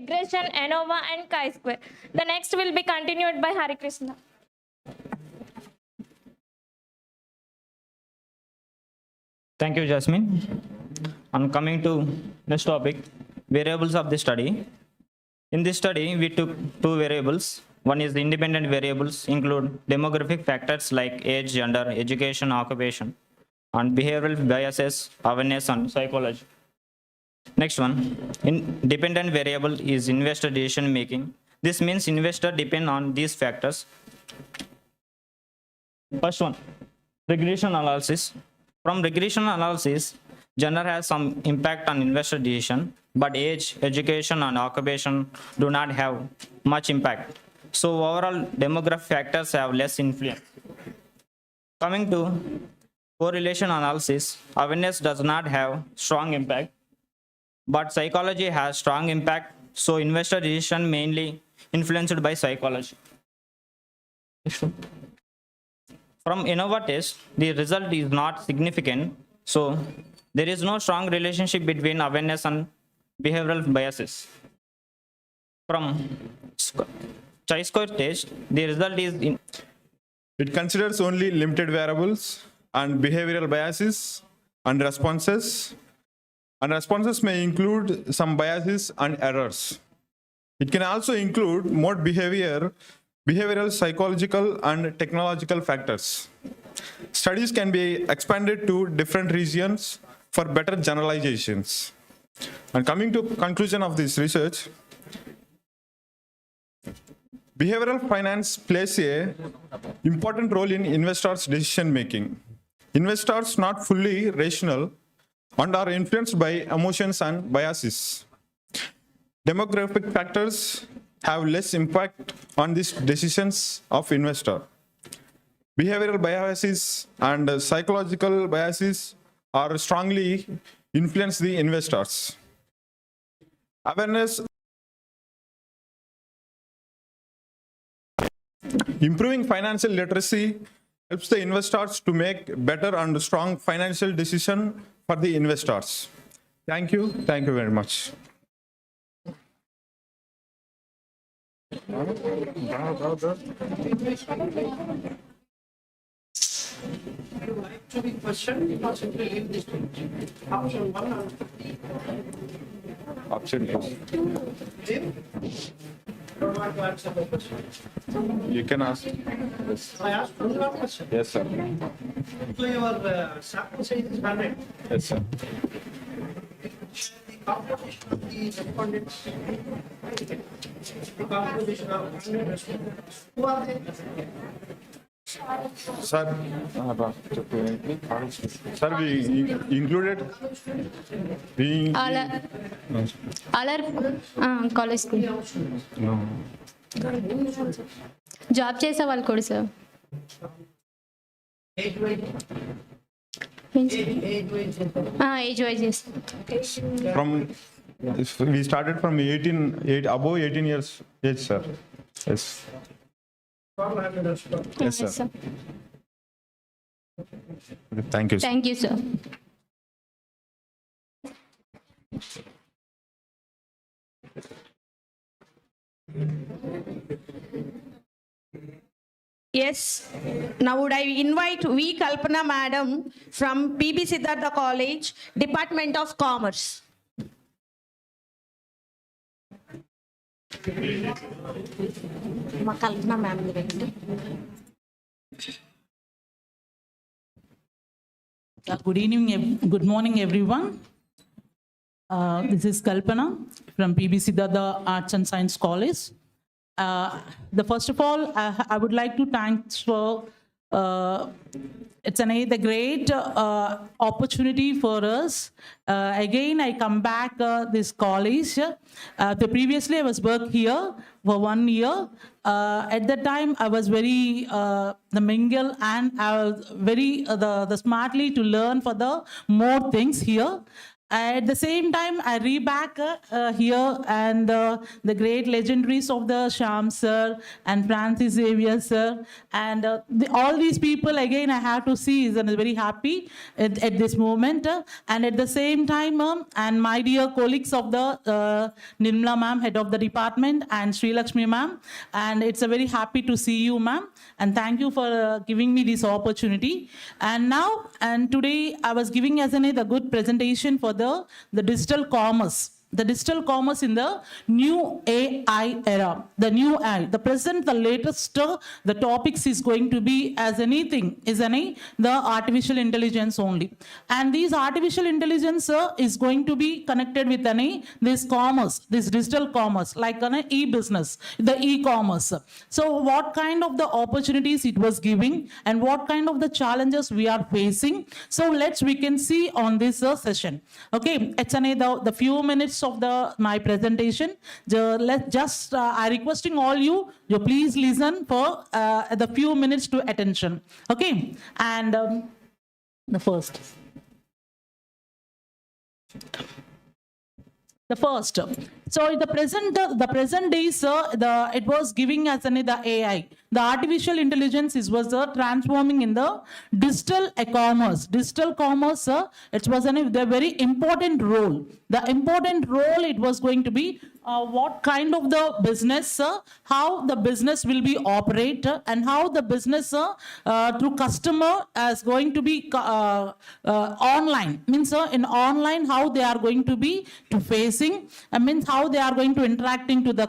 regression, ANOVA, and chi-square. The next will be continued by Hari Krishna. Thank you, Jasmine. On coming to next topic, variables of the study. In this study, we took two variables. One is the independent variables, include demographic factors like age, gender, education, occupation, and behavioral biases, awareness, and psychology. Next one, independent variable is investor decision making. This means investor depend on these factors. First one, regression analysis. From regression analysis, gender has some impact on investor decision, but age, education, and occupation do not have much impact. So overall, demographic factors have less influence. Coming to correlation analysis, awareness does not have strong impact, but psychology has strong impact. So investor decision mainly influenced by psychology. From ANOVA test, the result is not significant. So there is no strong relationship between awareness and behavioral biases. From chi-square test, the result is It considers only limited variables and behavioral biases and responses. And responses may include some biases and errors. It can also include more behavioral, psychological, and technological factors. Studies can be expanded to different regions for better generalizations. And coming to conclusion of this research, behavioral finance plays an important role in investors' decision making. Investors not fully rational and are influenced by emotions and biases. Demographic factors have less impact on these decisions of investor. Behavioral biases and psychological biases are strongly influence the investors. Awareness. Improving financial literacy helps the investors to make better and strong financial decisions for the investors. Thank you. Thank you very much. You like to be questioned or simply leave this thing? Option 1 or Option leave? Don't want to answer the question. you can ask. Yes, I asked one more question. yes sir. So your sample size is 100. Yes, sir. The composition of the respondents. The composition of 100 respondents. Who are they? Sir, sir, we included. All are college school. No. Job చేసే వాళ్ళు కూడా sir Age wise. Age wise చేస్తాం. From we started from 18, above 18 years age, sir. Yes. All 100 respondents. Yes, sir. Okay, thank you, sir. Thank you sir. Yes. Now would I invite V. Kalpana Madam from PB Siddhartha College, Department of Commerce. Ma Kalpana ma'am direct. Good evening, good morning, everyone. This is Kalpana from PB Siddhartha Arts and Science College. First of all, I would like to thank for it's the great opportunity for us. Again, I come back this college. Previously, I was work here for 1 year. At that time, I was very the mingle and I was very the smartly to learn for the more things here. At the same time, I read back here and the great legendaries of the Sham sir and Francis Xavier sir and all these people again I have to see is very happy at this moment and at the same time and my dear colleagues of the Nirmala ma'am, head of the department, and Sri Lakshmi ma'am, and it's a very happy to see you ma'am and thank you for giving me this opportunity. And today I was giving as the good presentation for the digital commerce. The digital commerce in the new AI era, the new AI, the present, the latest, the topics is going to be as anything, the artificial intelligence only. And these artificial intelligence is going to be connected with this commerce, this digital commerce, like an e-business, the e-commerce. So what kind of the opportunities it was giving and what kind of the challenges we are facing. So we can see on this session. Okay, it's the few minutes of my presentation. I requesting all you please listen for the few minutes to attention. Okay, and the first. So the present days, it was giving as the AI. The artificial intelligence was transforming in the digital commerce. Digital commerce, it was the very important role. The important role it was going to be what kind of the business, how the business will be operate and how the business through customer is going to be online. Means in online how they are going to be to facing, means how they are going to interacting to the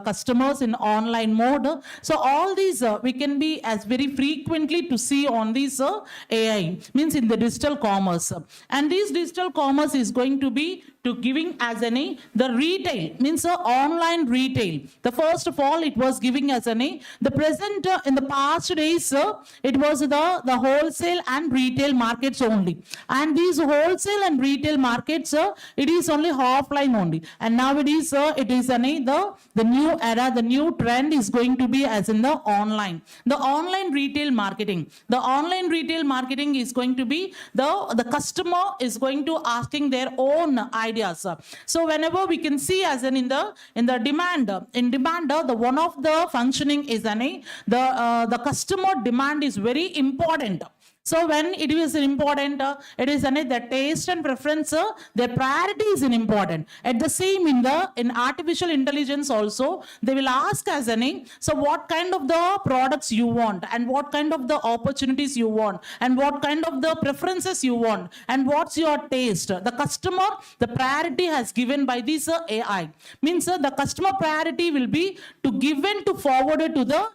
customers in online mode. So all these we can be as very frequently to see on this AI, means in the digital commerce. And this digital commerce is going to be to giving as the retail, means online retail. The first of all, it was giving as the present in the past days, it was the wholesale and retail markets only. And these wholesale and retail markets, it is only offline only. And nowadays, it is the new era, the new trend is going to be as in the online. The online retail marketing. The online retail marketing is going to be the customer is going to asking their own ideas. So whenever we can see as in the demand, the one of the functioning is the customer demand is very important. So when it is important, it is the taste and preference, their priority is important. At the same in artificial intelligence also, they will ask as so what kind of the products you want and what kind of the opportunities you want and what kind of the preferences you want and what's your taste. The customer, the priority has given by this AI. Means the customer priority will be to given to forward it to the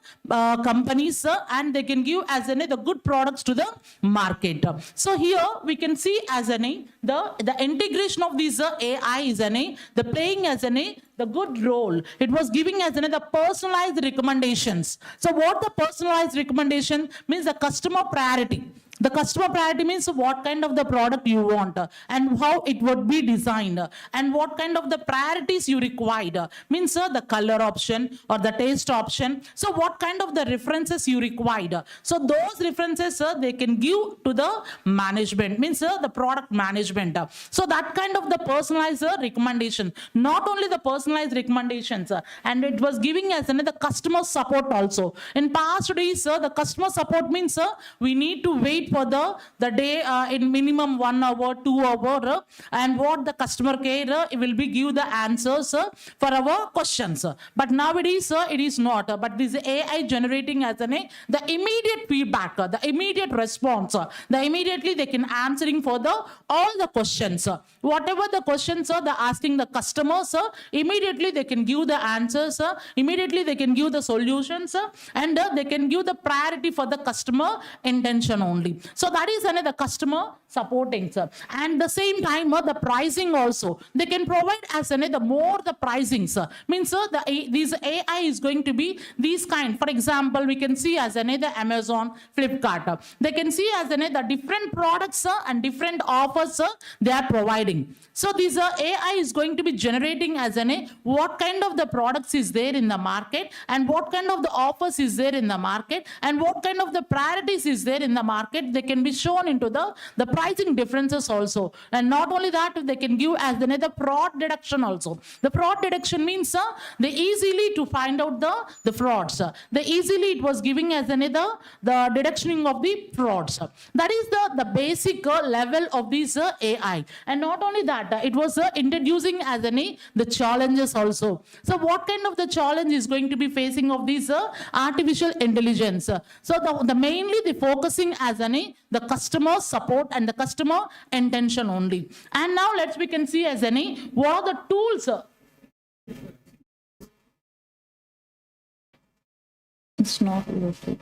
companies and they can give as the good products to the market. So here we can see as the integration of this AI is the playing as the good role. It was giving as the personalized recommendations. So what the personalized recommendation means, the customer priority. The customer priority means what kind of the product you want and how it would be designed and what kind of the priorities you required. Means the color option or the taste option. So what kind of the references you required. So those references they can give to the management. Means the product management. So that kind of the personalized recommendation. Not only the personalized recommendations and it was giving as the customer support also. In past days, the customer support means we need to wait for the day in minimum 1 hour, 2 hour, and what the customer care will be give the answers for our questions. But nowadays it is not. But this AI generating as the immediate feedback, the immediate response, the immediately they can answering for all the questions. Whatever the questions they're asking the customers, immediately they can give the answers, immediately they can give the solutions, and they can give the priority for the customer intention only. So that is another customer supporting. And the same time, the pricing also. They can provide as the more the pricings. Means this AI is going to be these kind. For example, we can see as the Amazon, Flipkart. They can see as the different products and different offers they are providing. So this AI is going to be generating as what kind of the products is there in the market and what kind of the offers is there in the market and what kind of the priorities is there in the market they can be shown into the pricing differences also. And not only that, they can give as another fraud deduction also. The fraud deduction means they easily to find out the frauds. They easily it was giving as another the deductioning of the frauds. That is the basic level of this AI. And not only that, it was introducing as the challenges also. So what kind of the challenge is going to be facing of this artificial intelligence? So the mainly the focusing as the customer support and the customer intention only. And now we can see as what are the tools. It's not working.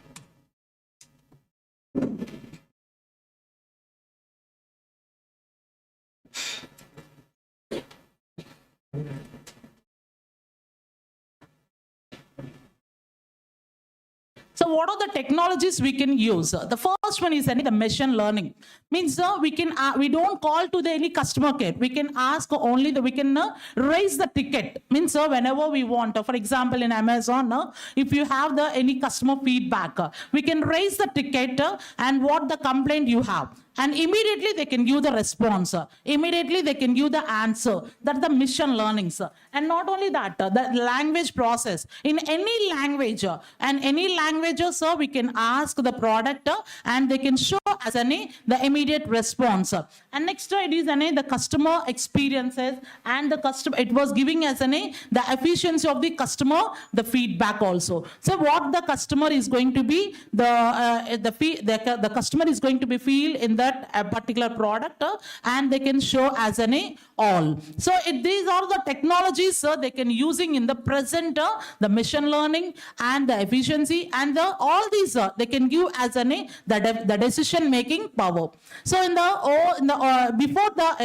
So what are the technologies we can use? The first one is the machine learning. Means we don't call to any customer care. We can ask only we can raise the ticket. Means whenever we want. For example, in Amazon, if you have any customer feedback, we can raise the ticket and what the complaint you have. And immediately they can give the response. Immediately they can give the answer. That's the machine learning. And not only that, the language process. In any language, and any languages, we can ask the product and they can show as the immediate response. And next it is the customer experiences and the customer. It was giving as the efficiency of the customer, the feedback also. So what the customer is going to be, the customer is going to be feel in that a particular product and they can show as all. So these are the technologies they can using in the present, the machine learning and the efficiency and all these they can give as the decision making power. So before the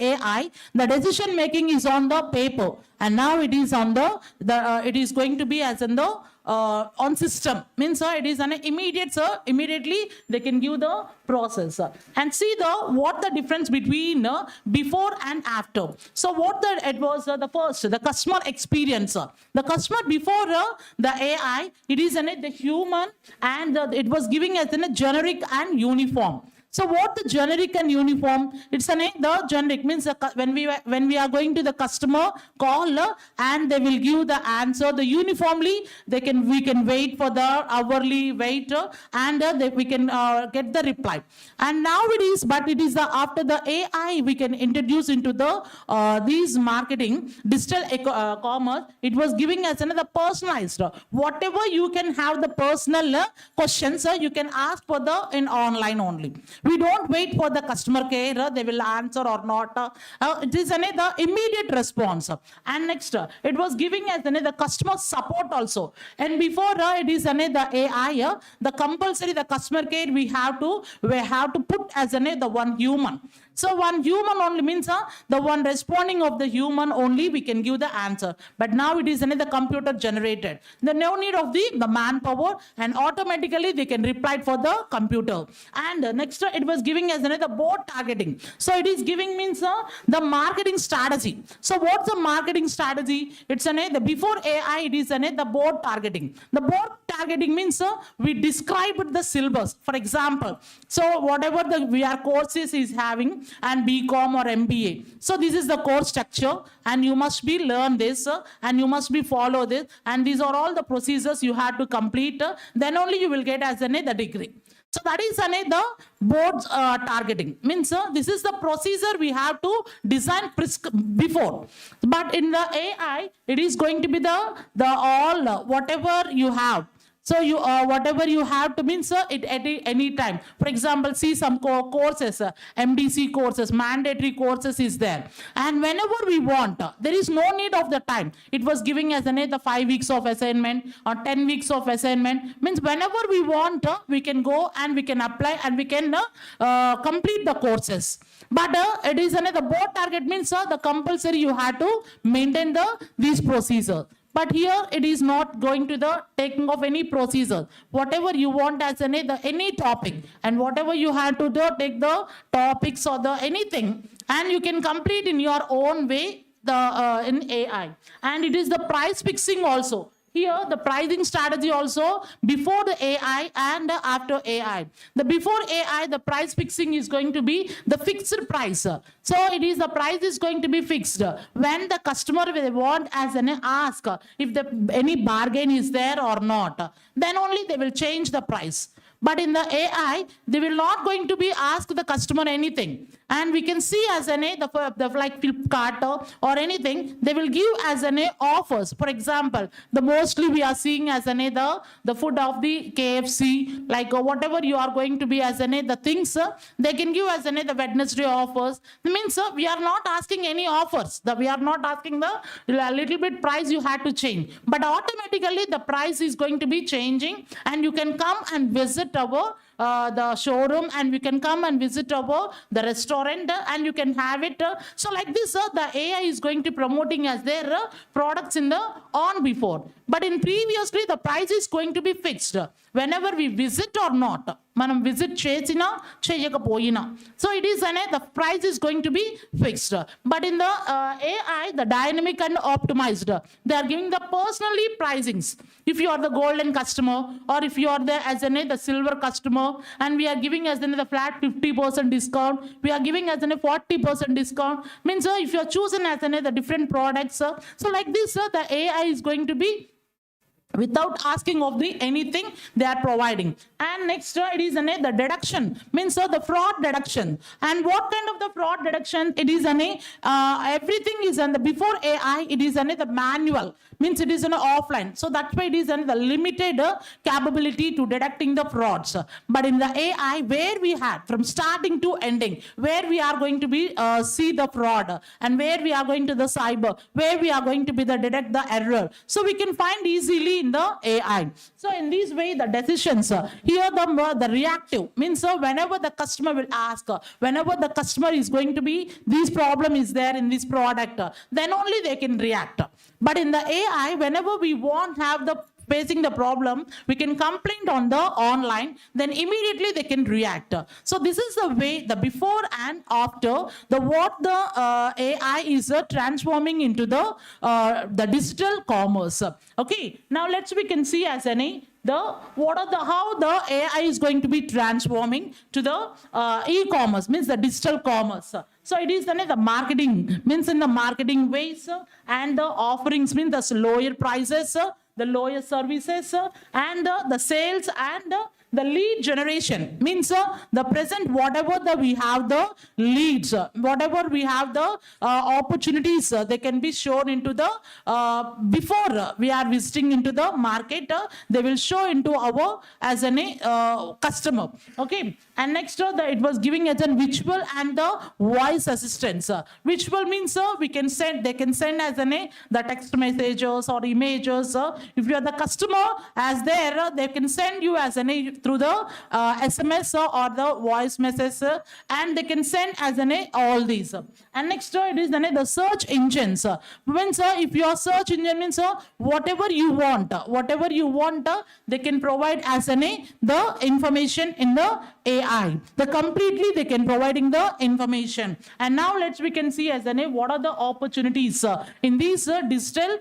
AI, the decision making is on the paper, and now it is on it is going to be as in the on system. Means it is an immediate, immediately they can give the process. And see what the difference between before and after. So what it was the first, the customer experience. The customer before the AI, it is the human and it was giving as a generic and uniform. So what the generic and uniform? It's the generic means when we are going to the customer call and they will give the answer. The uniformly we can wait for the hourly wait and we can get the reply. And now it is after the AI we can introduce into the these marketing digital commerce. It was giving us another personalized. Whatever you can have the personal questions you can ask for in online only. We don't wait for the customer care, they will answer or not. It is the immediate response. And next, it was giving us the customer support also. And before it is the AI, the compulsory the customer care we have to put as the one human. So one human only means the one responding of the human only we can give the answer. But now it is the computer generated. There's no need of the manpower and automatically they can reply for the computer. And next it was giving as the board targeting. So it is giving means the marketing strategy. So what's the marketing strategy? It's the before AI it is the board targeting. The board targeting means we describe the syllabus. For example, so whatever the VR courses is having and BCom or MBA. So this is the course structure and you must be learn this and you must be follow this and these are all the procedures you have to complete. Then only you will get as the degree. So that is the board targeting. Means this is the procedure we have to design before. But in the AI, it is going to be the all whatever you have. So you whatever you have to means it at any time. For example, see some courses, MDC courses, mandatory courses is there. And whenever we want, there is no need of the time. It was giving us the 5 weeks of assignment or 10 weeks of assignment. Means whenever we want, we can go and we can apply and we can complete the courses. But it is the board target means the compulsory you have to maintain these procedures. But here it is not going to the taking of any procedure. Whatever you want as any topic and whatever you have to do, take the topics or the anything and you can complete in your own way in AI. And it is the price fixing also. Here, the pricing strategy also before the AI and after AI. The before AI, the price fixing is going to be the fixed price. So it is the price is going to be fixed. When the customer will want as an ask if any bargain is there or not, then only they will change the price. But in the AI, they will not going to be ask the customer anything. And we can see as an A, the like Flipkart or anything, they will give as an A offers. For example, the mostly we are seeing as an A the food of the KFC, like whatever you are going to be as an A, the things, they can give as an A the Wednesday offers. That means we are not asking any offers. We are not asking the little bit price you had to change. But automatically the price is going to be changing, and you can come and visit our the showroom, and we can come and visit our the restaurant, and you can have it. So like this, the AI is going to promoting as their products in the on before. But in previously, the price is going to be fixed whenever we visit or not. Manam visit chesina cheyakapoyina. So it is the price is going to be fixed. But in the AI, the dynamic and optimized, they are giving the personally pricings. If you are the golden customer, or if you are the as the silver customer, and we are giving as the flat 50% discount, we are giving as a 40% discount. Means if you are chosen as the different products, so like this, the AI is going to be without asking of the anything they are providing. And next it is the deduction, means the fraud deduction. And what kind of the fraud deduction? It is everything is the before AI, it is the manual, means it is an offline. So that's why it is the limited capability to detecting the frauds. But in the AI, where we had from starting to ending, where we are going to be see the fraud, and where we are going to the cyber, where we are going to be the detect the error. So we can find easily in the AI. So in this way, the decisions here the reactive, means whenever the customer will ask, whenever the customer is going to be this problem is there in this product, then only they can react. But in the AI, whenever we won't have the facing the problem, we can complain on the online, then immediately they can react. So this is the way, the before and after, the what the AI is transforming into the digital commerce. Okay, now we can see as any how the AI is going to be transforming to the e-commerce, means the digital commerce. So it is the marketing, means in the marketing ways, and the offerings, means the lower prices, the lower services, and the sales, and the lead generation, means the present whatever we have the leads, whatever we have the opportunities, they can be shown into the before we are visiting into the market, they will show into our as a customer. Okay, and next it was giving as a visual and the voice assistance. Visual means we can send, they can send as the text messages or images. If you are the customer as there, they can send you as through the SMS or the voice message, and they can send as all these. And next it is the search engines. Means if your search engine means whatever you want, they can provide as the information in the AI. The completely they can providing the information. And now we can see as what are the opportunities in these digital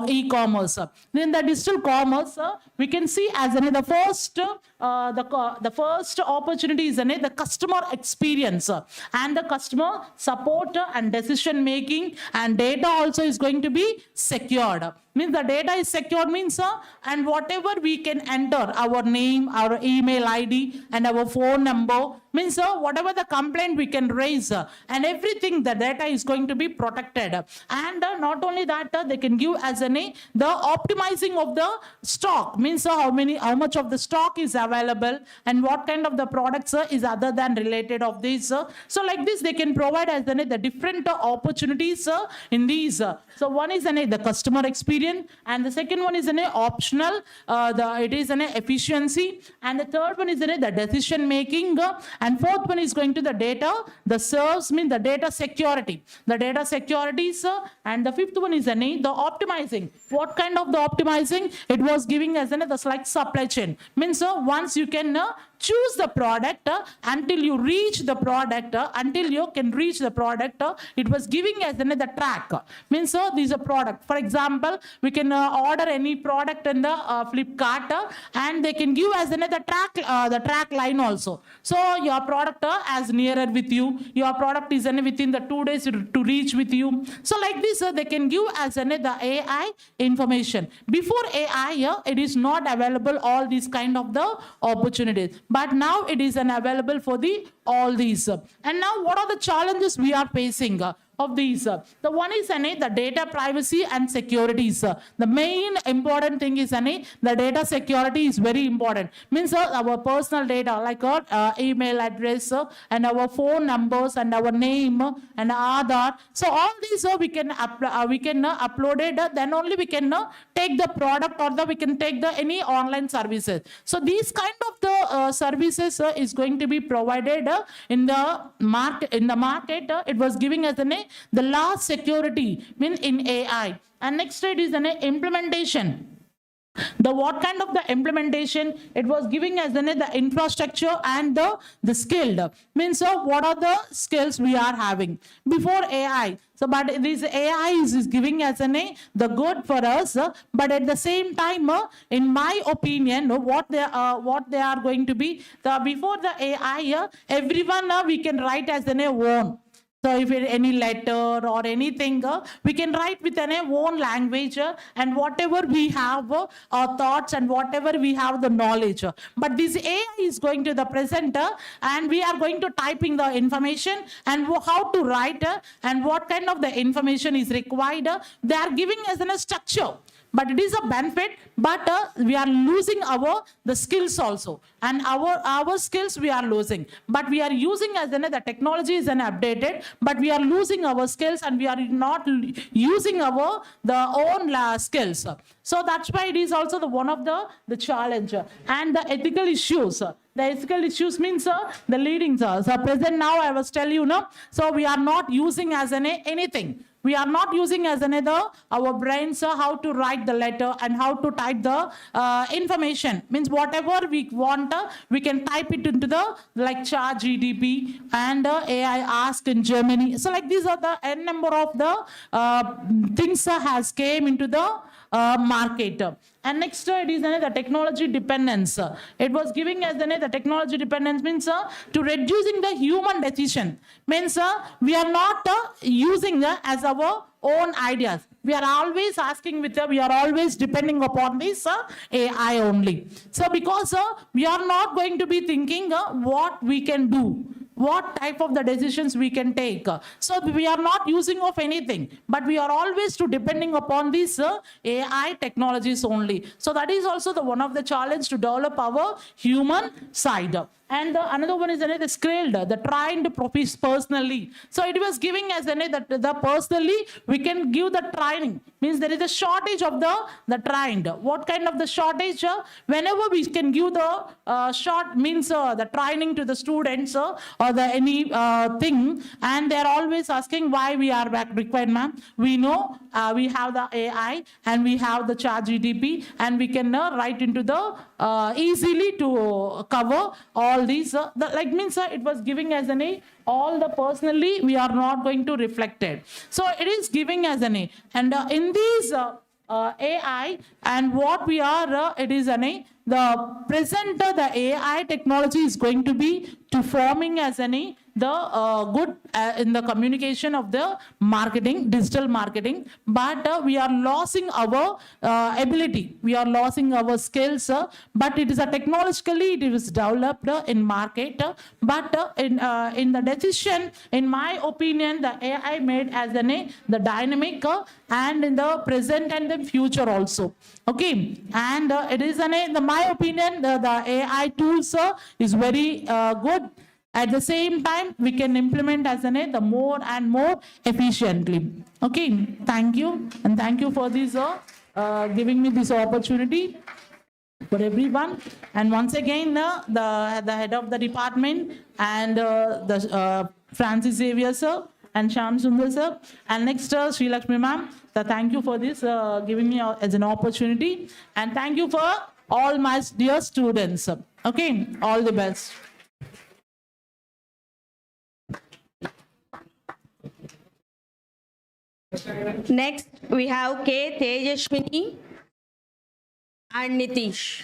e-commerce. Then the digital commerce, we can see as the first the first opportunity is the customer experience, and the customer support and decision making, and data also is going to be secured. Means the data is secured, means and whatever we can enter, our name, our email ID, and our phone number, means whatever the complaint we can raise, and everything, the data is going to be protected. And not only that, they can give as the optimizing of the stock, means how much of the stock is available, and what kind of the products is other than related of this. So like this, they can provide as the different opportunities in these. So one is the customer experience, and the second one is optional, it is efficiency, and the third one is the decision making, and fourth one is going to the data, the serves, means the data security, and the fifth one is the optimizing. What kind of the optimizing? It was giving as the like supply chain, means once you can choose the product until you reach the product, until you can reach the product. It was giving as another track. Means this is a product. For example, we can order any product in the Flipkart and they can give as another track, the track line also. So your product as nearer with you, your product is within the 2 days to reach with you. So like this, they can give as another AI information. Before AI, it is not available all these kind of the opportunities, but now it is available for the all these. And now what are the challenges we are facing of these? The one is the data privacy and securities. The main important thing is the data security is very important. Means our personal data like our email address and our phone numbers and our name and Aadhaar. So all these we can upload it. Then only we can take the product or we can take the any online services. So these kind of the services is going to be provided in the market. It was giving us the last security mean in AI. And next it is an implementation. The what kind of the implementation? It was giving as the infrastructure and the skilled. Means what are the skills we are having before AI? So, but this AI is giving as the good for us. But at the same time, in my opinion, what they are going to be before the AI, everyone we can write as own. So if any letter or anything, we can write with an own language and whatever we have our thoughts and whatever we have the knowledge. But this AI is going to the presenter and we are going to typing the information and how to write and what kind of the information is required. They are giving us a structure. But it is a benefit, but we are losing the skills also, and our skills we are losing. But we are using as the technology is updated, but we are losing our skills and we are not using the own skills. So that's why it is also the one of the challenge. And the ethical issues. The ethical issues means the leading. So present now I was tell you, so we are not using as anything. We are not using as our brains how to write the letter and how to type the information. Means whatever we want, we can type it into the like ChatGPT and AI Ask in Germany. So like these are the n number of the things has came into the market. And next it is the technology dependence. It was giving as the technology dependence means to reducing the human decision. Means we are not using as our own ideas. We are always asking we are always depending upon this AI only. So because we are not going to be thinking what we can do, what type of the decisions we can take. So we are not using of anything, but we are always to depending upon these AI technologies only. So that is also the one of the challenge to develop our human side. And another one is the skilled, the trained personally. So it was giving as the personally we can give the training. Means there is a shortage of the trained. What kind of the shortage? Whenever we can give the short means the training to the students or the any thing, and they are always asking why we are back required, ma'am. We know we have the AI and we have the ChatGPT and we can write into the easily to cover all these. Like means it was giving as all the personally we are not going to reflect it. So it is giving as and in these AI and what we are it is the present the AI technology is going to be to forming as the good in the communication of the marketing, digital marketing, but we are losing our ability, we are losing our skills, but it is a technologically it is developed in market, but in the decision, in my opinion, the AI made as the dynamic and in the present and the future also. Okay, and it is in my opinion the AI tools is very good. At the same time, we can implement as the more and more efficiently. Okay, thank you. And thank you for this giving me this opportunity for everyone. And once again, the head of the department and the Francis Xavier sir and Shyam Sundar sir. And next, Sri Lakshmi ma'am. Thank you for this giving me as an opportunity. And thank you for all my dear students. Okay, all the best. Next, we have K. Tejashwini and Nitish.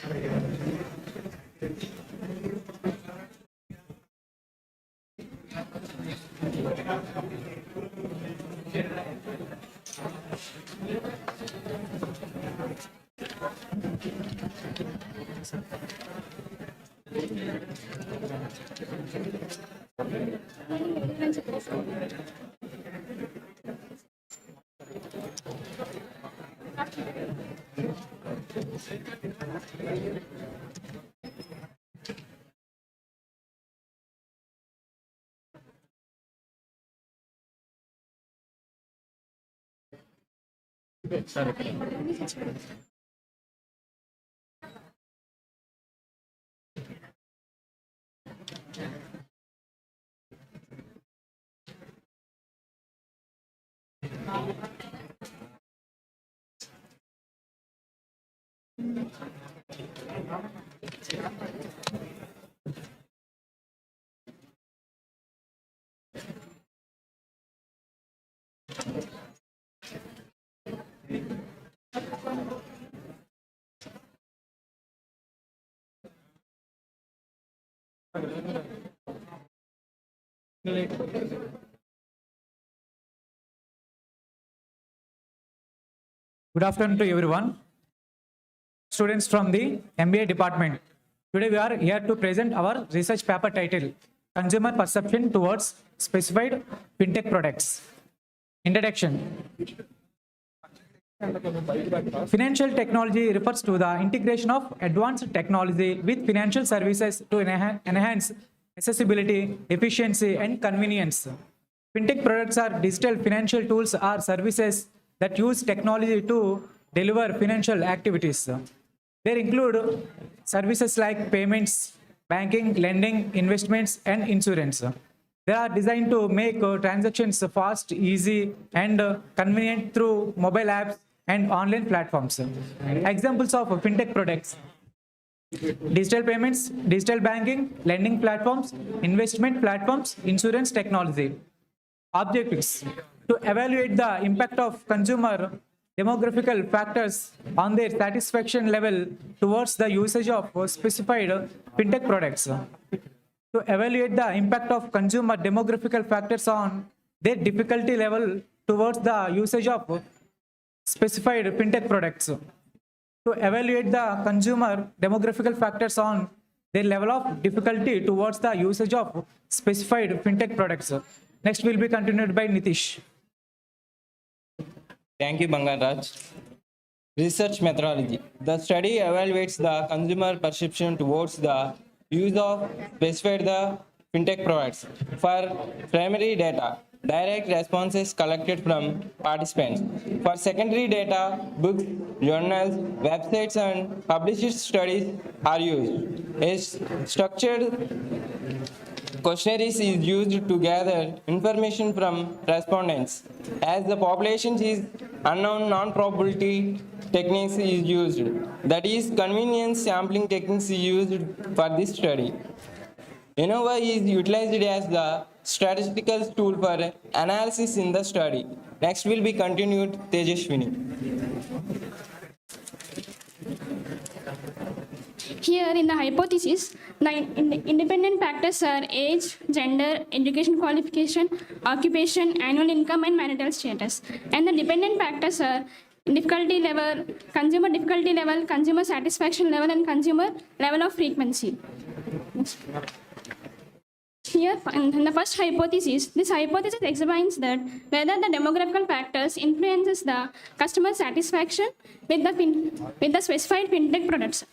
Good afternoon to everyone. Students from the MBA department. Today we are here to present our research paper titled Consumer Perception Towards Specified FinTech Products. Introduction. Financial technology refers to the integration of advanced technology with financial services to enhance accessibility, efficiency, and convenience. FinTech products are digital financial tools or services that use technology to deliver financial activities. They include services like payments, banking, lending, investments, and insurance. They are designed to make transactions fast, easy, and convenient through mobile apps and online platforms. Examples of FinTech products: digital payments, digital banking, lending platforms, investment platforms, insurance technology. Objectives: to evaluate the impact of consumer demographical factors on their satisfaction level towards the usage of specified FinTech products. To evaluate the impact of consumer demographical factors on their difficulty level towards the usage of specified FinTech products. To evaluate the consumer demographical factors on their level of difficulty towards the usage of specified FinTech products. Next will be continued by Nitish. Thank you, Bangaraj. Research methodology. The study evaluates the consumer perception towards the use of specified the FinTech products. For primary data, direct responses collected from participants. For secondary data, books, journals, websites, and published studies are used. A structured questionnaire is used to gather information from respondents. As the population is unknown, non-probability techniques is used. That is, convenience sampling techniques is used for this study. ANOVA is utilized as the statistical tool for analysis in the study. Next will be continued Tejashwini. Here in the hypothesis, the independent factors are age, gender, education qualification, occupation, annual income, and marital status. And the dependent factors are difficulty level, consumer satisfaction level, and consumer level of frequency. Here, in the first hypothesis, this hypothesis examines that whether the demographical factors influences the customer satisfaction with the specified FinTech products.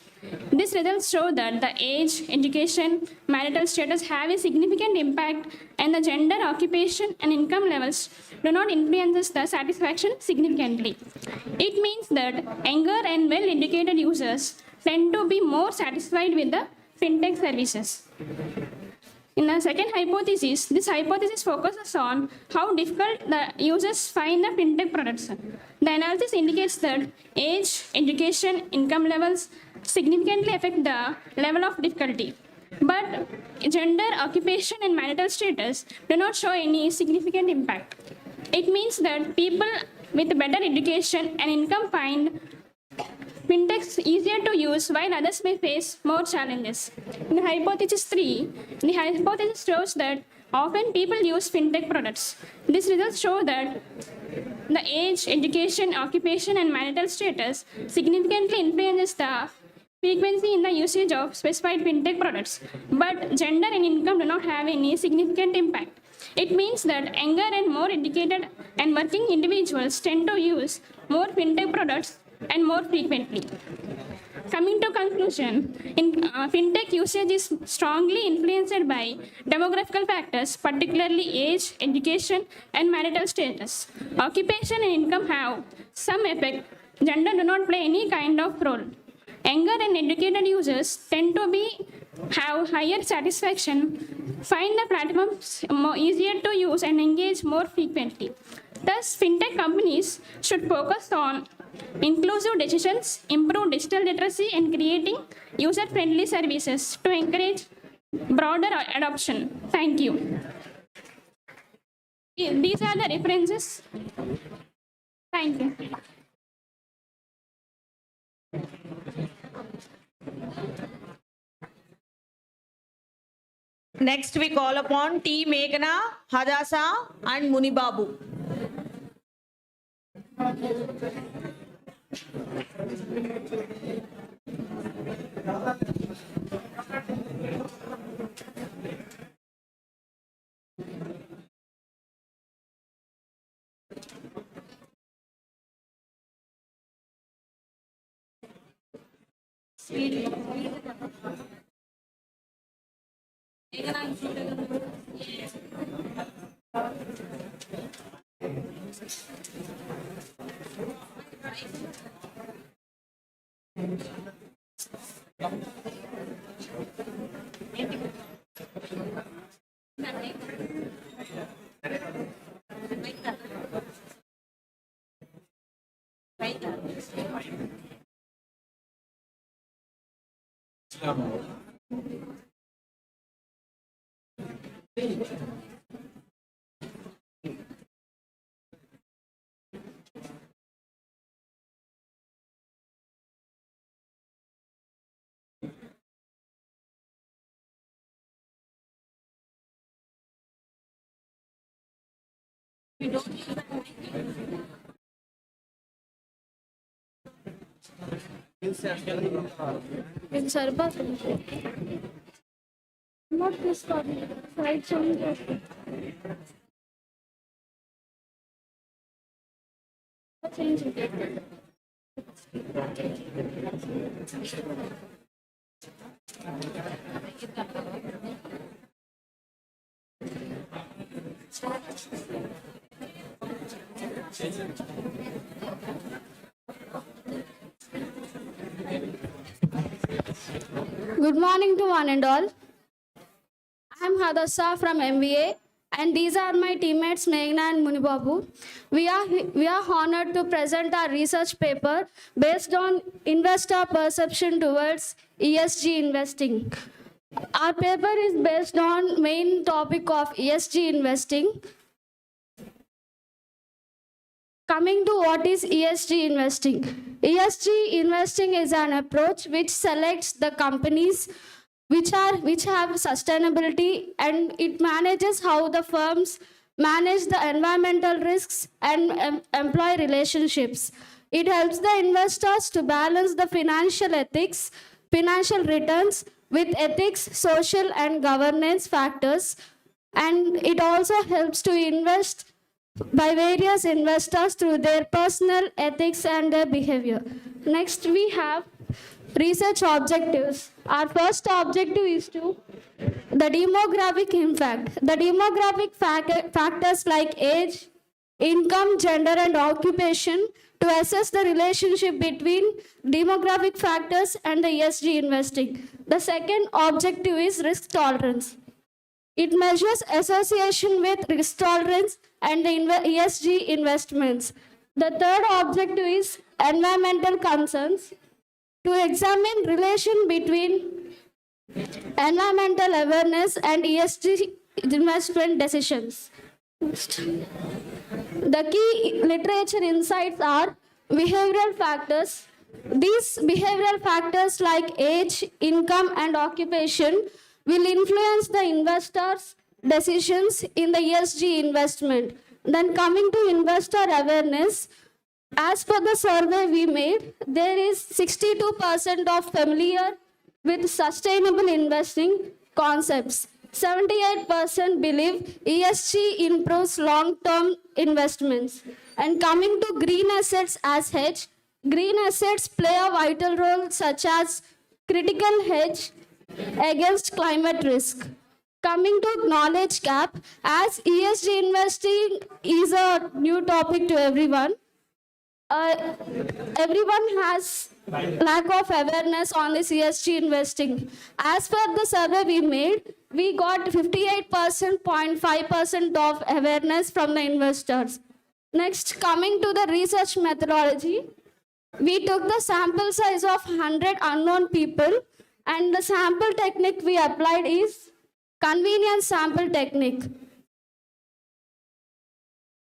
These results show that the age, education, marital status have a significant impact, and the gender, occupation, and income levels do not influence the satisfaction significantly. It means that younger and well-educated users tend to be more satisfied with the FinTech services. In the second hypothesis, this hypothesis focuses on how difficult the users find the FinTech products. The analysis indicates that age, education, income levels, significantly affect the level of difficulty. But gender, occupation, and marital status do not show any significant impact. It means that people with better education and income find fintechs easier to use while others may face more challenges. In hypothesis 3, the hypothesis shows that often people use fintech products. These results show that the age, education, occupation, and marital status significantly influences the frequency in the usage of specified fintech products, but gender and income do not have any significant impact. It means that younger and more educated and working individuals tend to use more fintech products and more frequently. Coming to conclusion, fintech usage is strongly influenced by demographical factors, particularly age, education, and marital status. Occupation and income have some effect. Gender do not play any kind of role. Younger and educated users tend to have higher satisfaction, find the platforms more easier to use, and engage more frequently. Thus, fintech companies should focus on inclusive decisions, improve digital literacy, and creating user-friendly services to encourage broader adoption. Thank you. These are the references. Thank you. Next, we call upon T. Meghana, Hadasa, and Munibabu. Good morning to one and all. I am Hadassa from MBA, and these are my teammates Meghna and Munibabu. We are honored to present our research paper based on investor perception towards ESG investing. Our paper is based on main topic of ESG investing. Coming to what is ESG investing. ESG investing is an approach which selects the companies which have sustainability, and it manages how the firms manage the environmental risks and employee relationships. It helps the investors to balance the financial ethics, financial returns with ethics, social and governance factors, and it also helps to invest by various investors through their personal ethics and their behavior. Next, we have research objectives. Our first objective is to the demographic impact. The demographic factors like age, income, gender, and occupation to assess the relationship between demographic factors and the ESG investing. The second objective is risk tolerance. It measures association with risk tolerance and the ESG investments. The third objective is environmental concerns. to examine relation between environmental awareness and ESG investment decisions. Next. The key literature insights are behavioral factors. These behavioral factors like age, income, and occupation will influence the investors' decisions in the ESG investment. Then coming to investor awareness, as per the survey we made, there is 62% of familiar with sustainable investing concepts. 78% believe ESG improves long-term investments. And coming to green assets as hedge, green assets play a vital role such as critical hedge against climate risk. Coming to knowledge gap, as ESG investing is a new topic to everyone, everyone has lack of awareness on this ESG investing. As per the survey we made, we got 58.5% of awareness from the investors. Next, coming to the research methodology, we took the sample size of 100 unknown people, and the sample technique we applied is convenience sample technique.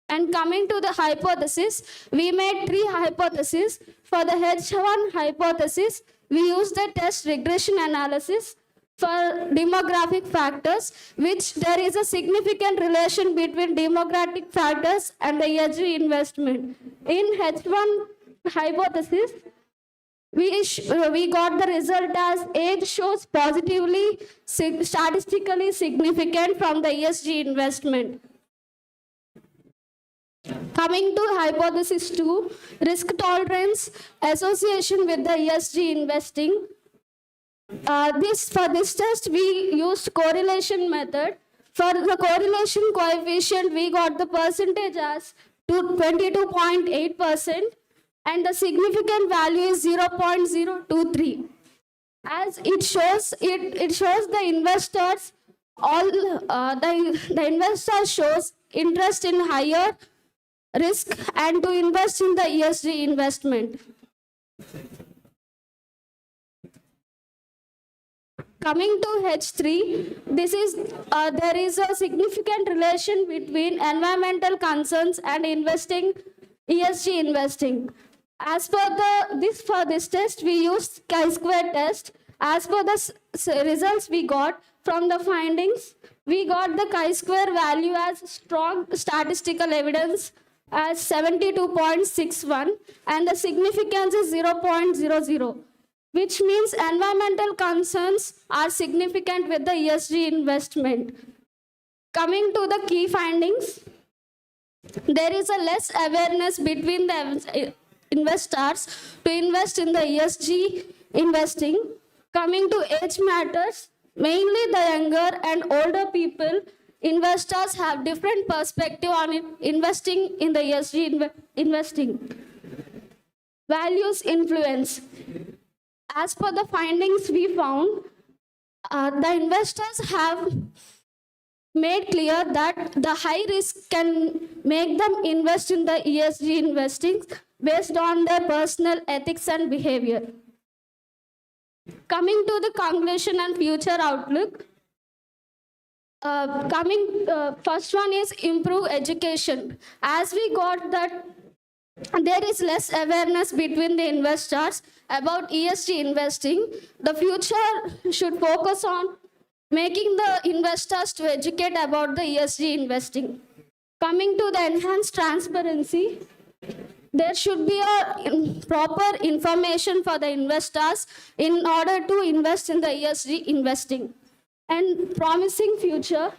And coming to the hypothesis, we made 3 hypotheses. For the H1 hypothesis, we used the test regression analysis for demographic factors, which there is a significant relation between demographic factors and the ESG investment. In H1 hypothesis, we got the result as age shows positively statistically significant from the ESG investment. Coming to hypothesis 2, risk tolerance association with the ESG investing. For this test, we used correlation method. For the correlation coefficient, we got the percentage as 22.8%, and the significant value is 0.023. As it shows the investors, the investor shows interest in higher risk and to invest in the ESG investment. Coming to H3, there is a significant relation between environmental concerns and ESG investing. As per for this test, we used chi-square test. As per the results we got from the findings, we got the chi-square value as strong statistical evidence as 72.61, and the significance is 0.00, which means environmental concerns are significant with the ESG investment. Coming to the key findings, there is a less awareness between the investors to invest in the ESG investing. Coming to age matters, mainly the younger and older people, investors have different perspective on investing in the ESG investing. Values influence. As per the findings we found, the investors have made clear that the high risk can make them invest in the ESG investing based on their personal ethics and behavior. Coming to the conclusion and future outlook, first one is improve education. As we got that there is less awareness between the investors about ESG investing, the future should focus on making the investors to educate about the ESG investing. Coming to the enhanced transparency, there should be a proper information for the investors in order to invest in the ESG investing. And promising future,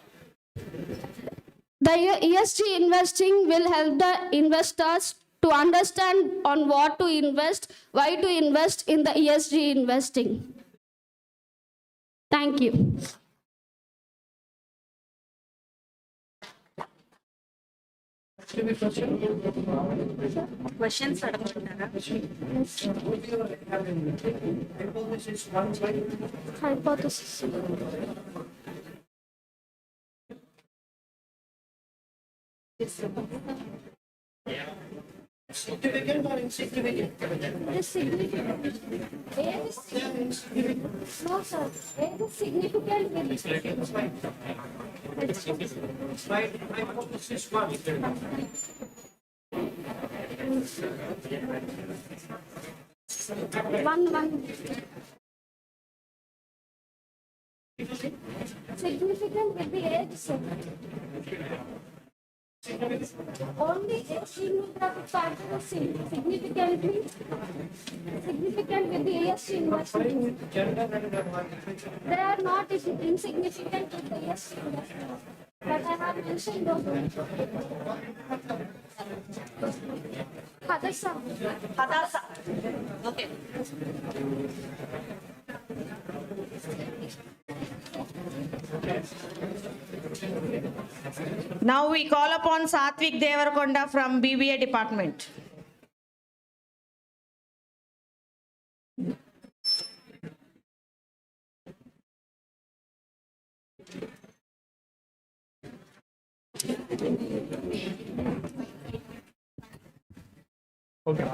the ESG investing will help the investors to understand on what to invest, why to invest in the ESG investing. Thank you. Questions? Hypothesis. Significant or insignificant? It is significant. Age is significant. No, sir. Age is significant with Hypothesis one. one. Significant with the age, sir. Only ESG demographic factor is significant with the ESG investment. They are not insignificant with the ESG investment. But I have mentioned those. Hadasa. Okay. Now we call upon Satvik Devarakonda from BBA department. Okay.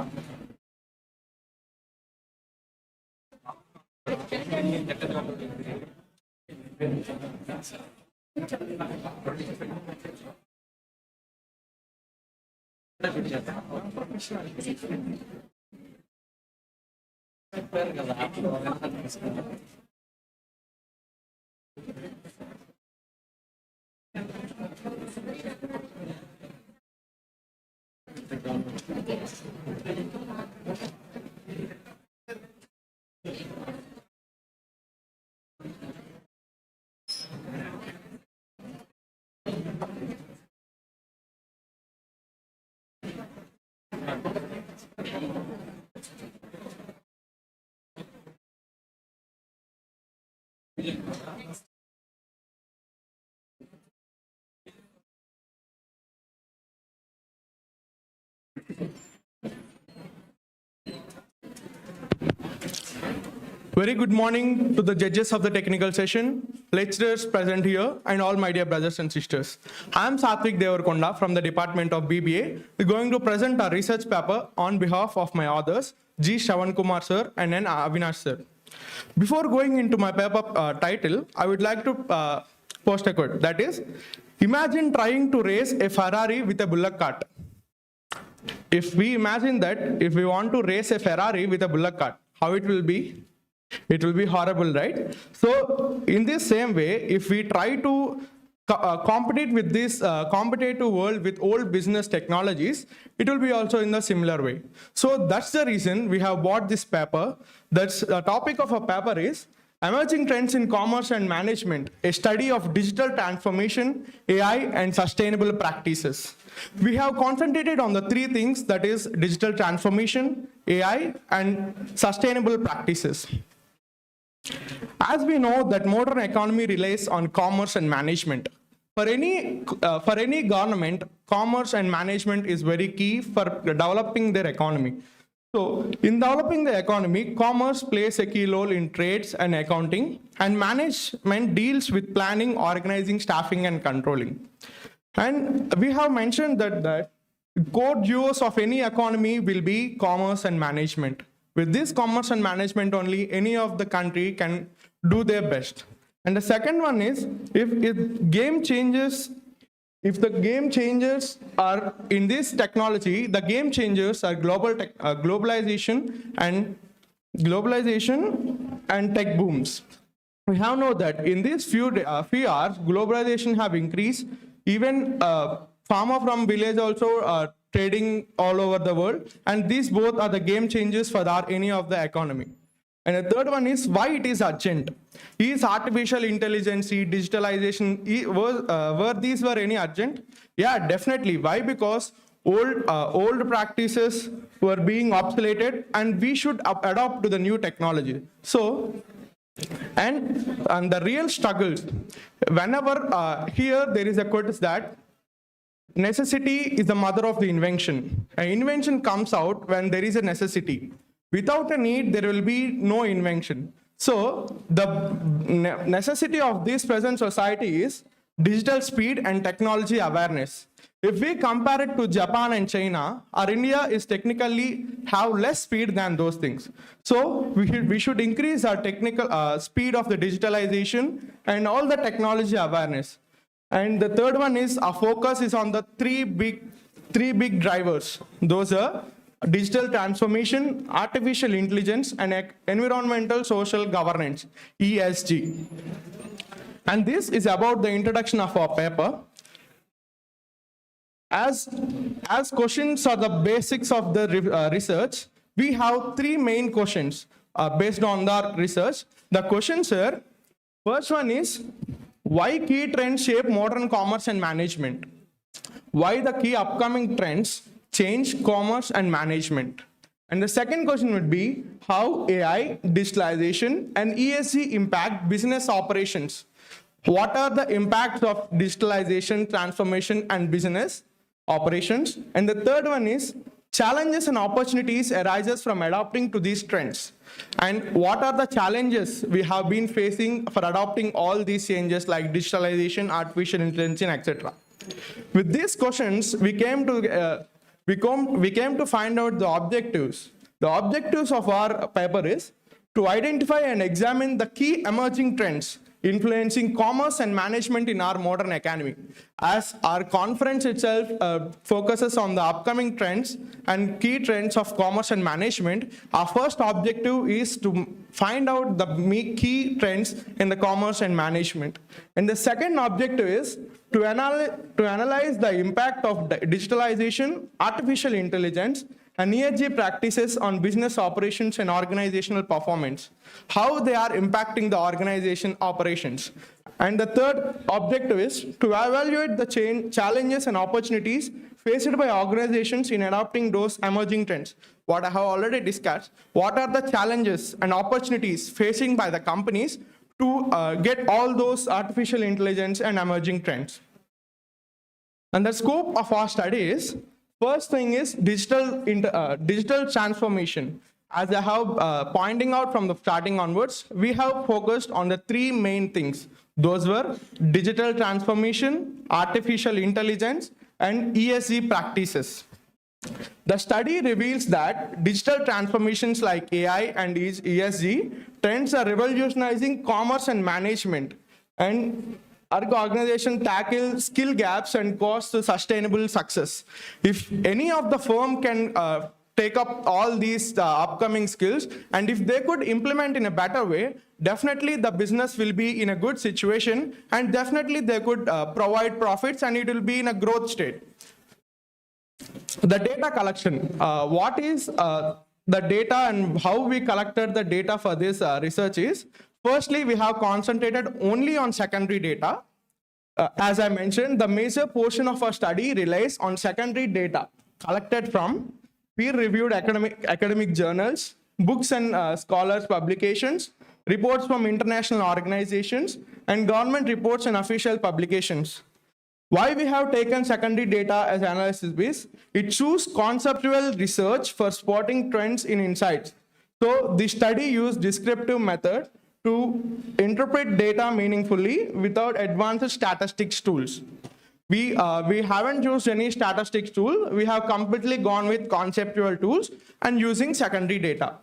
Very good morning to the judges of the technical session, lecturers present here, and all my dear brothers and sisters. I am Satvik Devarakonda from the Department of BBA. We're going to present a research paper on behalf of my authors, G. Shravan Kumar sir and N. Avinash sir. Before going into my paper title, I would like to post a quote. That is, imagine trying to race a Ferrari with a bullock cart. If we imagine that, if we want to race a Ferrari with a bullock cart, how it will be? It will be horrible, right? So in this same way, if we try to compete with this competitive world with old business technologies, it will be also in the similar way. So that's the reason we have bought this paper. That's the topic of our paper is Emerging Trends in Commerce and Management, a study of digital transformation, AI, and sustainable practices. We have concentrated on the three things, that is digital transformation, AI, and sustainable practices. As we know that modern economy relies on commerce and management. For any government, commerce and management is very key for developing their economy. So in developing the economy, commerce plays a key role in trades and accounting, and management deals with planning, organizing, staffing, and controlling. And we have mentioned that core duos of any economy will be commerce and management. With this commerce and management only, any of the country can do their best. And the second one is, if the game changers are in this technology, the game changers are globalization and tech booms. We have known that in these few hours, globalization have increased. Even farmer from village also trading all over the world, and these both are the game changers for any of the economy. And the third one is why it is urgent. Is artificial intelligence, digitalization, were these any urgent? Yeah, definitely. Why? Because old practices were being obsoleted, and we should adopt to the new technology. So, and the real struggles, whenever here there is a quote is that necessity is the mother of the invention. An invention comes out when there is a necessity. Without a need, there will be no invention. So the necessity of this present society is digital speed and technology awareness. If we compare it to Japan and China, our India is technically have less speed than those things. So we should increase our technical speed of the digitalization and all the technology awareness. And the third one is our focus is on the three big drivers. Those are digital transformation, artificial intelligence, and environmental social governance, ESG. And this is about the introduction of our paper. As questions are the basics of the research, we have three main questions based on the research. The questions are, first one is, why key trends shape modern commerce and management? Why the key upcoming trends change commerce and management? And the second question would be, how AI, digitalization, and ESG impact business operations? What are the impacts of digitalization, transformation, and business operations? And the third one is, challenges and opportunities arises from adapting to these trends. And what are the challenges we have been facing for adopting all these changes like digitalization, artificial intelligence, etc. With these questions, we came to find out the objectives. The objectives of our paper is to identify and examine the key emerging trends influencing commerce and management in our modern economy. As our conference itself focuses on the upcoming trends and key trends of commerce and management, our first objective is to find out the key trends in the commerce and management. And the second objective is to analyze the impact of digitalization, artificial intelligence, and ESG practices on business operations and organizational performance, how they are impacting the organization operations. And the third objective is to evaluate the challenges and opportunities faced by organizations in adopting those emerging trends. What I have already discussed, what are the challenges and opportunities facing by the companies to get all those artificial intelligence and emerging trends. And the scope of our study is, first thing is digital transformation. As I have pointing out from the starting onwards, we have focused on the three main things. Those were digital transformation, artificial intelligence, and ESG practices. The study reveals that digital transformations like AI and ESG trends are revolutionizing commerce and management, and our organization tackle skill gaps and cost to sustainable success. If any of the firm can take up all these upcoming skills, and if they could implement in a better way, definitely the business will be in a good situation, and definitely they could provide profits, and it will be in a growth state. The data collection. What is the data and how we collected the data for this research is, firstly, we have concentrated only on secondary data. As I mentioned, the major portion of our study relies on secondary data collected from peer-reviewed academic journals, books and scholars publications, reports from international organizations, and government reports and official publications. Why we have taken secondary data as analysis base? It chooses conceptual research for spotting trends in insights. So the study used descriptive method to interpret data meaningfully without advanced statistics tools. We haven't used any statistics tool. We have completely gone with conceptual tools and using secondary data.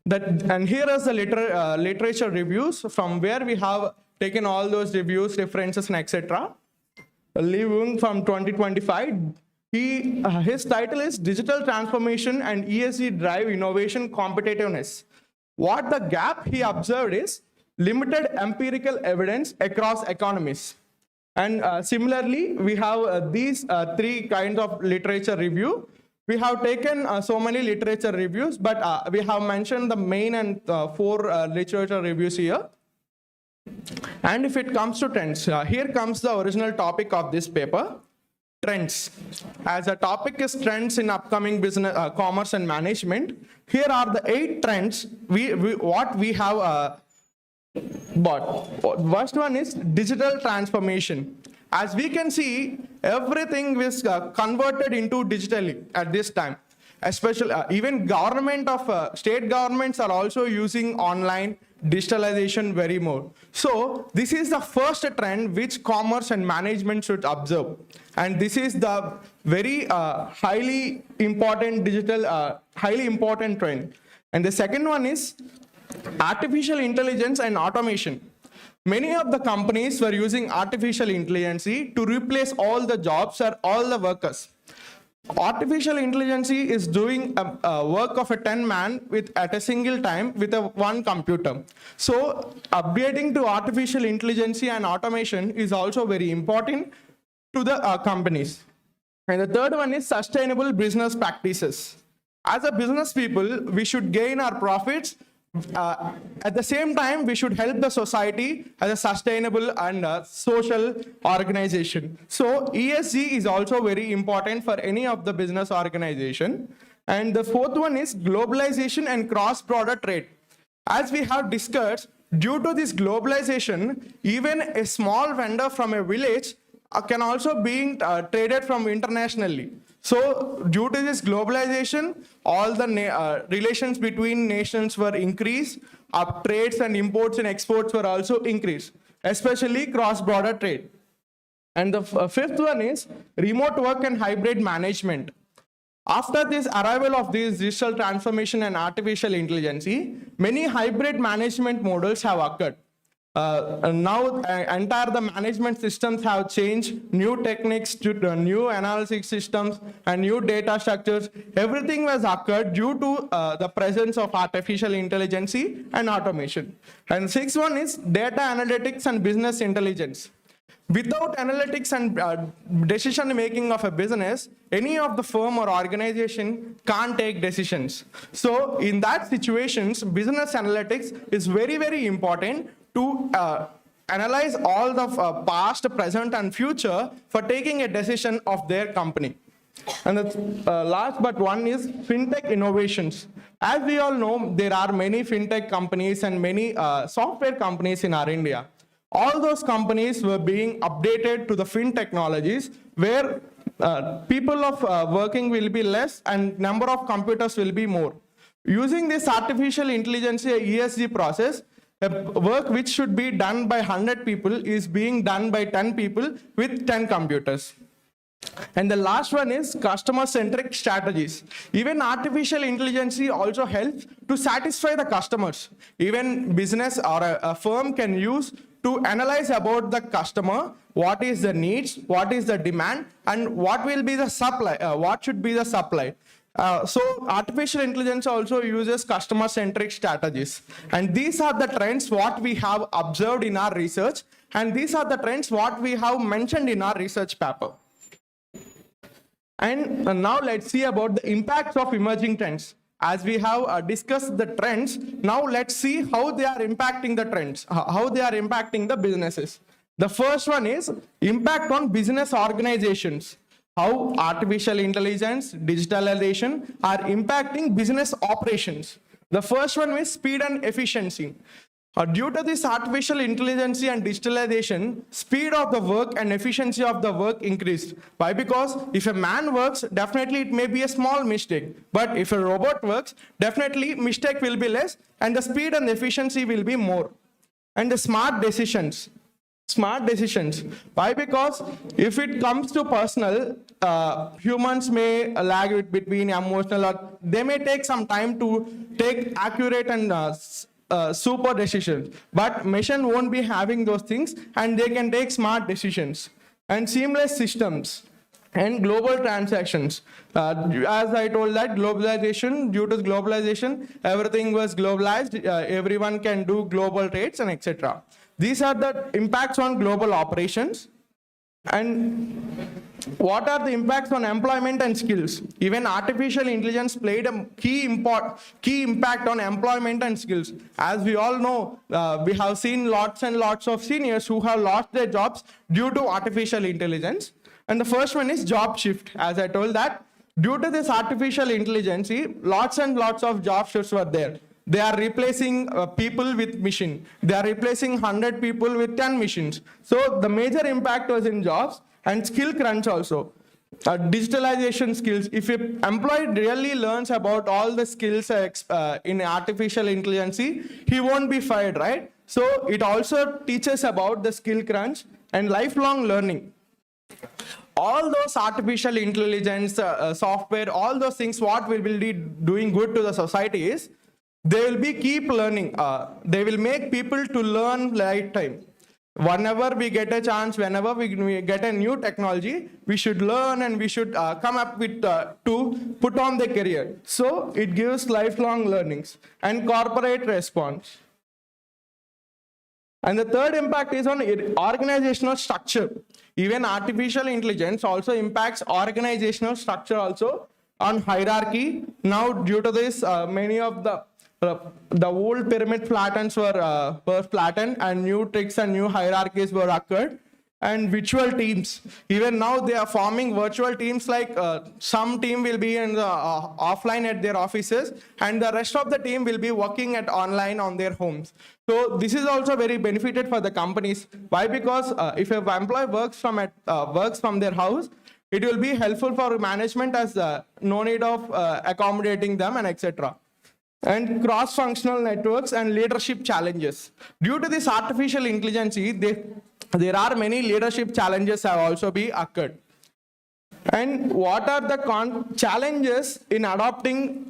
And here is the literature reviews from where we have taken all those reviews, references, and etc. Leaving from 2025, his title is Digital Transformation and ESG Drive Innovation Competitiveness. What the gap he observed is limited empirical evidence across economies. And similarly, we have these three kinds of literature review. We have taken so many literature reviews, but we have mentioned the main and four literature reviews here. And if it comes to trends, here comes the original topic of this paper, trends. As a topic is trends in upcoming business, commerce and management, here are the 8 trends what we have bought. First one is digital transformation. As we can see, everything is converted into digitally at this time. Especially even state governments are also using online digitalization very more. So this is the first trend which commerce and management should observe. And this is the very highly important trend. And the second one is artificial intelligence and automation. Many of the companies were using artificial intelligence to replace all the jobs or all the workers. Artificial intelligence is doing a work of a 10 man at a single time with one computer. So upgrading to artificial intelligence and automation is also very important to the companies. And the third one is sustainable business practices. As a business people, we should gain our profits. At the same time, we should help the society as a sustainable and social organization. So ESG is also very important for any of the business organization. And the fourth one is globalization and cross-border trade. As we have discussed, due to this globalization, even a small vendor from a village can also be traded from internationally. So due to this globalization, all the relations between nations were increased, trades and imports and exports were also increased, especially cross-border trade. And the fifth one is remote work and hybrid management. After this arrival of this digital transformation and artificial intelligence, many hybrid management models have occurred. Now entire the management systems have changed, new techniques to new analysis systems and new data structures. Everything was occurred due to the presence of artificial intelligence and automation. And sixth one is data analytics and business intelligence. Without analytics and decision making of a business, any of the firm or organization can't take decisions. So in that situations, business analytics is very, very important to analyze all the past, present and future for taking a decision of their company. And the last but one is fintech innovations. As we all know, there are many fintech companies and many software companies in our India. All those companies were being updated to the fin technologies where people of working will be less and number of computers will be more. Using this artificial intelligence ESG process, work which should be done by 100 people is being done by 10 people with 10 computers. And the last one is customer-centric strategies. Even artificial intelligence also helps to satisfy the customers. Even business or a firm can use to analyze about the customer, what is the needs, what is the demand, and what will be the supply, what should be the supply. So artificial intelligence also uses customer-centric strategies. And these are the trends what we have observed in our research. And these are the trends what we have mentioned in our research paper. And now let's see about the impacts of emerging trends. As we have discussed the trends, now let's see how they are impacting the trends, how they are impacting the businesses. The first one is impact on business organizations. How artificial intelligence, digitalization are impacting business operations. The first one is speed and efficiency. Due to this artificial intelligence and digitalization, speed of the work and efficiency of the work increased. Why? Because if a man works, definitely it may be a small mistake. But if a robot works, definitely mistake will be less and the speed and efficiency will be more. And the smart decisions. Smart decisions. Why? Because if it comes to personal, humans may lag between emotional, or they may take some time to take accurate and super decisions, but machine won't be having those things and they can take smart decisions. And seamless systems and global transactions. As I told that globalization, due to globalization, everything was globalized, everyone can do global trades and etc. These are the impacts on global operations. And what are the impacts on employment and skills? Even artificial intelligence played a key impact on employment and skills. As we all know, we have seen lots and lots of seniors who have lost their jobs due to artificial intelligence. And the first one is job shift. As I told that, due to this artificial intelligence, lots and lots of job shifts were there. They are replacing people with machine. They are replacing 100 people with 10 machines. So the major impact was in jobs and skill crunch also. digitalization skills. If an employee really learns about all the skills in artificial intelligence, he won't be fired, right? So it also teaches about the skill crunch and lifelong learning. All those artificial intelligence, software, all those things, what will be doing good to the society is, they will be keep learning. They will make people to learn lifetime. Whenever we get a chance, whenever we get a new technology, we should learn and we should come up with to put on the career. So it gives lifelong learnings and corporate response. And the third impact is on organizational structure. Even artificial intelligence also impacts organizational structure also on hierarchy. Now, due to this, many of the old pyramid flattens were flattened and new tricks and new hierarchies were occurred. And virtual teams, even now they are forming virtual teams, like some team will be in the offline at their offices and the rest of the team will be working at online on their homes. So this is also very benefited for the companies. Why? Because if an employee works from their house, it will be helpful for management, as no need of accommodating them and etc. And cross-functional networks and leadership challenges. Due to this artificial intelligence, there are many leadership challenges have also been occurred. And what are the challenges in adopting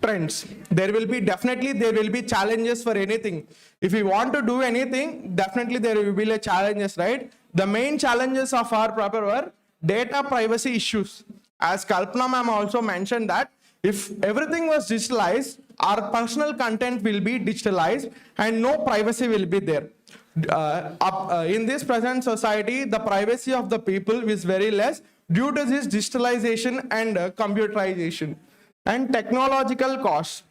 trends? There will be challenges for anything. If we want to do anything, definitely there will be challenges, right? The main challenges of our paper were data privacy issues. As Kalpana ma'am also mentioned that if everything was digitalized, our personal content will be digitalized and no privacy will be there. In this present society, the privacy of the people is very less due to this digitalization and computerization. And technological costs.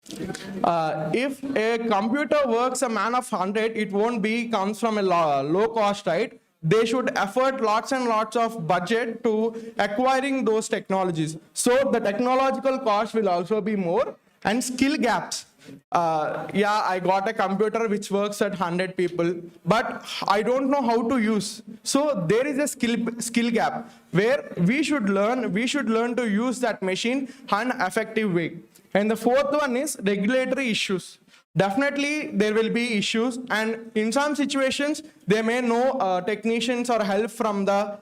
If a computer works a man of 100, it won't be comes from a low cost, right? They should afford lots and lots of budget to acquiring those technologies. So the technological cost will also be more. And skill gaps. Yeah, I got a computer which works at 100 people, but I don't know how to use. So there is a skill gap where we should learn to use that machine in an effective way. And the fourth one is regulatory issues. Definitely there will be issues, and in some situations they may know technicians or help from the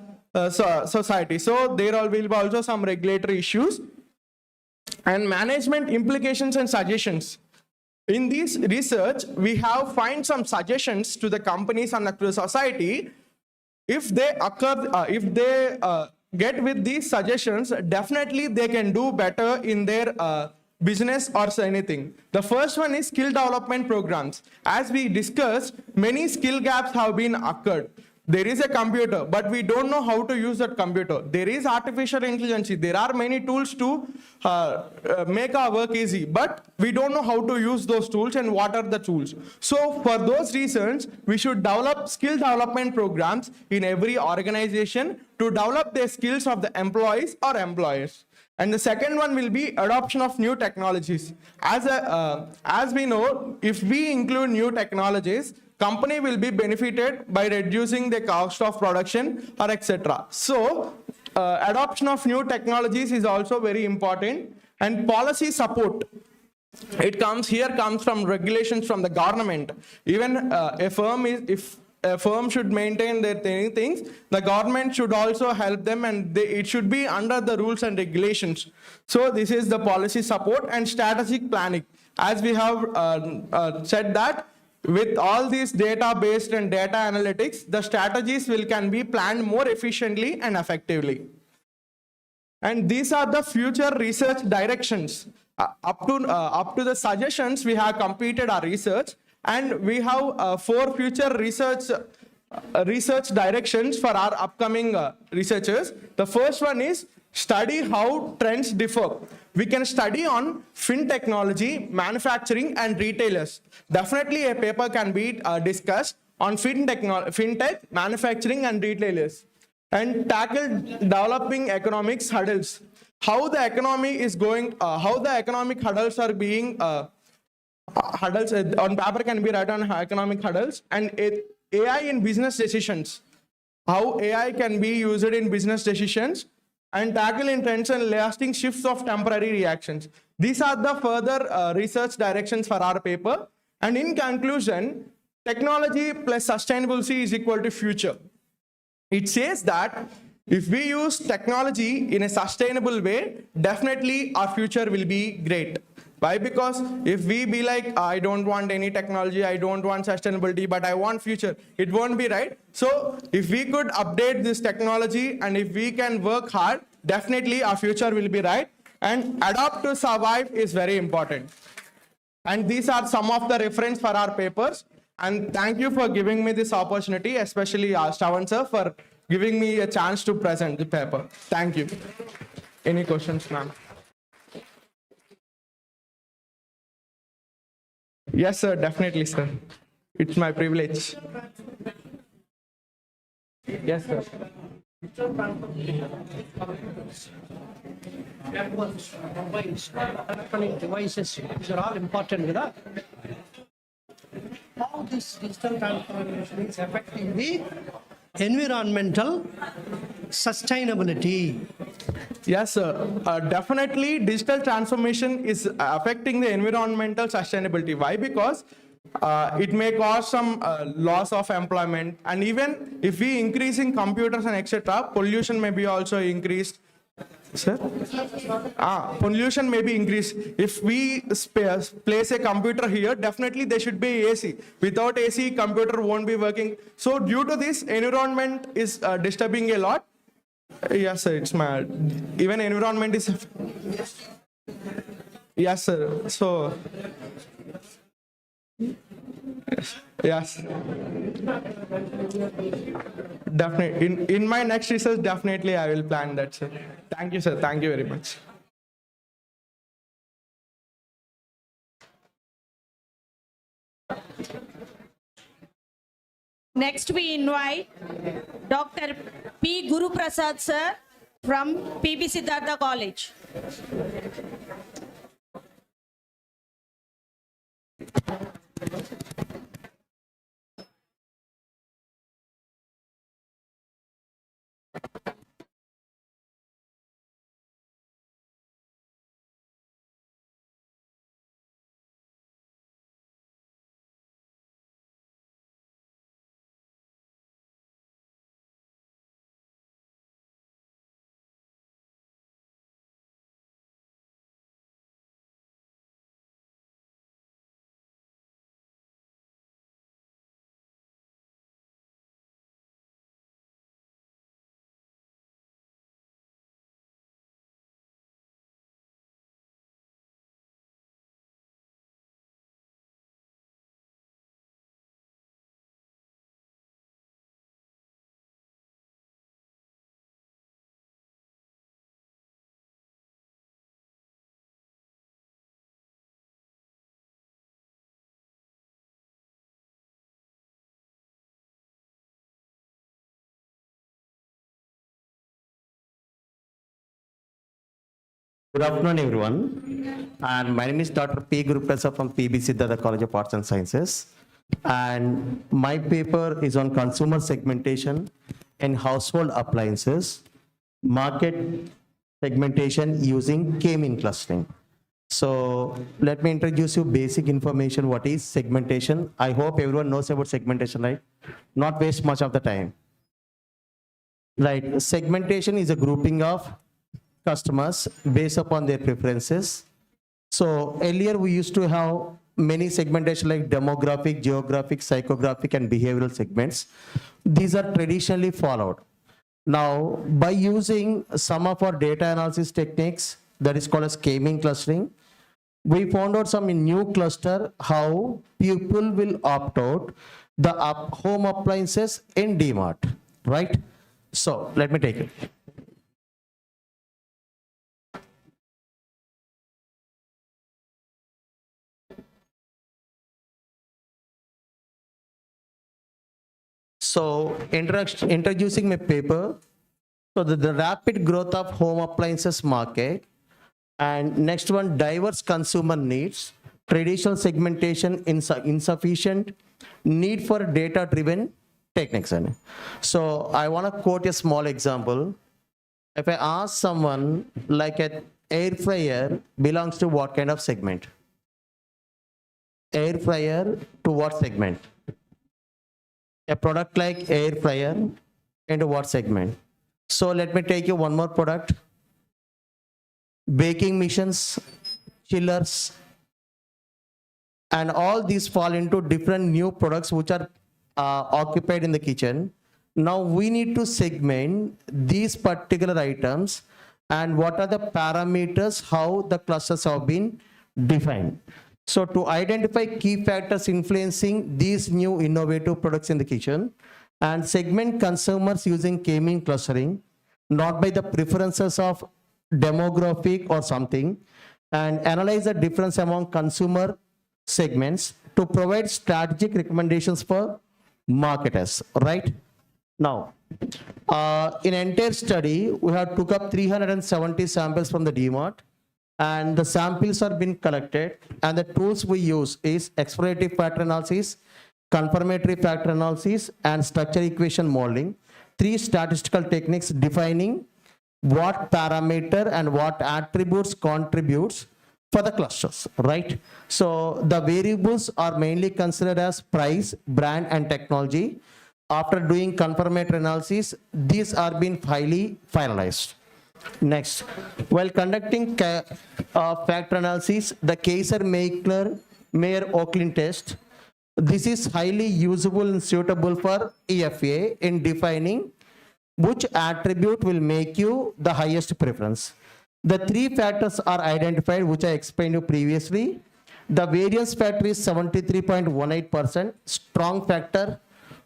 society. So there will be also some regulatory issues. And management implications and suggestions. In this research, we have find some suggestions to the companies and to the society. If they get with these suggestions, definitely they can do better in their business or anything. The first one is skill development programs. As we discussed, many skill gaps have been occurred. There is a computer, but we don't know how to use that computer. There is artificial intelligence. There are many tools to make our work easy, but we don't know how to use those tools and what are the tools. So for those reasons, we should develop skill development programs in every organization to develop the skills of the employees or employers. And the second one will be adoption of new technologies. As we know, if we include new technologies, company will be benefited by reducing the cost of production or etc. So adoption of new technologies is also very important. And policy support. It comes from regulations from the government. Even if a firm should maintain their things, the government should also help them, and it should be under the rules and regulations. So this is the policy support and strategic planning. As we have said that, with all these data-based and data analytics, the strategies can be planned more efficiently and effectively. And these are the future research directions. Up to the suggestions, we have completed our research, and we have 4 future research directions for our upcoming researchers. The first one is study how trends differ. We can study on FinTechnology, manufacturing, and retailers. Definitely a paper can be discussed on FinTech, manufacturing, and retailers. And tackle developing economics hurdles. How the economy is going, how the economic hurdles are being, hurdles on paper can be written on economic hurdles. And AI in business decisions. How AI can be used in business decisions. and tackle intense and lasting shifts of temporary reactions. These are the further research directions for our paper. And in conclusion, technology plus sustainability is equal to future. It says that if we use technology in a sustainable way, definitely our future will be great. Why? Because if we be like, I don't want any technology, I don't want sustainability, but I want future, it won't be right. So if we could update this technology and if we can work hard, definitely our future will be right. And adopt to survive is very important. And these are some of the reference for our papers. And thank you for giving me this opportunity, especially Shravan sir, for giving me a chance to present the paper. Thank you. Any questions, ma'am? Yes, sir, definitely, sir. It's my privilege. Yes, sir. Mobiles, electronic devices, these are all important. How this digital transformation is affecting the environmental sustainability? Yes, sir. Definitely, digital transformation is affecting the environmental sustainability. Why? Because it may cause some loss of employment, and even if we increasing computers and etc., pollution may be also increased. Sir? Pollution may be increased. If we place a computer here, definitely there should be AC. Without AC, computer won't be working. So due to this, environment is disturbing a lot. Yes, sir, it's my, even environment is, yes, sir, so, yes, definitely, in my next research, definitely I will plan that, sir. Thank you, sir, thank you very much. Next, we invite Dr. P. Guru Prasad sir from PB Siddhartha College. Good afternoon, everyone. And my name is Dr. P. Guru Prasad from PB Siddhartha College of Arts and Sciences. And my paper is on consumer segmentation in household appliances, market segmentation using K-mean clustering. So let me introduce you basic information. What is segmentation? I hope everyone knows about segmentation, right? Not waste much of the time. Right, segmentation is a grouping of customers based upon their preferences. So earlier we used to have many segmentation like demographic, geographic, psychographic, and behavioral segments. These are traditionally followed. Now, by using some of our data analysis techniques, that is called as K-mean clustering, we found out some new cluster how people will opt out the home appliances in DMart, right? So let me take it. So introducing my paper, so the rapid growth of home appliances market, and next one, diverse consumer needs, traditional segmentation insufficient, need for data-driven techniques. So I want to quote a small example. If I ask someone like an air fryer belongs to what kind of segment? Air fryer to what segment? A product like air fryer into what segment? So let me take you one more product. Baking machines, chillers, and all these fall into different new products which are occupied in the kitchen. Now we need to segment these particular items and what are the parameters, how the clusters have been defined. So to identify key factors influencing these new innovative products in the kitchen and segment consumers using K-mean clustering, not by the preferences of demographic or something, and analyze the difference among consumer segments to provide strategic recommendations for marketers, right? Now, in entire study, we have took up 370 samples from the DMART, and the samples are been collected, and the tools we use is explorative factor analysis, confirmatory factor analysis, and structure equation modeling. 3 statistical techniques defining what parameter and what attributes contributes for the clusters, right? So the variables are mainly considered as price, brand, and technology. After doing confirmatory analysis, these are being highly finalized. Next, while conducting factor analysis, the Kaiser-Meyer-Oaklin test, this is highly usable and suitable for EFA in defining which attribute will make you the highest preference. The 3 factors are identified, which I explained you previously. The variance factor is 73.18%, strong factor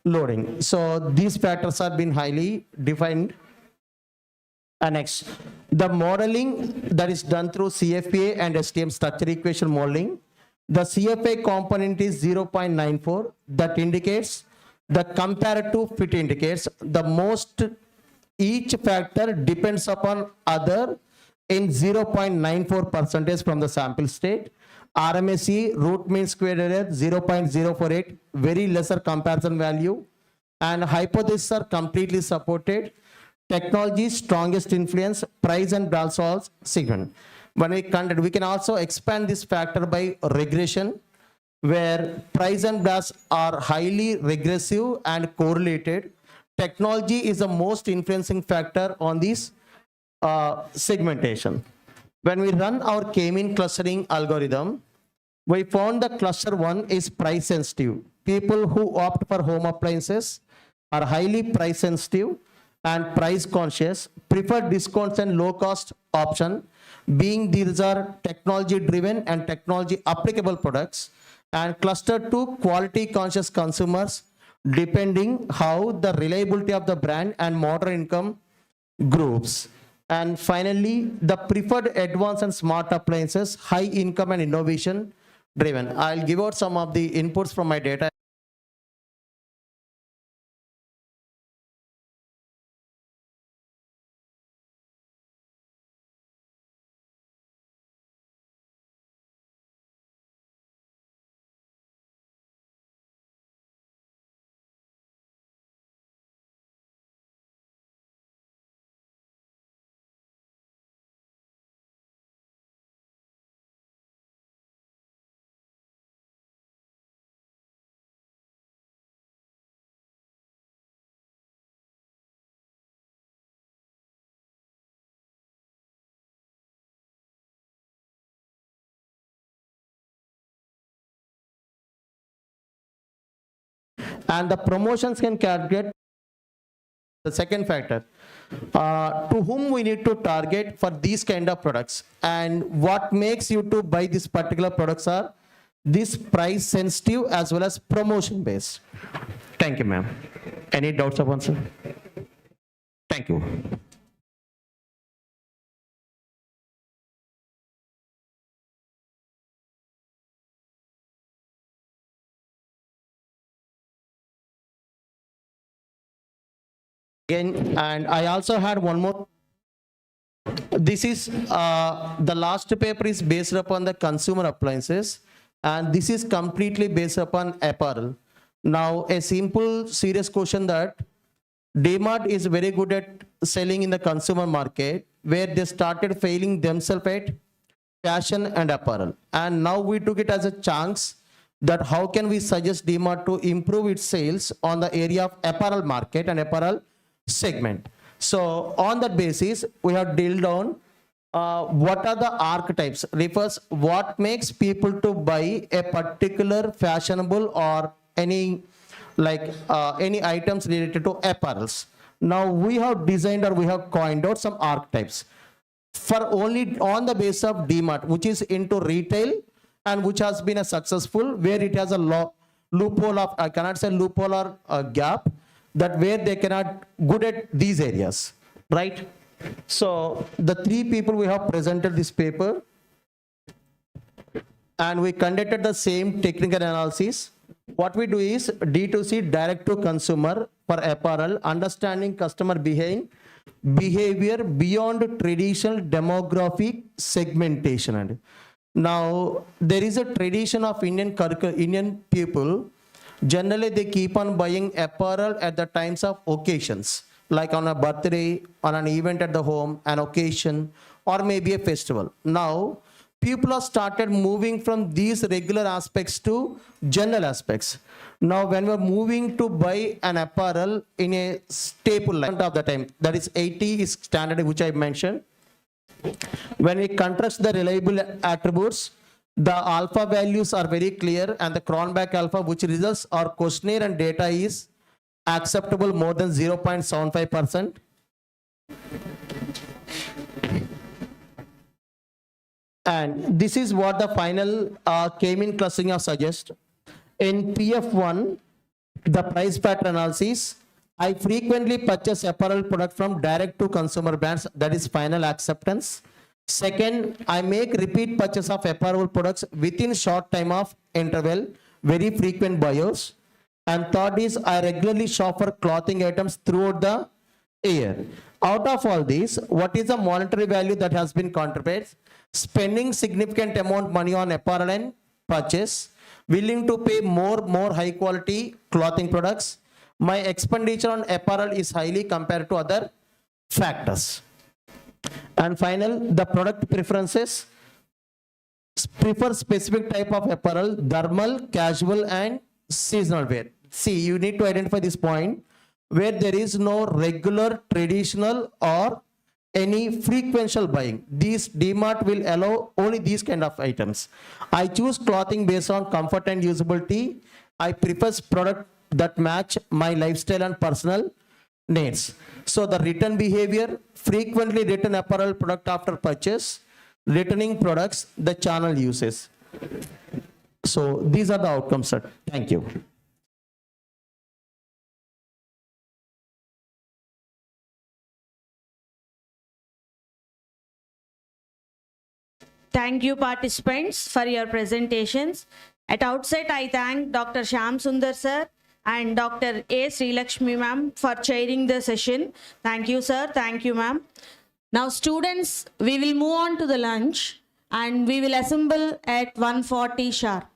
loading. So these factors have been highly defined. And next, the modeling that is done through CFA and STM structure equation modeling. The CFA component is 0.94. That indicates the comparative fit indicates the most each factor depends upon other in 0.94% from the sample state. RMSE, root mean square error, 0.048, very lesser comparison value, and hypotheses are completely supported. Technology, strongest influence, price and Balsol's segment. When we conduct, we can also expand this factor by regression, where price and BAS are highly regressive and correlated. Technology is the most influencing factor on this segmentation. When we run our K-mean clustering algorithm, we found the cluster 1 is price sensitive. People who opt for home appliances are highly price sensitive and price conscious, prefer discounts and low cost option, being these are technology driven and technology applicable products, and cluster 2 quality conscious consumers, depending how the reliability of the brand and moderate income groups. And finally, the preferred advanced and smart appliances, high income and innovation driven. I'll give out some of the inputs from my data. And the promotions can calculate the second factor. To whom we need to target for these kind of products, and what makes you to buy these particular products are this price sensitive as well as promotion based. Thank you, ma'am. Any doubts upon sir? Thank you. Again, and I also had one more. This is the last paper is based upon the consumer appliances, and this is completely based upon apparel. Now, a simple serious question that DMart is very good at selling in the consumer market, where they started failing themselves at fashion and apparel. And now we took it as a chance that how can we suggest DMart to improve its sales on the area of apparel market and apparel segment. So on that basis, we have drilled down what are the archetypes, refers what makes people to buy a particular fashionable or any any items related to apparels. Now we have designed or we have coined out some archetypes for only on the base of DMart, which is into retail and which has been a successful, where it has a loophole of, I cannot say loophole or a gap, that where they cannot good at these areas, right? So the three people we have presented this paper, and we conducted the same technical analysis. What we do is D2C, direct to consumer for apparel, understanding customer behavior beyond traditional demographic segmentation. And now there is a tradition of Indian people. Generally, they keep on buying apparel at the times of occasions, like on a birthday, on an event at the home, an occasion, or maybe a festival. Now, people have started moving from these regular aspects to general aspects. Now, when we're moving to buy an apparel in a staple line of the time, that is 80 is standard, which I mentioned. When we contrast the reliable attributes, the alpha values are very clear, and the Cronbach alpha, which results our questionnaire and data is acceptable more than 0.75%. And this is what the final K-mean clustering of suggest. In PF1, the price pattern analysis, I frequently purchase apparel product from direct to consumer brands, that is final acceptance. Second, I make repeat purchase of apparel products within short time of interval, very frequent buyers. And third is I regularly shop for clothing items throughout the year. Out of all these, what is the monetary value that has been contributed? Spending significant amount money on apparel and purchase, willing to pay more high quality clothing products. My expenditure on apparel is highly compared to other factors. And final, the product preferences. Prefer specific type of apparel, thermal, casual, and seasonal wear. See, you need to identify this point where there is no regular, traditional, or any frequential buying. These DMart will allow only these kind of items. I choose clothing based on comfort and usability. I prefer product that match my lifestyle and personal needs. So the return behavior, frequently return apparel product after purchase, returning products, the channel uses. So these are the outcomes, sir. Thank you. Thank you, participants, for your presentations. At outset, I thank Dr. Shyam Sundar sir and Dr. A. Srilakshmi ma'am for chairing the session. Thank you, sir. Thank you, ma'am. Now, students, we will move on to the lunch and we will assemble at 1:40 sharp.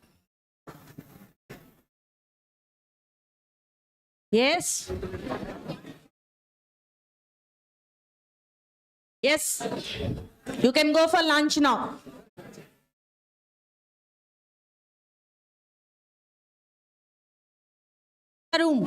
Yes? Yes. You can go for lunch now. Room.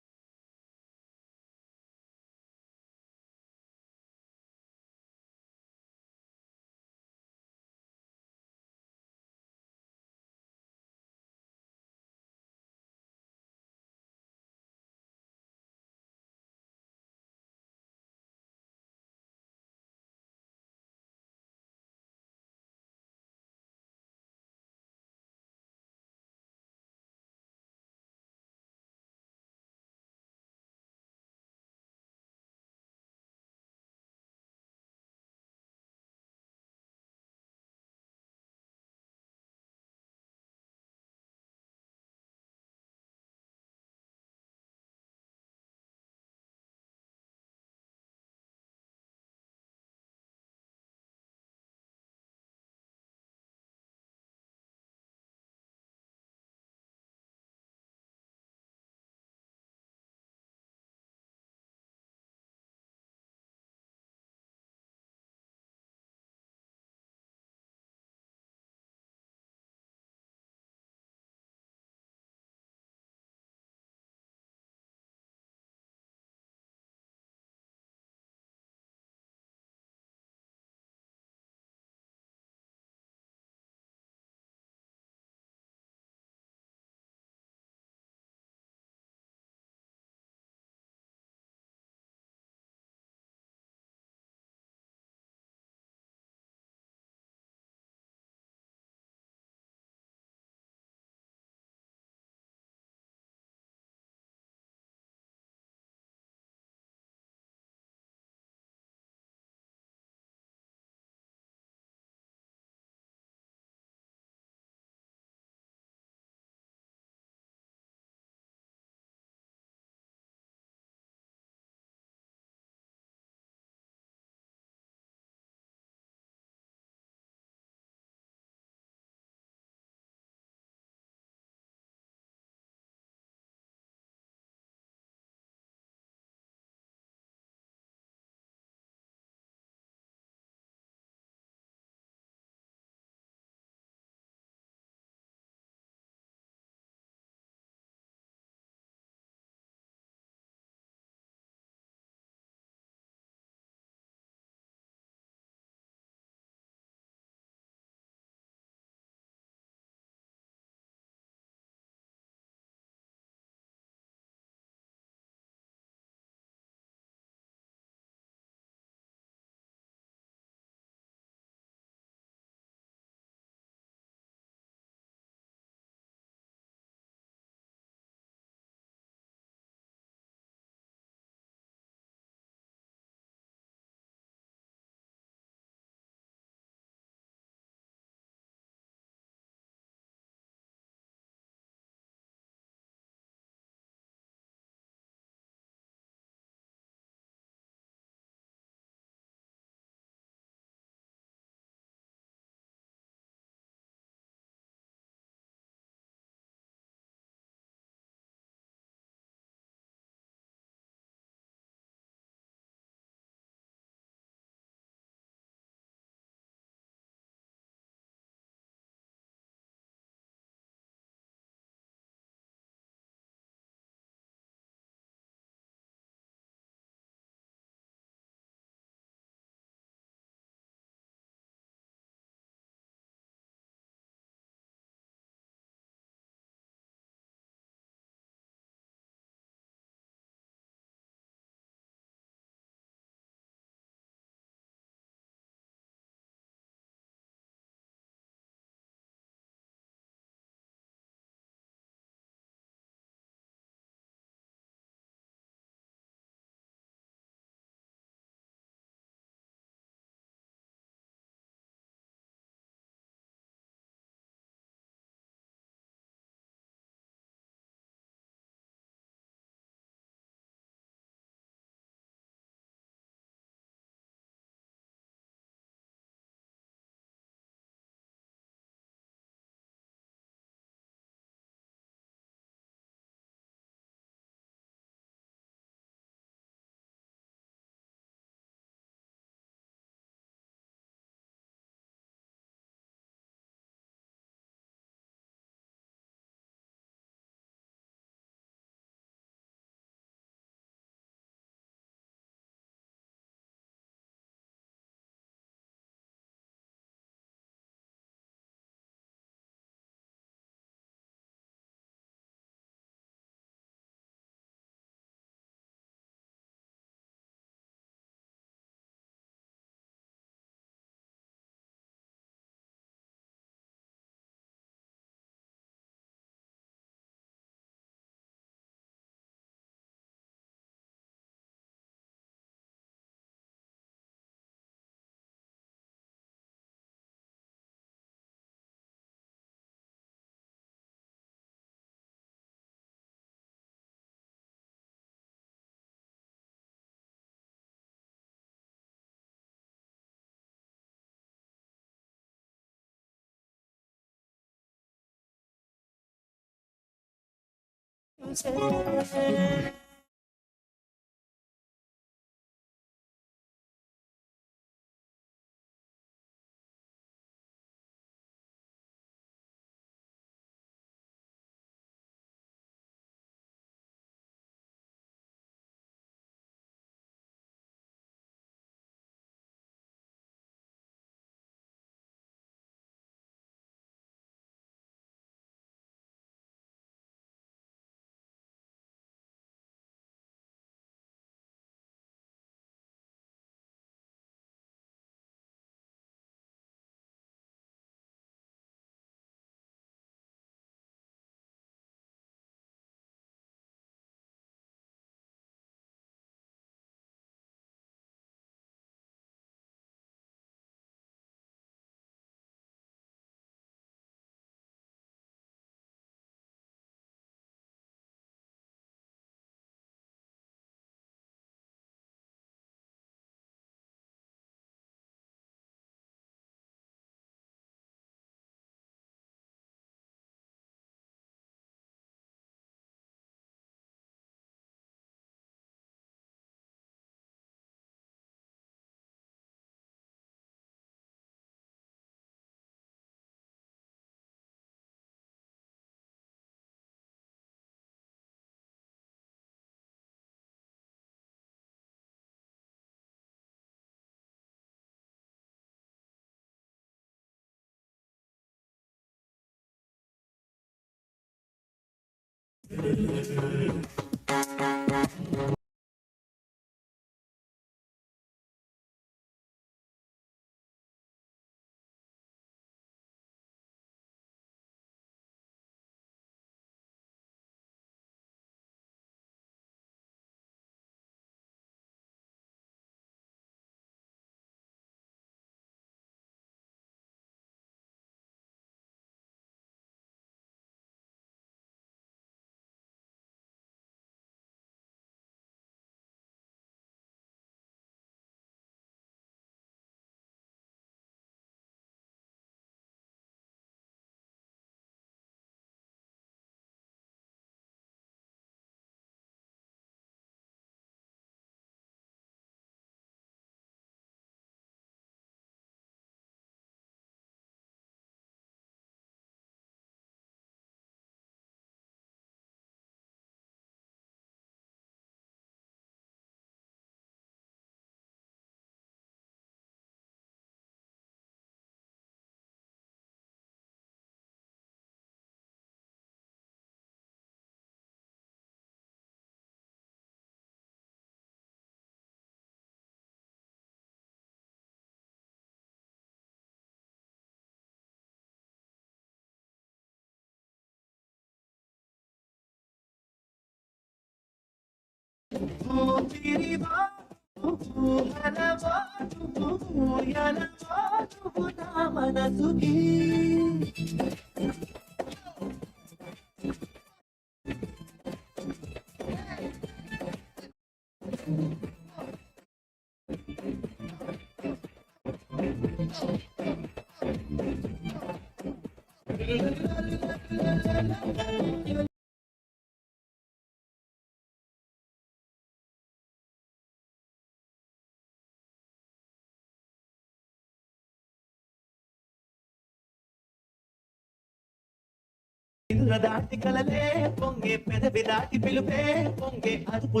దాటి కలలే పొంగే పెదవి దాటి పిలుపే పొంగే అదుపు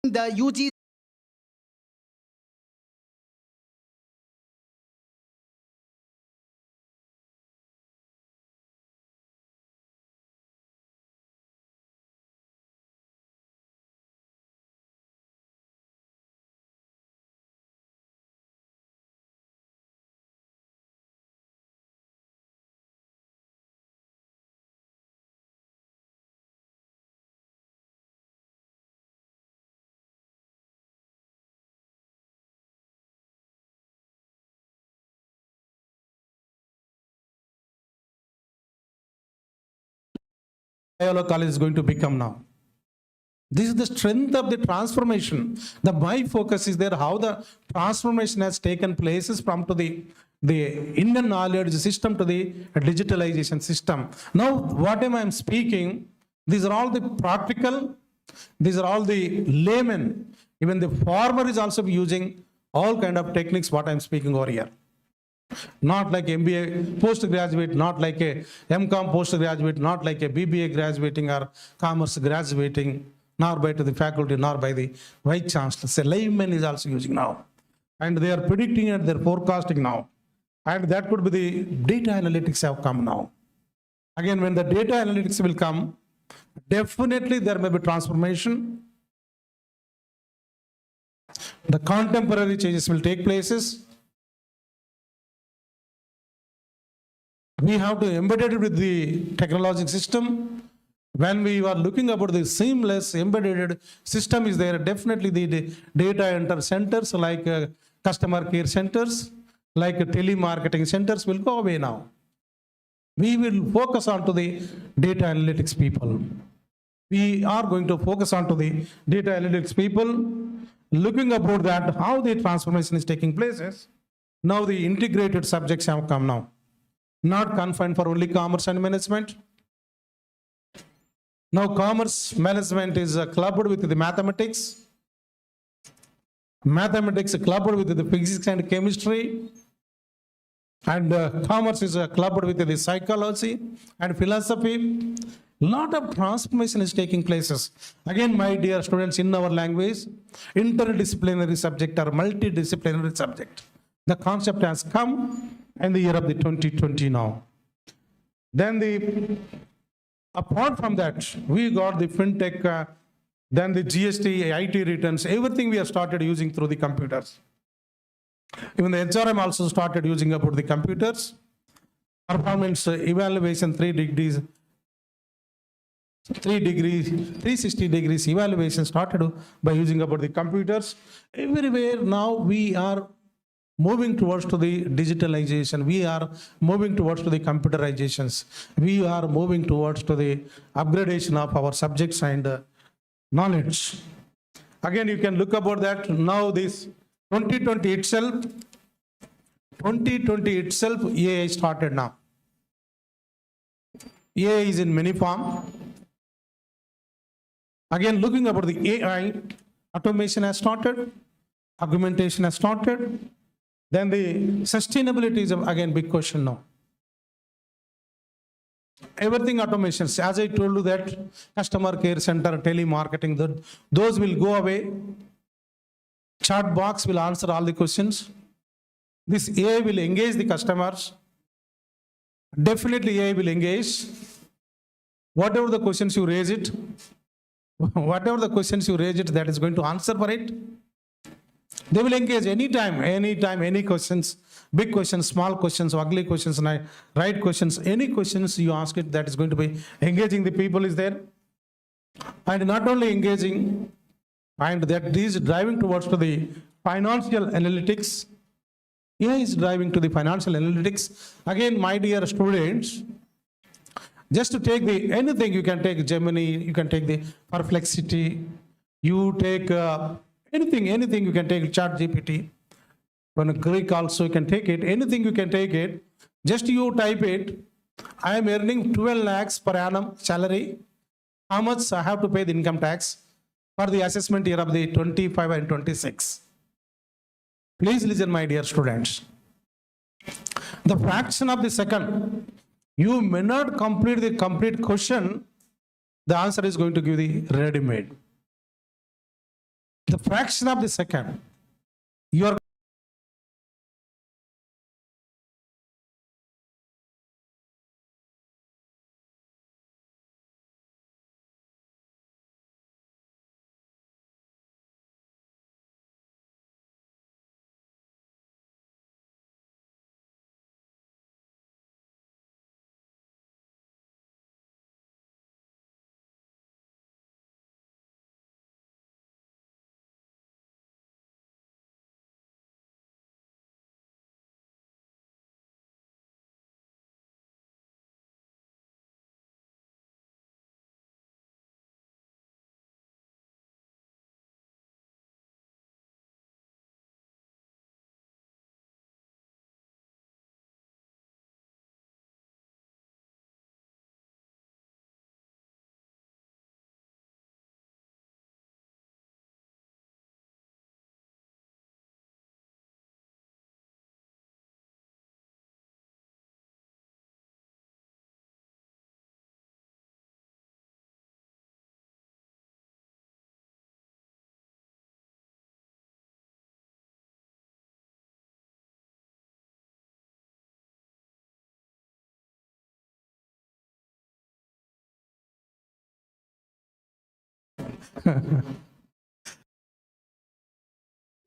the UG Loyola College is going to become now. This is the strength of the transformation. My focus is there, how the transformation has taken places from to the Indian knowledge system to the digitalization system. Now, what am I speaking? These are all the practical, these are all the laymen. Even the farmer is also using all kind of techniques what I'm speaking over here. Not like MBA postgraduate, not like a MCOM postgraduate, not like a BBA graduating or commerce graduating, nor by to the faculty, nor by the vice chancellor. So layman is also using now. And they are predicting and they're forecasting now. And that could be the data analytics have come now. Again, when the data analytics will come, definitely there may be transformation. The contemporary changes will take places. We have to embed it with the technological system. When we are looking about the seamless embedded system is there, definitely the data enter centers like customer care centers, like telemarketing centers will go away now. We will focus on to the data analytics people. We are going to focus on to the data analytics people, looking about that, how the transformation is taking places. Now the integrated subjects have come now. Not confined for only commerce and management. Now commerce management is clubbed with the mathematics. Mathematics clubbed with the physics and chemistry. And commerce is clubbed with the psychology and philosophy. Lot of transformation is taking places. Again, my dear students, in our language, interdisciplinary subject or multidisciplinary subject. The concept has come in the year of the 2020 now. Then apart from that, we got the fintech, then the GST, IT returns, everything we have started using through the computers. Even the HRM also started using about the computers. Performance evaluation, 360 degrees evaluation started by using about the computers. Everywhere now we are moving towards to the digitalization. We are moving towards to the computerizations. We are moving towards to the upgradation of our subjects and knowledge. Again, you can look about that. Now this 2020 itself, AI started now. AI is in many form. Again, looking about the AI, automation has started, augmentation has started. Then the sustainability is again big question now. Everything automations, as I told you that customer care center, telemarketing, those will go away. Chat box will answer all the questions. This AI will engage the customers. Definitely AI will engage. Whatever the questions you raise it, that is going to answer for it. They will engage anytime, any questions, big questions, small questions, ugly questions, right questions, any questions you ask it, that is going to be engaging the people is there. And not only engaging, and that is driving towards to the financial analytics. AI is driving to the financial analytics. Again, my dear students, just to take anything, you can take Gemini, you can take the Perplexity, you take anything you can take ChatGPT. When Greek also you can take it, anything you can take it. Just you type it, I am earning 12 lakhs per annum salary. How much I have to pay the income tax for the assessment year of the 25 and 26? Please listen, my dear students. The fraction of the second, you may not complete the complete question, the answer is going to give the ready-made. fraction of the second, you are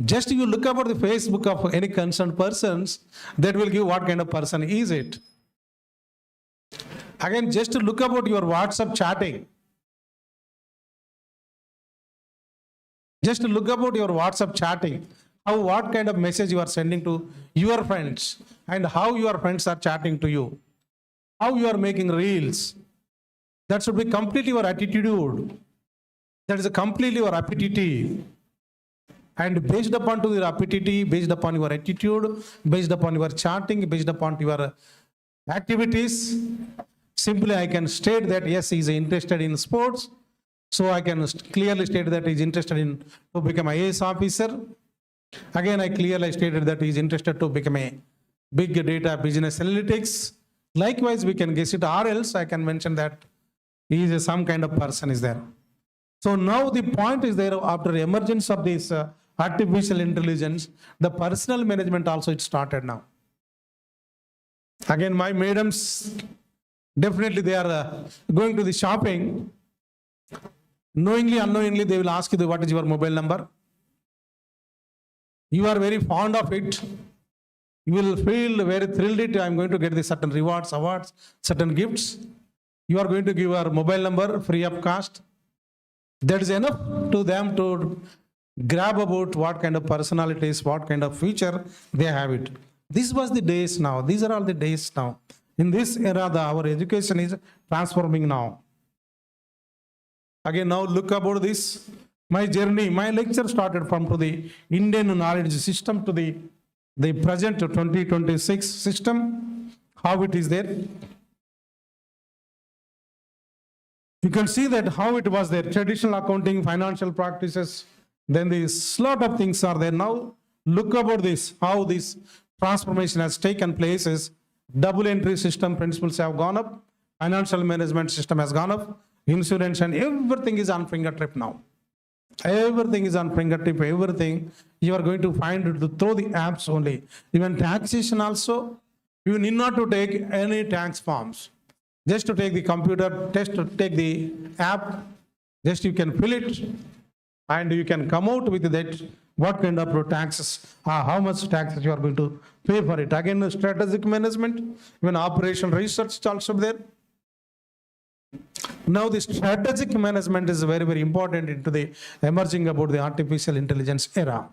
just you look about the Facebook of any concerned persons, that will give what kind of person is it. Again, just to look about your WhatsApp chatting. Just to look about your WhatsApp chatting, how what kind of message you are sending to your friends and how your friends are chatting to you, how you are making reels. That should be completely your attitude. That is a completely your appetite. And based upon to your appetite, based upon your attitude, based upon your chatting, based upon your activities, simply I can state that yes, he is interested in sports. So I can clearly state that he is interested in to become an IAS officer. Again, I clearly stated that he is interested to become a big data business analytics. Likewise, we can guess it, or else I can mention that he is some kind of person is there. So now the point is there, after the emergence of this artificial intelligence, the personal management also it started now. Again, my madams, definitely they are going to the shopping. Knowingly, unknowingly, they will ask you what is your mobile number. You are very fond of it. You will feel very thrilled. I am going to get the certain rewards, awards, certain gifts. You are going to give your mobile number free of cost. That is enough to them to grab about what kind of personalities, what kind of future they have it. This was the days now. These are all the days now. In this era, our education is transforming now. Again, now look about this. My journey, my lecture started from to the Indian knowledge system to the present 2026 system, how it is there. You can see that how it was there, traditional accounting, financial practices, then this lot of things are there. Now look about this, how this transformation has taken place is double entry system principles have gone up, financial management system has gone up, insurance and everything is on fingertip now. Everything is on fingertip, everything you are going to find it through the apps only. Even taxation also, you need not to take any tax forms. Just to take the computer, just to take the app, just you can fill it and you can come out with that what kind of taxes, how much taxes you are going to pay for it. Again, strategic management, even operational research is also there. Now the strategic management is very, very important into the emerging about the artificial intelligence era.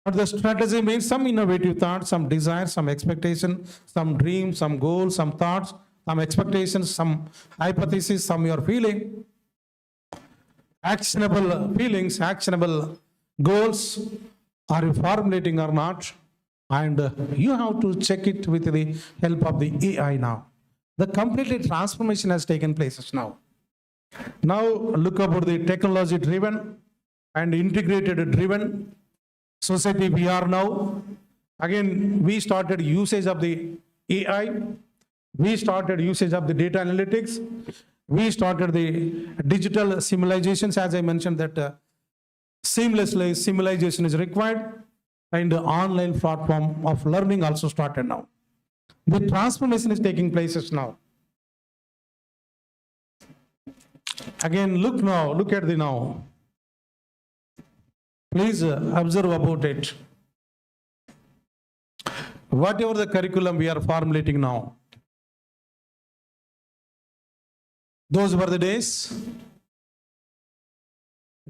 But the strategy means some innovative thoughts, some desires, some expectation, some dreams, some goals, some thoughts, some expectations, some hypotheses, some your feeling. Actionable feelings, actionable goals, are you formulating or not? And you have to check it with the help of the AI now. The complete transformation has taken place now. Now look about the technology driven and integrated driven society we are now. Again, we started usage of the AI. We started usage of the data analytics. We started the digital civilizations, as I mentioned that Seamlessly, simulation is required, and the online platform of learning also started now. The transformation is taking places now. Again, look now, look at the now. Please observe about it. Whatever the curriculum we are formulating now, those were the days.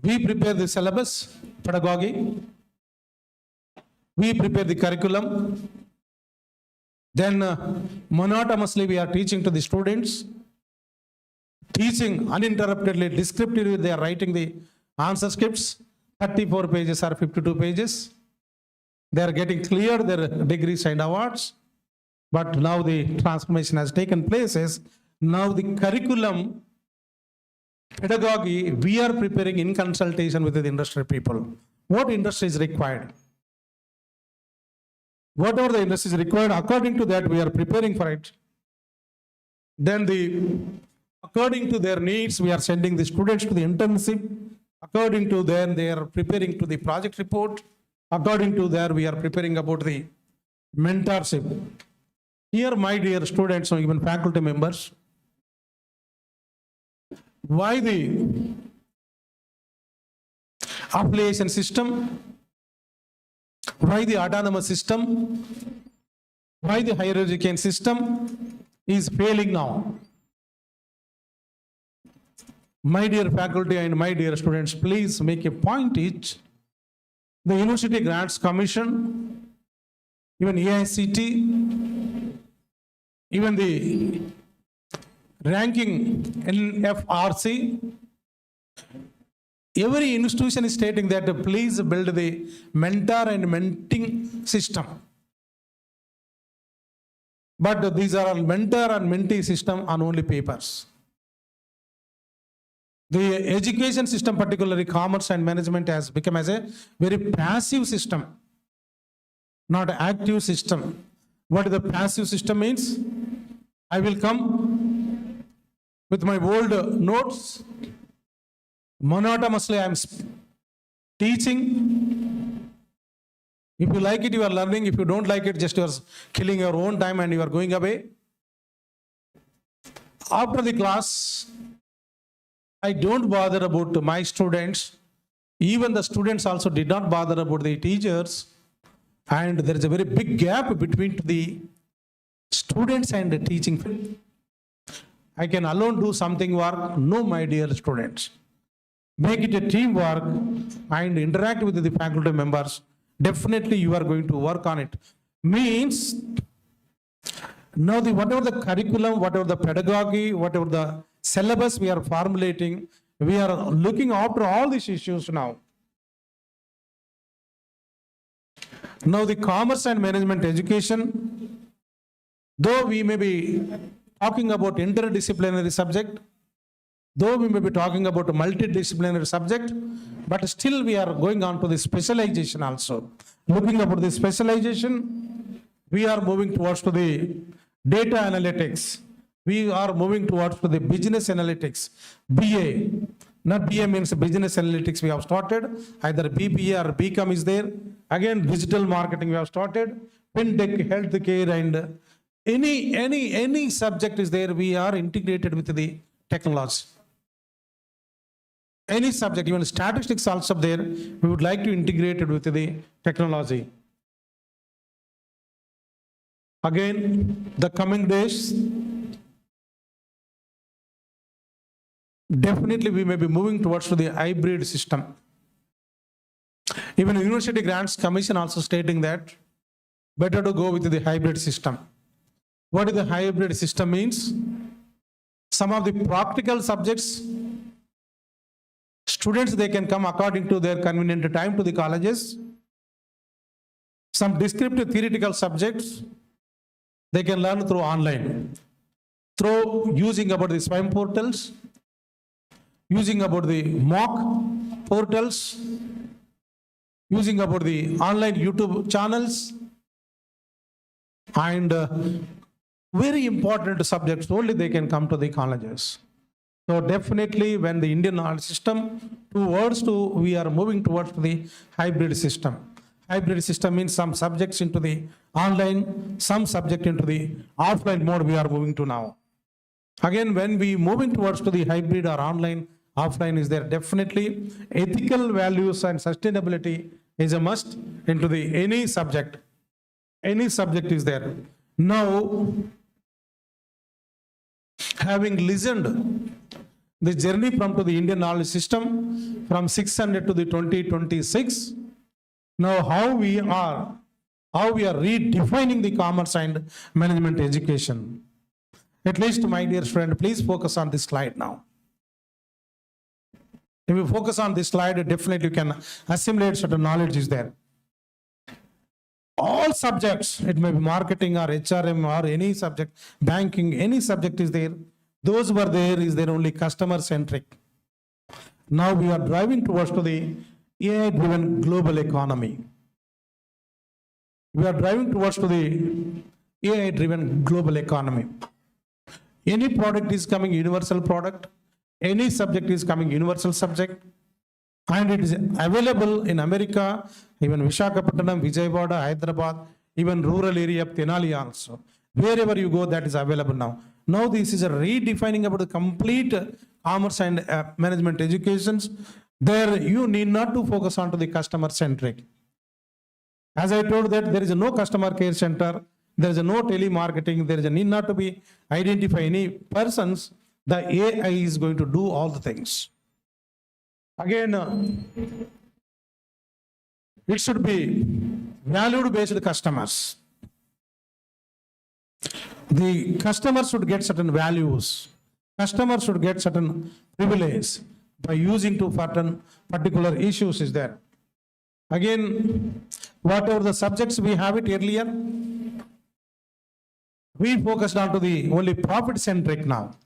We prepare the syllabus, pedagogy. We prepare the curriculum. Then monotonously we are teaching to the students. Teaching uninterruptedly, descriptively, they are writing the answer scripts, 34 pages or 52 pages. They are getting cleared their degrees and awards. But now the transformation has taken place. Now the curriculum, pedagogy, we are preparing in consultation with the industry people. What industry is required? Whatever the industry is required, according to that, we are preparing for it. Then according to their needs, we are sending the students to the internship. According to them, they are preparing to the project report. According to that, we are preparing about the mentorship. Here, my dear students, or even faculty members, why the affiliation system? Why the autonomous system? Why the higher education system is failing now? My dear faculty and my dear students, please make a point each. The University Grants Commission, even AICT, even the ranking NFRC, every institution is stating that please build the mentor and mentoring system. But these are all mentor and mentee system on only papers. The education system, particularly commerce and management, has become as a very passive system, not an active system. What the passive system means? I will come with my old notes. Monotonously, I am teaching. If you like it, you are learning. If you don't like it, just you are killing your own time and you are going away. After the class, I don't bother about my students. Even the students also did not bother about the teachers. And there is a very big gap between the students and the teaching. I can alone do something work. No, my dear students. Make it a teamwork and interact with the faculty members. Definitely you are going to work on it. Means, now whatever the curriculum, whatever the pedagogy, whatever the syllabus we are formulating, we are looking after all these issues now. Now the commerce and management education, though we may be talking about interdisciplinary subject, though we may be talking about a multidisciplinary subject, but still we are going on to the specialization also. Looking about the specialization, we are moving towards to the data analytics. We are moving towards to the business analytics. BA, not BA means business analytics we have started. Either BBA or BCom is there. Again, digital marketing we have started. FinTech, healthcare, and any subject is there. We are integrated with the technology. Any subject, even statistics also there, we would like to integrate it with the technology. Again, the coming days, definitely we may be moving towards to the hybrid system. Even University Grants Commission also stating that better to go with the hybrid system. What is the hybrid system means? Some of the practical subjects, students, they can come according to their convenient time to the colleges. Some descriptive theoretical subjects, they can learn through online, through using about the SWIM portals, using about the mock portals, using about the online YouTube channels, and very important subjects only they can come to the colleges. So definitely when the Indian knowledge system we are moving towards the hybrid system. Hybrid system means some subjects into the online, some subject into the offline mode we are moving to now. Again, when we moving towards to the hybrid or online, offline is there, definitely ethical values and sustainability is a must into the any subject. Any subject is there. Now, having listened the journey from to the Indian knowledge system from 600 to the 2026, now how we are redefining the commerce and management education. At least, my dear friend, please focus on this slide now. If you focus on this slide, definitely you can assimilate certain knowledge is there. All subjects, it may be marketing or HRM or any subject, banking, any subject is there. Those were there is there only customer centric. Now we are driving towards to the AI driven global economy. We are driving towards to the AI driven global economy. Any product is coming universal product. Any subject is coming universal subject. And it is available in America, even Visakhapatnam, Vijayawada, Hyderabad, even rural area of Tenali also. Wherever you go, that is available now. Now this is a redefining about the complete commerce and management educations. There you need not to focus on to the customer centric. As I told that there is no customer care center, there is no telemarketing, there is a need not to be identify any persons. The AI is going to do all the things. Again, it should be value-based customers. The customer should get certain values. Customer should get certain privilege by using to certain particular issues is there. Again, whatever the subjects we have it earlier, we focused on to the only profit centric now.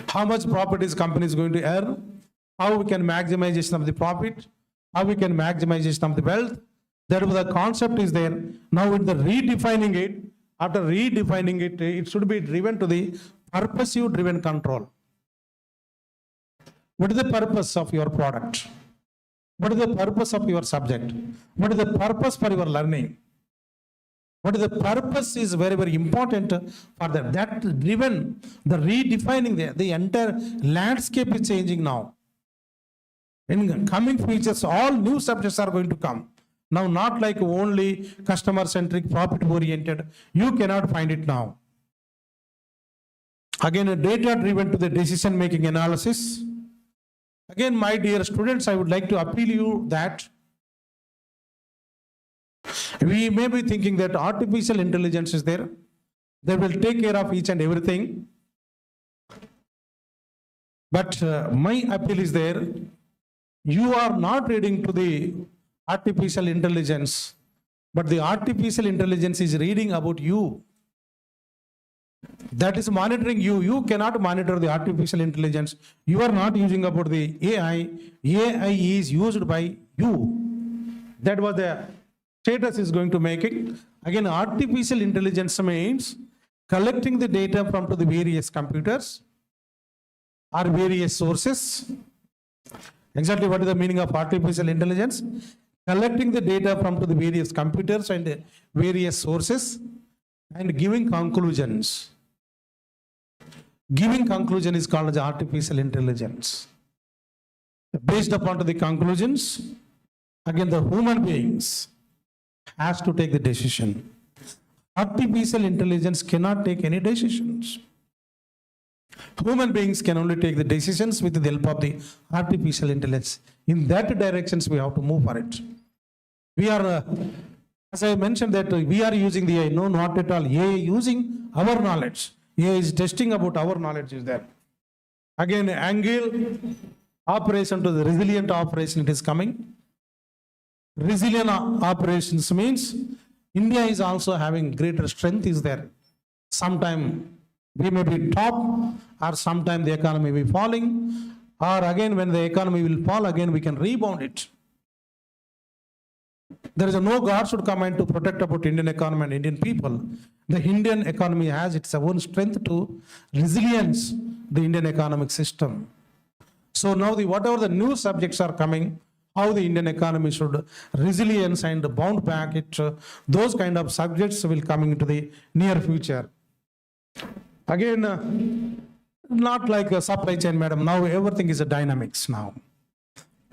How much profit is company is going to earn, how we can maximization of the profit, how we can maximization of the wealth. That was the concept is there. Now with the redefining it, after redefining it, it should be driven to the purposive driven control. What is the purpose of your product? What is the purpose of your subject? What is the purpose for your learning? What is the purpose is very, very important for that. That driven, the redefining the entire landscape is changing now. In coming features, all new subjects are going to come. Now, not like only customer-centric, profit-oriented. You cannot find it now. Again, a data-driven to the decision-making analysis. Again, my dear students, I would like to appeal you that we may be thinking that artificial intelligence is there. They will take care of each and everything. But my appeal is there. You are not reading to the artificial intelligence, but the artificial intelligence is reading about you. That is monitoring you. You cannot monitor the artificial intelligence. You are not using about the AI. AI is used by you. That was the status is going to make it. Again, artificial intelligence means collecting the data from to the various computers or various sources. Exactly what is the meaning of artificial intelligence? Collecting the data from to the various computers and various sources and giving conclusions. Giving conclusion is called as artificial intelligence. Based upon to the conclusions, again the human beings has to take the decision. Artificial intelligence cannot take any decisions. Human beings can only take the decisions with the help of the artificial intelligence. In that directions we have to move for it. We are, as I mentioned that we are using the AI, no, not at all. AI using our knowledge. AI is testing about our knowledge is there. Again, angle operation to the resilient operation it is coming. Resilient operations means India is also having greater strength is there. Sometime we may be top or sometime the economy will be falling, or again when the economy will fall again we can rebound it. There is no God should come in to protect about Indian economy and Indian people. The Indian economy has its own strength to resilience the Indian economic system. So now whatever the new subjects are coming, how the Indian economy should resilience and bounce back, those kind of subjects will coming into the near future. Again, not like a supply chain, madam. Now everything is a dynamics now.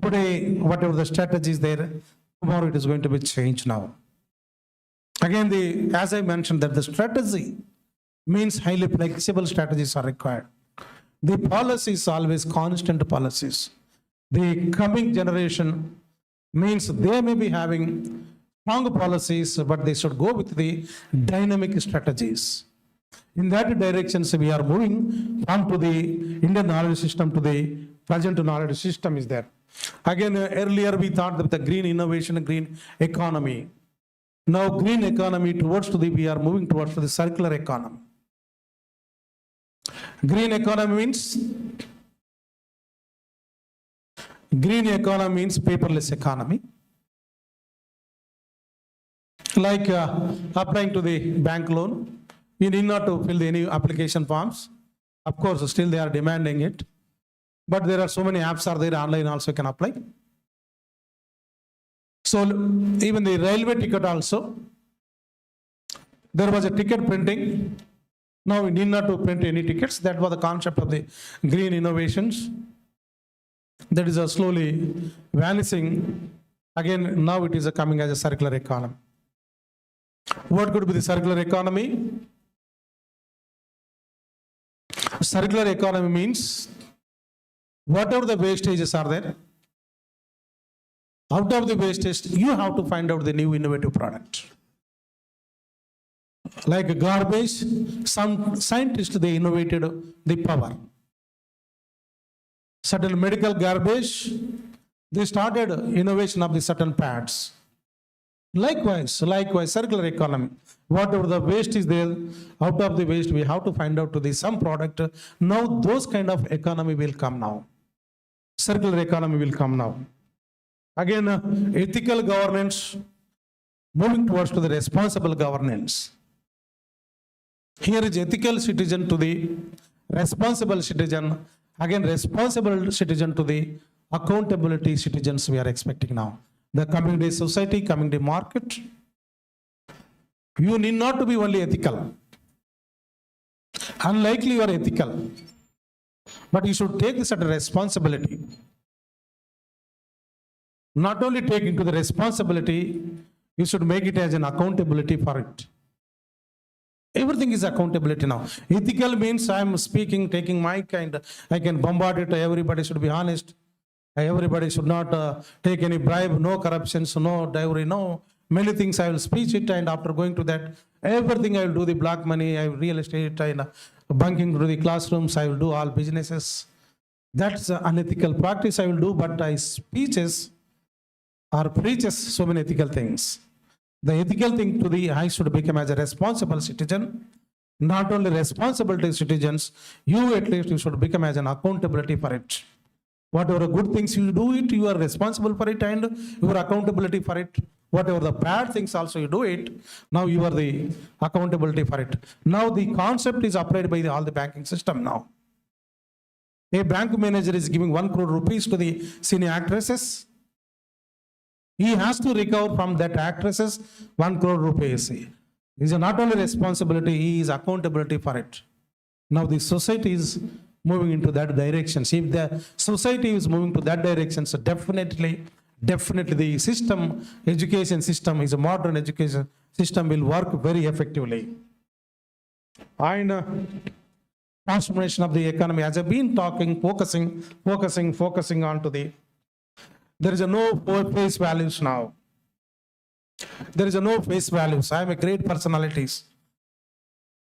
Today, whatever the strategy is there, tomorrow it is going to be changed now. Again, as I mentioned, that the strategy means highly flexible strategies are required. The policy is always constant policies. The coming generation means they may be having strong policies, but they should go with the dynamic strategies. In that direction, we are moving from to the Indian knowledge system to the present knowledge system is there. Again, earlier we thought that the green innovation, green economy. Now green economy we are moving towards the circular economy. Green economy means paperless economy. Like applying to the bank loan, you need not to fill any application forms. Of course, still they are demanding it. But there are so many apps are there, online also can apply. So even the railway ticket also, there was a ticket printing. Now we need not to print any tickets. That was the concept of the green innovations. That is slowly vanishing. Again, now it is coming as a circular economy. What could be the circular economy? Circular economy means whatever the wastages are there, out of the wastage, you have to find out the new innovative product. Like garbage, some scientists, they innovated the power. Certain medical garbage, they started innovation of the certain pads. Likewise, circular economy. Whatever the waste is there, out of the waste, we have to find out to the some product. Now those kind of economy will come now. Circular economy will come now. Again, ethical governance, moving towards to the responsible governance. Here is ethical citizen to the responsible citizen. Again, responsible citizen to the accountability citizens we are expecting now. The coming day society, coming day market. You need not to be only ethical. Unlikely you are ethical. But you should take this as a responsibility. Not only take into the responsibility, you should make it as an accountability for it. Everything is accountability now. Ethical means I am speaking, taking mic and I can bombard it. Everybody should be honest. Everybody should not take any bribe, no corruptions, no dowry, no. Many things I will speak it, and after going to that, everything I will do the black money, I will real estate and bunking through the classrooms, I will do all businesses. That's unethical practice I will do, but I speeches or preaches so many ethical things. The ethical thing to the I should become as a responsible citizen. Not only responsibility citizens, you at least you should become as an accountability for it. Whatever good things you do it, you are responsible for it and you are accountability for it. Whatever the bad things also you do it, now you are the accountability for it. Now the concept is applied by all the banking system now. A bank manager is giving 1 crore rupees to the senior actresses. He has to recover from that actresses 1 crore rupees. He is not only responsibility, he is accountability for it. Now the society is moving into that direction. If the society is moving to that direction, so definitely the system, education system is a modern education system will work very effectively. And transformation of the economy, as I've been talking, focusing on to the, there is a no face values now. There is a no face values. I am a great personalities.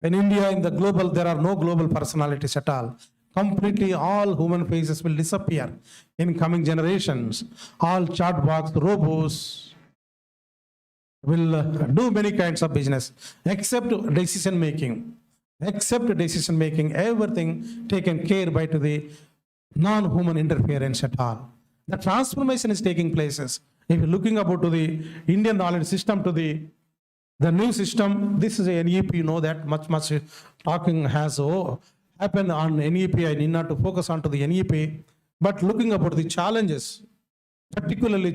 In India, in the global, there are no global personalities at all. Completely all human faces will disappear in coming generations. All chatbots, robots will do many kinds of business except decision making. Everything taken care by to the non-human interference at all. The transformation is taking places. If you're looking about to the Indian knowledge system to the The new system, this is a NEP, you know that much talking has happened on NEP. I need not to focus on to the NEP, but looking about the challenges, particularly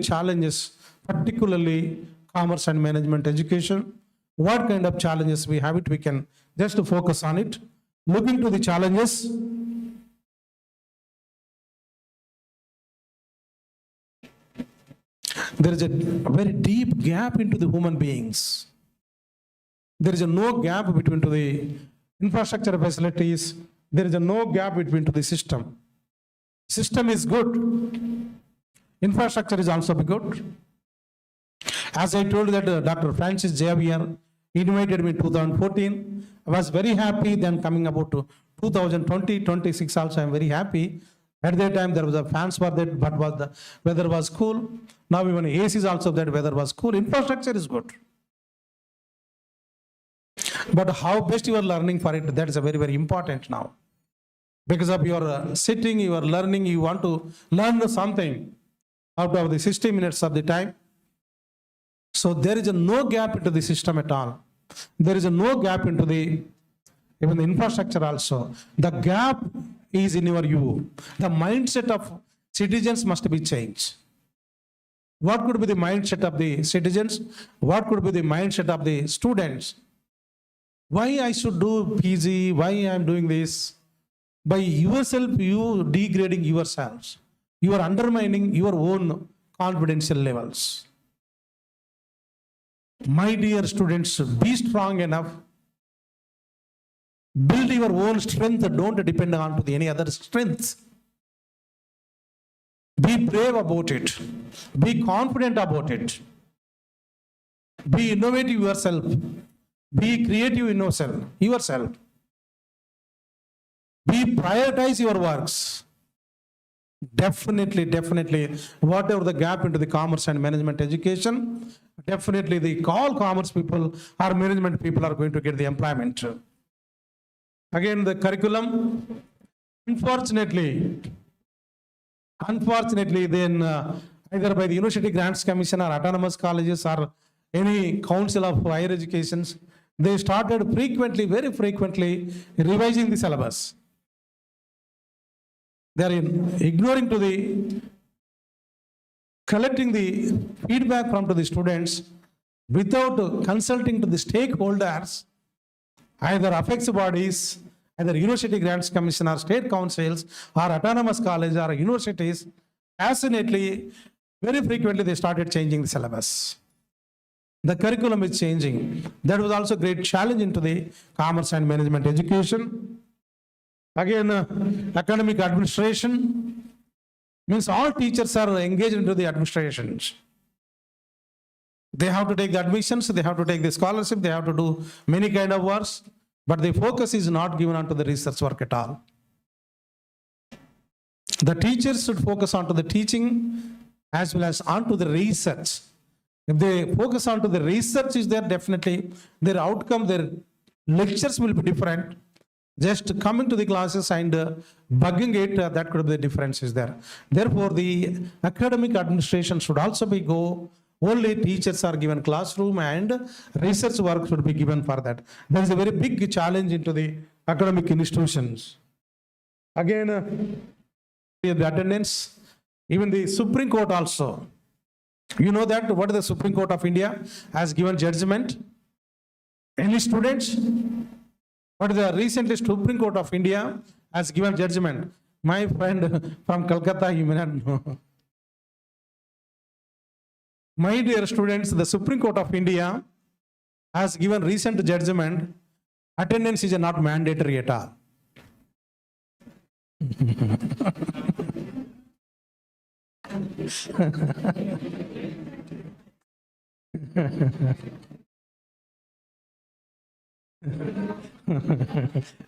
commerce and management education, what kind of challenges we have it, we can just to focus on it. Looking to the challenges, there is a very deep gap into the human beings. There is no gap between to the infrastructure facilities. There is no gap between to the system. System is good. Infrastructure is also good. As I told that Dr. Francis Xavier invited me in 2014. I was very happy. Then coming about to 2020-26 also I am very happy. At that time there was a fans for that, but the weather was cool. Now even AC is also that weather was cool. Infrastructure is good. But how best you are learning for it, that is a very, very important now. Because of your sitting, you are learning, you want to learn something out of the 60 minutes of the time. So there is no gap into the system at all. There is no gap into the, even the infrastructure also. The gap is in your you. The mindset of citizens must be changed. What could be the mindset of the citizens? What could be the mindset of the students? Why I should do PG? Why I am doing this? By yourself, you degrading yourselves. You are undermining your own confidential levels. My dear students, be strong enough. Build your own strength. Don't depend on to any other strength. Be brave about it. Be confident about it. Be innovative yourself. Be creative in yourself. Be prioritize your works. Definitely, whatever the gap into the commerce and management education, definitely the all commerce people or management people are going to get the employment. Again, the curriculum, unfortunately, then either by the University Grants Commission or autonomous colleges or any council of higher educations, they started very frequently revising the syllabus. They are ignoring to the, collecting the feedback from to the students without consulting to the stakeholders, either affects bodies, either University Grants Commission or state councils or autonomous colleges or universities. Passionately, very frequently they started changing the syllabus. The curriculum is changing. That was also a great challenge into the commerce and management education. Again, academic administration means all teachers are engaged into the administrations. They have to take the admissions, they have to take the scholarship, they have to do many kind of works, but the focus is not given onto the research work at all. The teachers should focus onto the teaching as well as onto the research. If they focus onto the research is there, definitely their outcome, their lectures will be different. Just coming to the classes and bugging it, that could be the difference is there. Therefore, the academic administration should also be only teachers are given classroom and research work should be given for that. There is a very big challenge into the academic institutions. Again, the attendance, even the Supreme Court also. You know that what the Supreme Court of India has given judgment? Any students? But the recently Supreme Court of India has given judgment. My friend from Calcutta, you may not know. My dear students, the Supreme Court of India has given recent judgment. Attendance is not mandatory at all.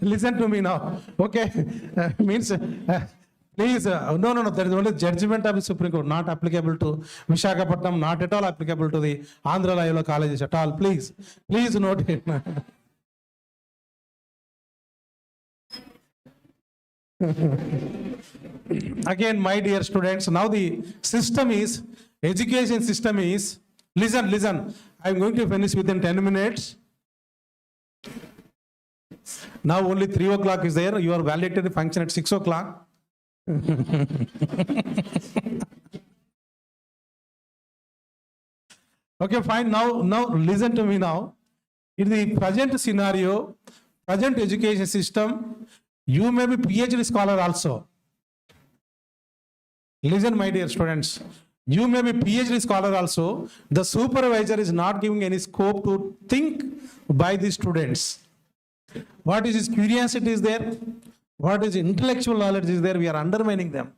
Listen to me now. Okay. Means, please, no. There is only judgment of the Supreme Court, not applicable to Visakhapatnam, not at all applicable to the Andhra Loyola colleges at all. Please note it. Again, my dear students, now the system is, education system is, listen, I'm going to finish within 10 minutes. Now only 3 o'clock is there. You are validated to function at 6 o'clock. Okay, fine. Now listen to me now. In the present scenario, present education system, you may be PhD scholar also. Listen, my dear students. You may be PhD scholar also. The supervisor is not giving any scope to think by the students. What is his curiosity is there? What is intellectual knowledge is there? We are undermining them.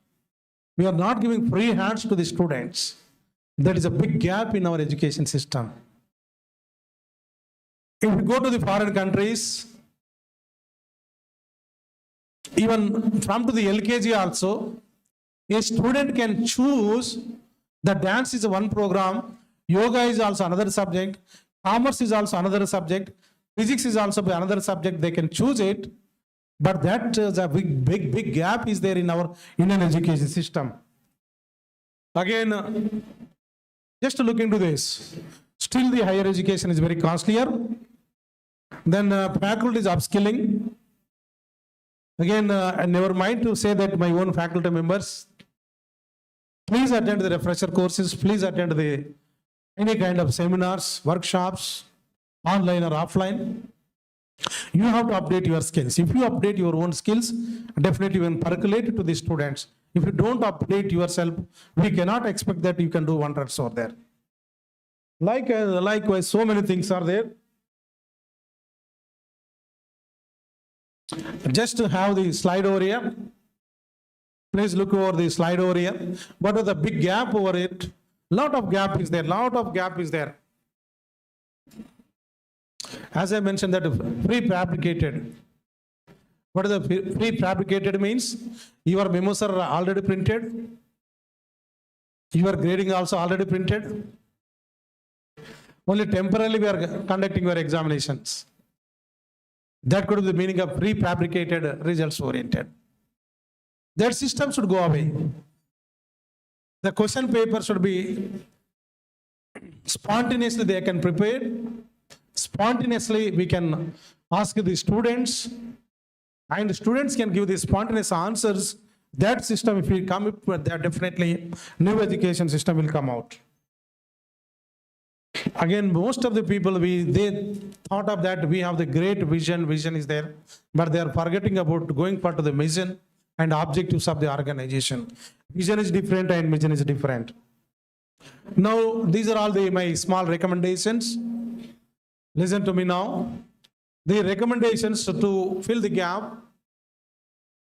We are not giving free hands to the students. That is a big gap in our education system. If we go to the foreign countries, even from to the LKG also, a student can choose. The dance is one program, yoga is also another subject, commerce is also another subject, physics is also another subject. They can choose it, but that is a big gap is there in our Indian education system. Again, just to look into this, still the higher education is very costlier. Then faculty is upskilling. Again, never mind to say that my own faculty members, please attend the refresher courses, please attend any kind of seminars, workshops, online or offline. You have to update your skills. If you update your own skills, definitely you can percolate to the students. If you don't update yourself, we cannot expect that you can do wonders over there. Likewise, so many things are there. Just to have the slide over here. Please look over the slide over here. What is the big gap over it? Lot of gap is there. As I mentioned that prefabricated. What is the prefabricated means? Your memos are already printed. Your grading also already printed. Only temporarily we are conducting your examinations. That could be the meaning of prefabricated, results oriented. That system should go away. The question paper should be spontaneously they can prepare. Spontaneously we can ask the students, and students can give the spontaneous answers. That system, if we come up with that, definitely new education system will come out. Again, most of the people, they thought of that we have the great vision is there, but they are forgetting about going part of the mission and objectives of the organization. Vision is different and mission is different. Now, these are all my small recommendations. Listen to me now. The recommendations to fill the gap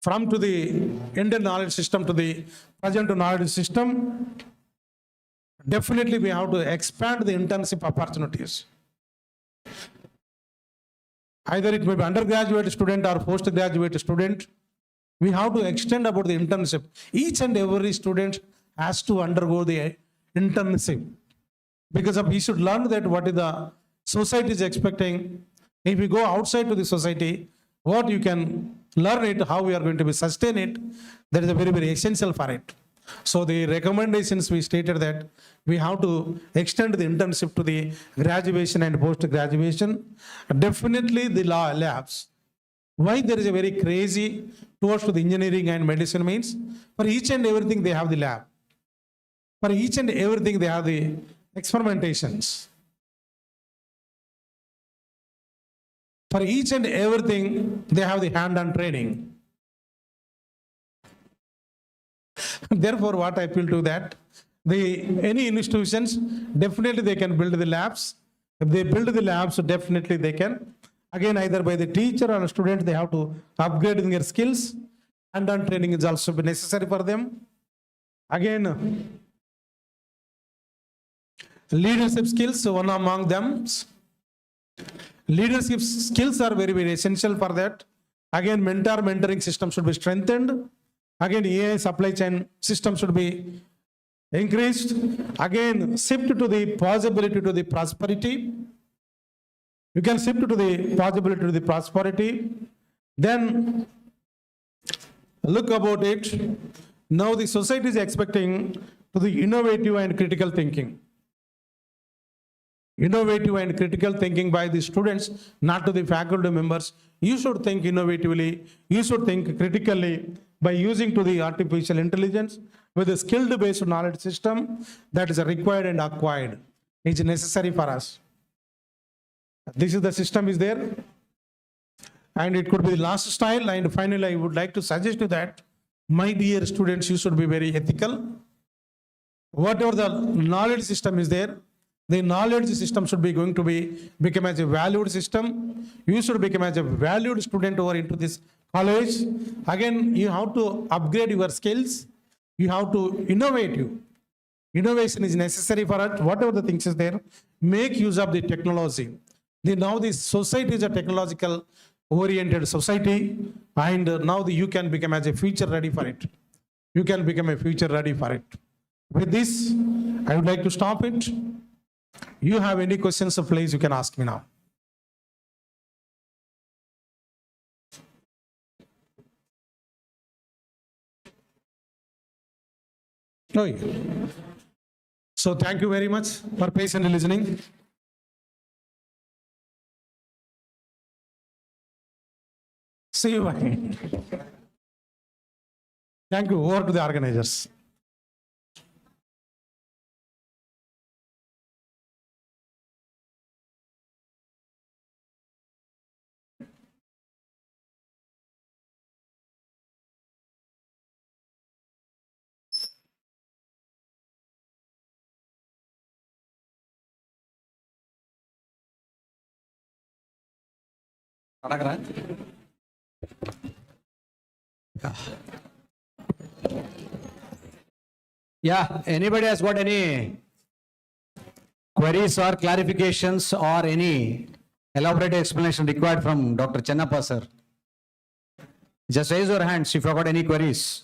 from to the Indian knowledge system to the present knowledge system. Definitely we have to expand the internship opportunities. Either it may be undergraduate student or postgraduate student. We have to extend about the internship. Each and every student has to undergo the internship, because he should learn that what is the society is expecting. If we go outside to the society, what you can learn it, how we are going to be sustain it, that is a very essential for it. So the recommendations we stated that we have to extend the internship to the graduation and post-graduation. Definitely the law labs. Why there is a very crazy towards to the engineering and medicine means, for each and everything they have the lab. For each and everything they have the experimentations. For each and everything they have the hand-on training. Therefore, what I appeal to that, any institutions, definitely they can build the labs. If they build the labs, definitely they can. Again, either by the teacher or student, they have to upgrade in their skills. Hand-on training is also necessary for them. Again, leadership skills, one among them. Leadership skills are very essential for that. Again, mentoring system should be strengthened. Again, AI supply chain system should be increased. Again, shift to the possibility to the prosperity. You can shift to the possibility to the prosperity. Then look about it. Now the society is expecting to the innovative and critical thinking. innovative and critical thinking by the students, not to the faculty members. You should think innovatively, you should think critically by using to the artificial intelligence with a skilled based knowledge system that is required and acquired. It's necessary for us. This is the system is there. And it could be the last style. And finally, I would like to suggest you that, my dear students, you should be very ethical. Whatever the knowledge system is there, the knowledge system should be going to become as a valued system. You should become as a valued student over into this college. Again, you have to upgrade your skills. You have to innovate you. Innovation is necessary for it. Whatever the things is there, make use of the technology. Now this society is a technological oriented society, and now you can become as a future ready for it. You can become a future ready for it. With this, I would like to stop it. You have any questions, so please you can ask me now. Oh, yeah. So thank you very much for patiently listening. See you. Bye. Thank you. Over to the organizers. Yeah, anybody has got any queries or clarifications or any elaborate explanation required from Dr. Chennappa sir? Just raise your hands if you have got any queries.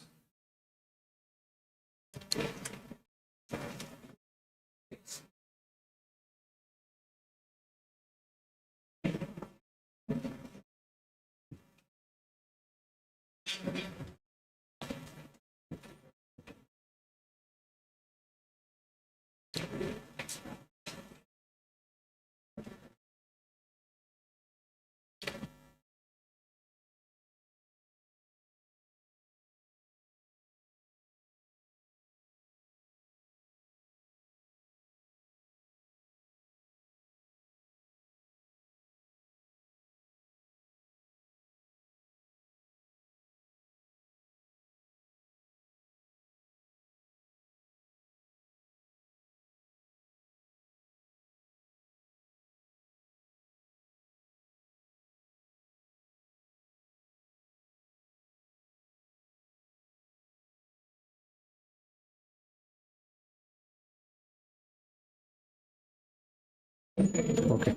Okay.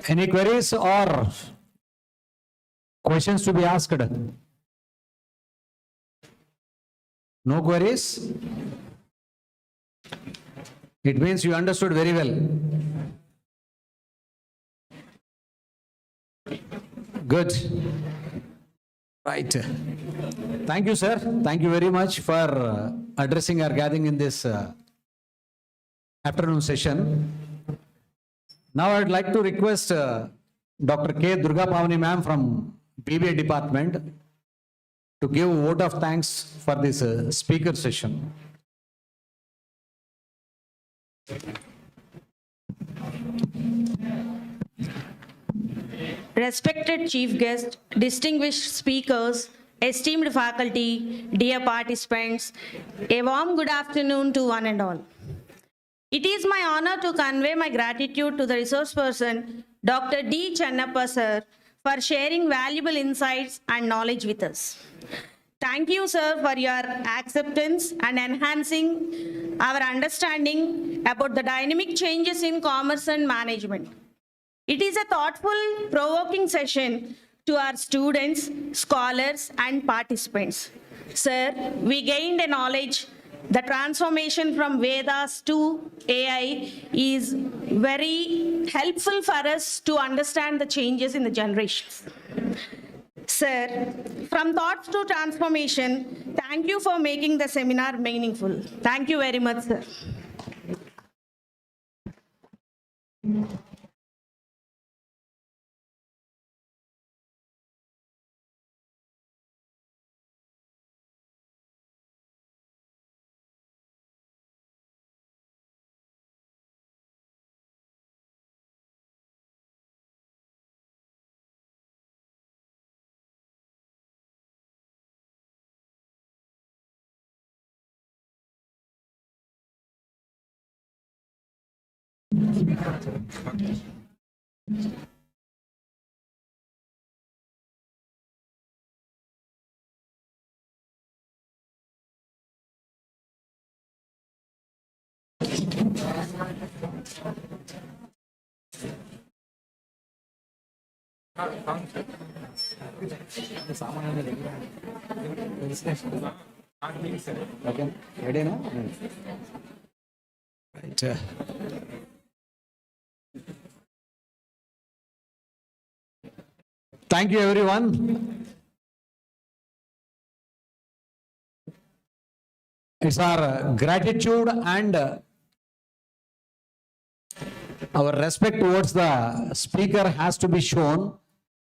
Any queries or questions to be asked? No queries? It means you understood very well. Good. Right. Thank you, sir. Thank you very much for addressing our gathering in this afternoon session. Now I'd like to request Dr. K. Durga Pavani ma'am from BBA department to give a vote of thanks for this speaker session. Respected chief guest, distinguished speakers, esteemed faculty, dear participants, a warm good afternoon to one and all. It is my honor to convey my gratitude to the resource person, Dr. D. Chennappa sir, for sharing valuable insights and knowledge with us. Thank you, sir, for your acceptance and enhancing our understanding about the dynamic changes in commerce and management. It is a thoughtful, provoking session to our students, scholars, and participants. Sir, we gained a knowledge. The transformation from Vedas to AI is very helpful for us to understand the changes in the generations. Sir, from thoughts to transformation, Thank you for making the seminar meaningful. Thank you very much, sir. Okay, ready now? Right. Thank you, everyone. It's our gratitude and our respect towards the speaker has to be shown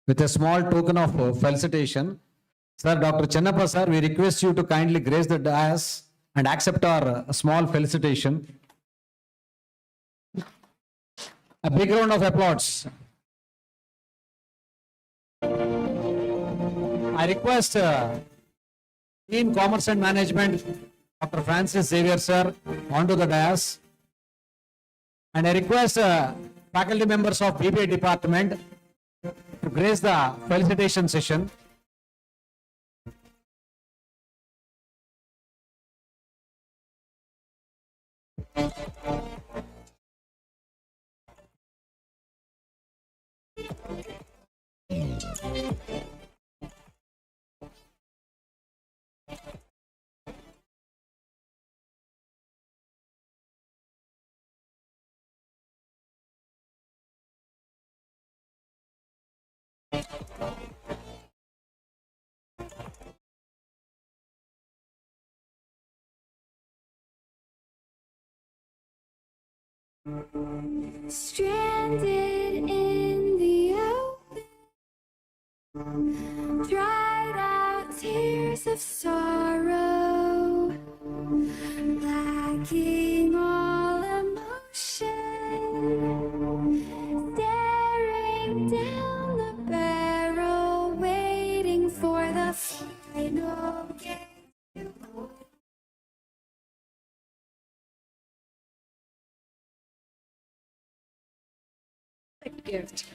with a small token of felicitation. Sir, Dr. Chennappa, sir, we request you to kindly grace the dais and accept our small felicitation. A big round of applause. I request Dean Commerce and Management, Dr. Francis Xavier, sir, onto the dais. And I request faculty members of BBA department to grace the felicitation session. Stranded in the open, dried out tears of sorrow, lacking all emotion, staring down the barrel, waiting for the final gate to open. Gift.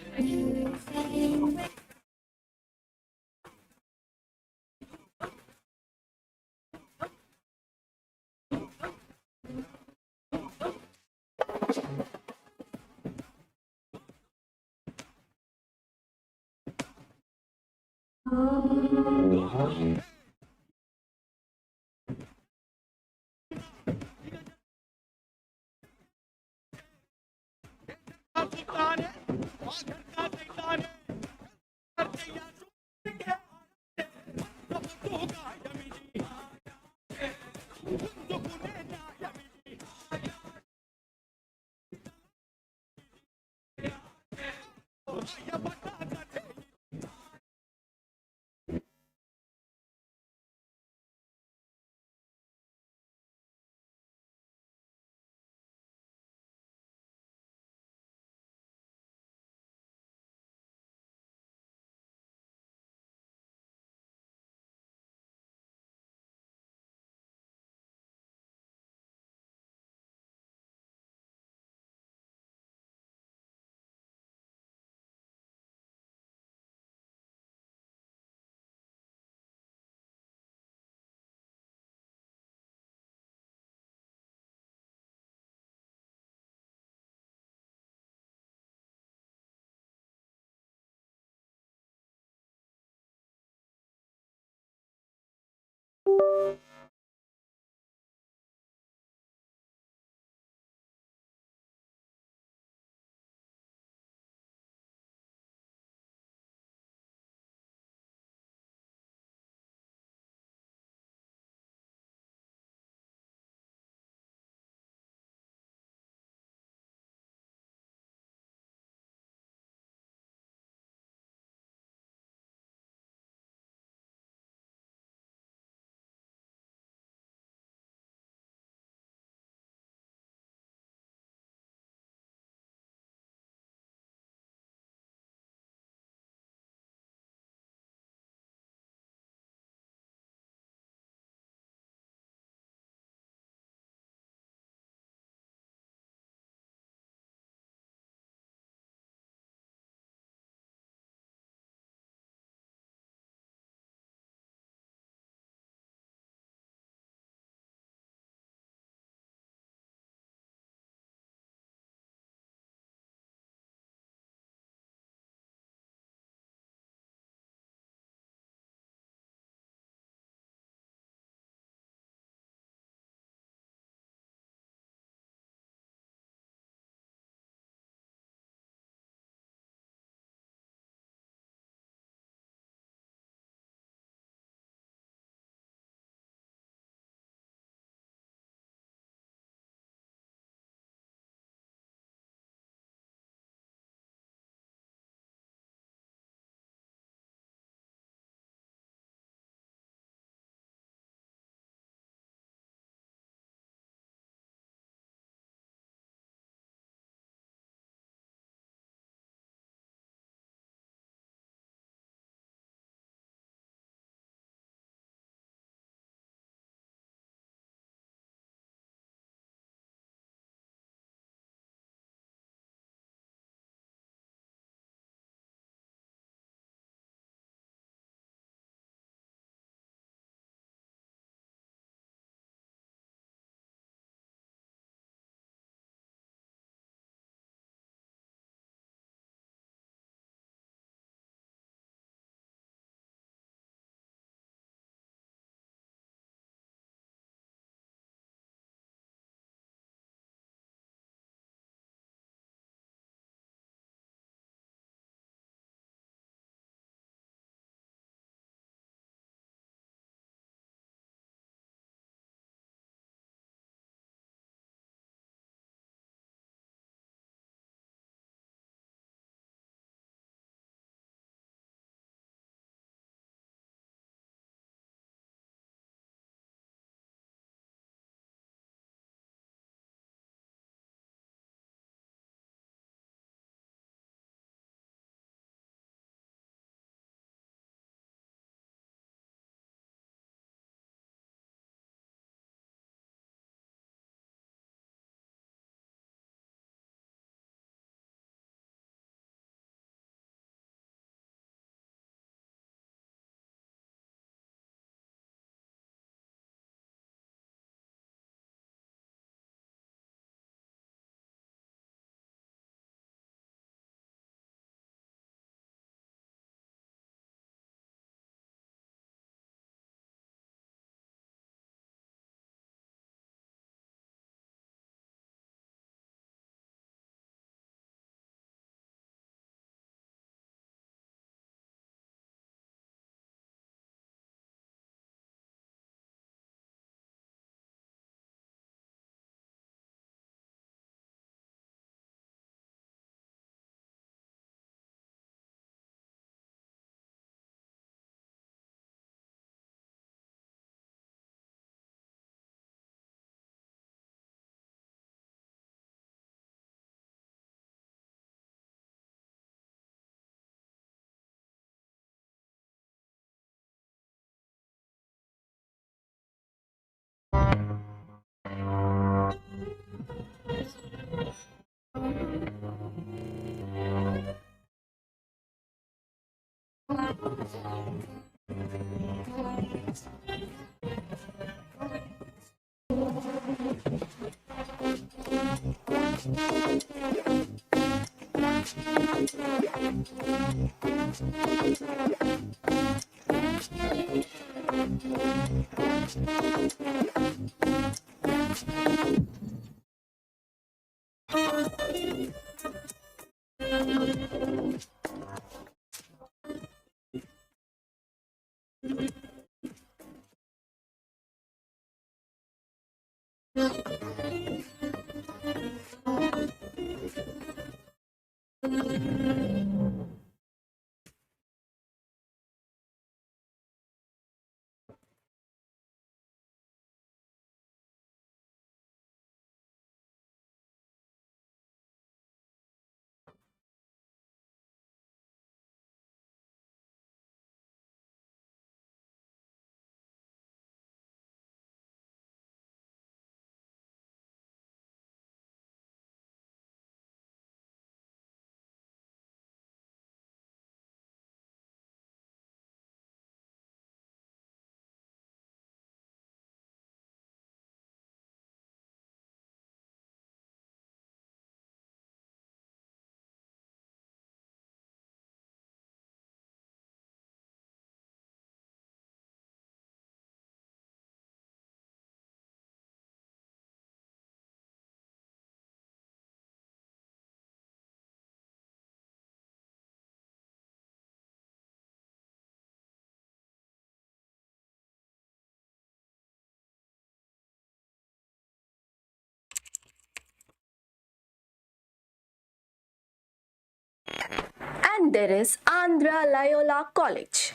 And there is Andhra Loyola College.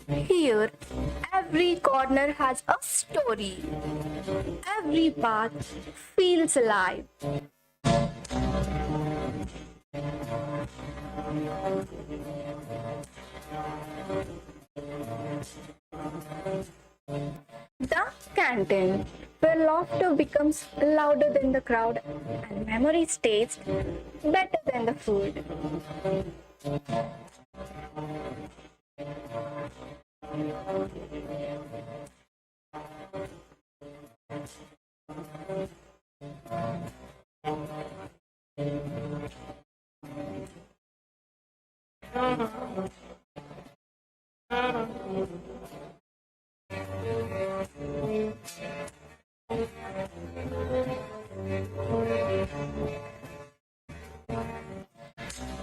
Here, every corner has a story. Every path feels alive. The canteen, where laughter becomes louder than the crowd and memories taste better than the food.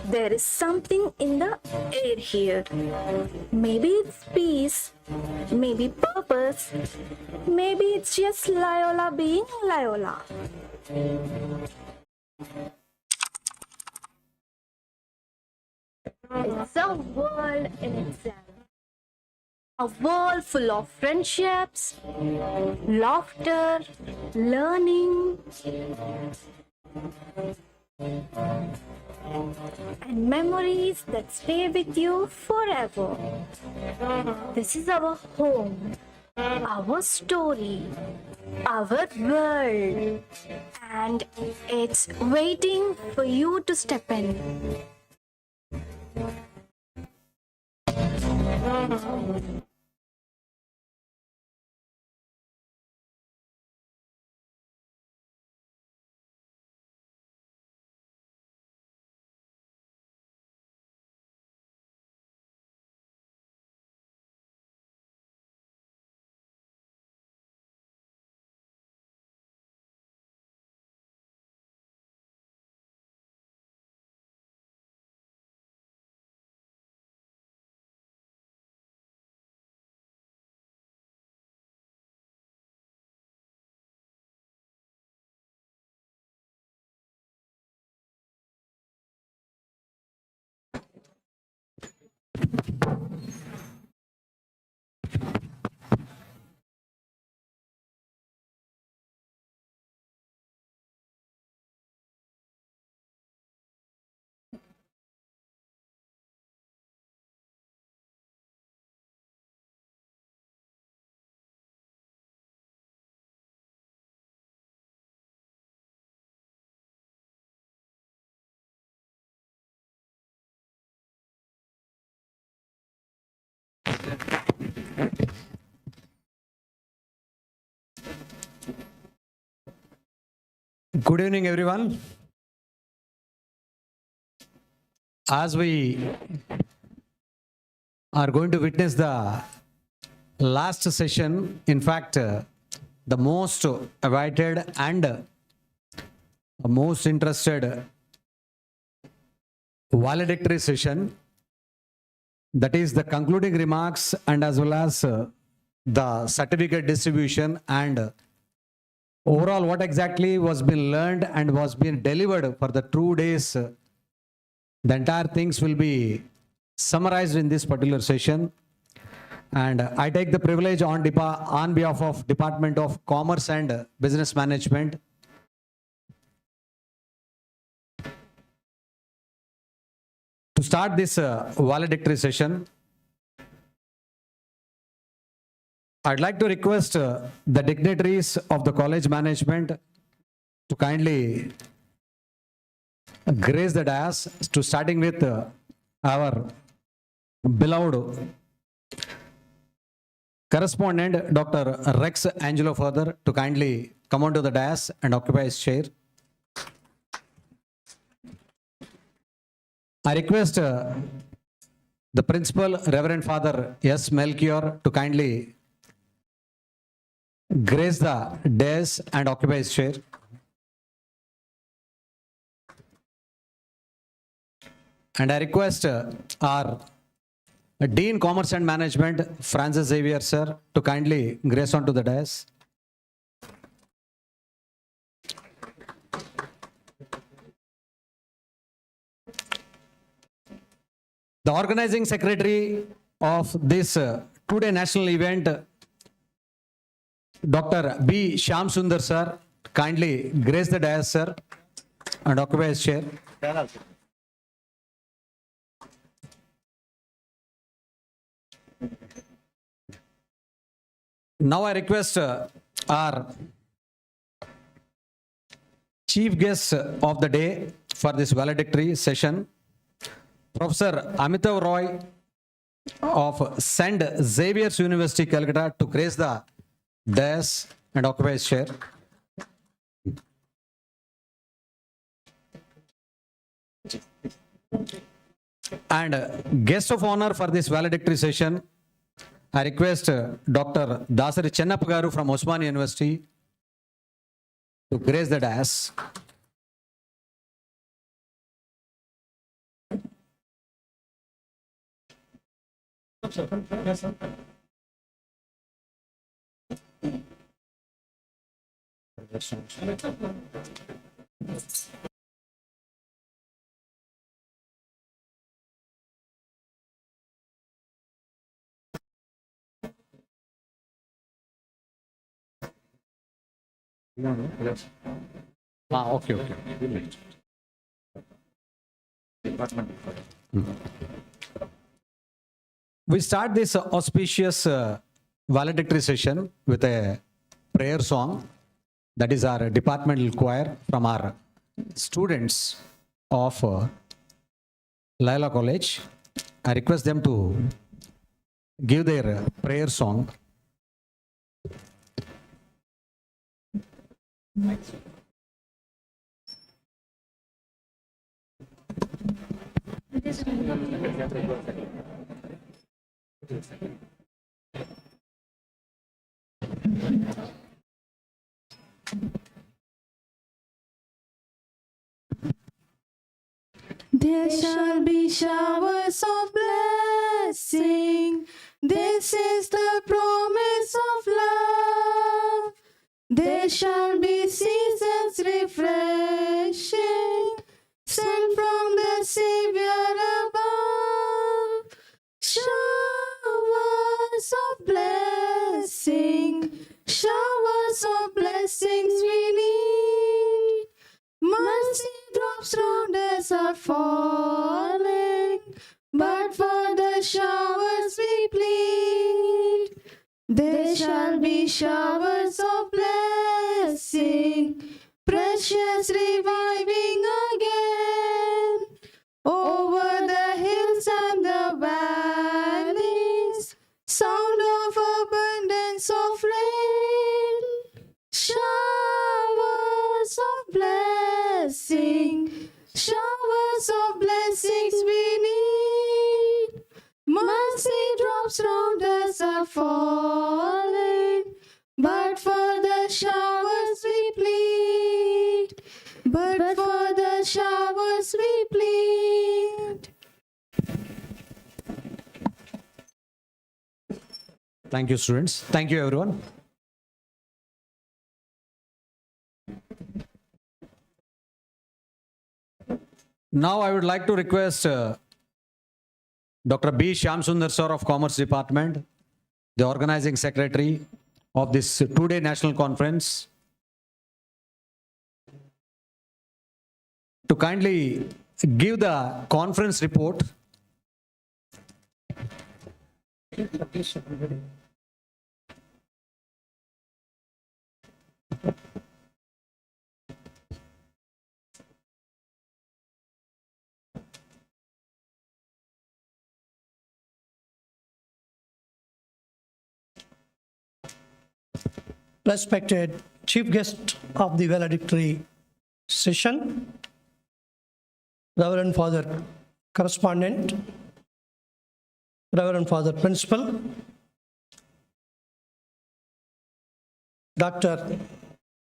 There is something in the air here. Maybe it's peace, maybe purpose, maybe it's just Loyola being Loyola. It's a world in itself. A world full of friendships, laughter, learning, and memories that stay with you forever. This is our home, our story, our world, and it's waiting for you to step in. Good evening, everyone. As we are going to witness the last session, in fact, the most awaited and most interested valedictory session, that is the concluding remarks and as well as the certificate distribution and overall what exactly was being learned and was being delivered for the 2 days. The entire things will be summarized in this particular session. And I take the privilege on behalf of Department of Commerce and Business Management to start this valedictory session. I'd like to request the dignitaries of the college management to kindly grace the dais, to starting with our beloved correspondent Dr. Rex Angelo further to kindly come onto the dais and occupy his chair. I request the principal Reverend Father S. Melchior to kindly grace the dais and occupy his chair. And I request our Dean Commerce and Management, Francis Xavier sir, to kindly grace onto the dais. The organizing secretary of this two-day national event, Dr. B. Shyam Sundar sir, kindly grace the dais sir and occupy his chair. Now I request our chief guest of the day for this valedictory session, Professor Amitav Roy of St. Xavier's University, Calcutta, to grace the dais and occupy his chair. And guest of honor for this valedictory session, I request Dr. Dasari Chennappa Garu from Osmania University to grace the dais. Okay. We start this auspicious valedictory session with a prayer song. That is our departmental choir from our students of Loyola College. I request them to give their prayer song. There shall be showers of blessing. This is the promise of love. There shall be seasons refreshing, sent from the Savior above. Showers of blessing, showers of blessings we need. Mercy drops round us are falling, but for the showers we plead. There shall be showers of blessing, precious reviving again, over the hills and the valleys, sound of showers of rain, showers of blessing, showers of blessings we need. Mercy drops round us are falling, but for the showers we plead. But for the showers we plead. Thank you, students. Thank you, everyone. Now I would like to request Dr. B. Shyamsundar Sir of Commerce Department, the organizing secretary of this two-day national conference, to kindly give the conference report. Respected chief guest of the valedictory session, Reverend Father Correspondent, Reverend Father Principal, Dr.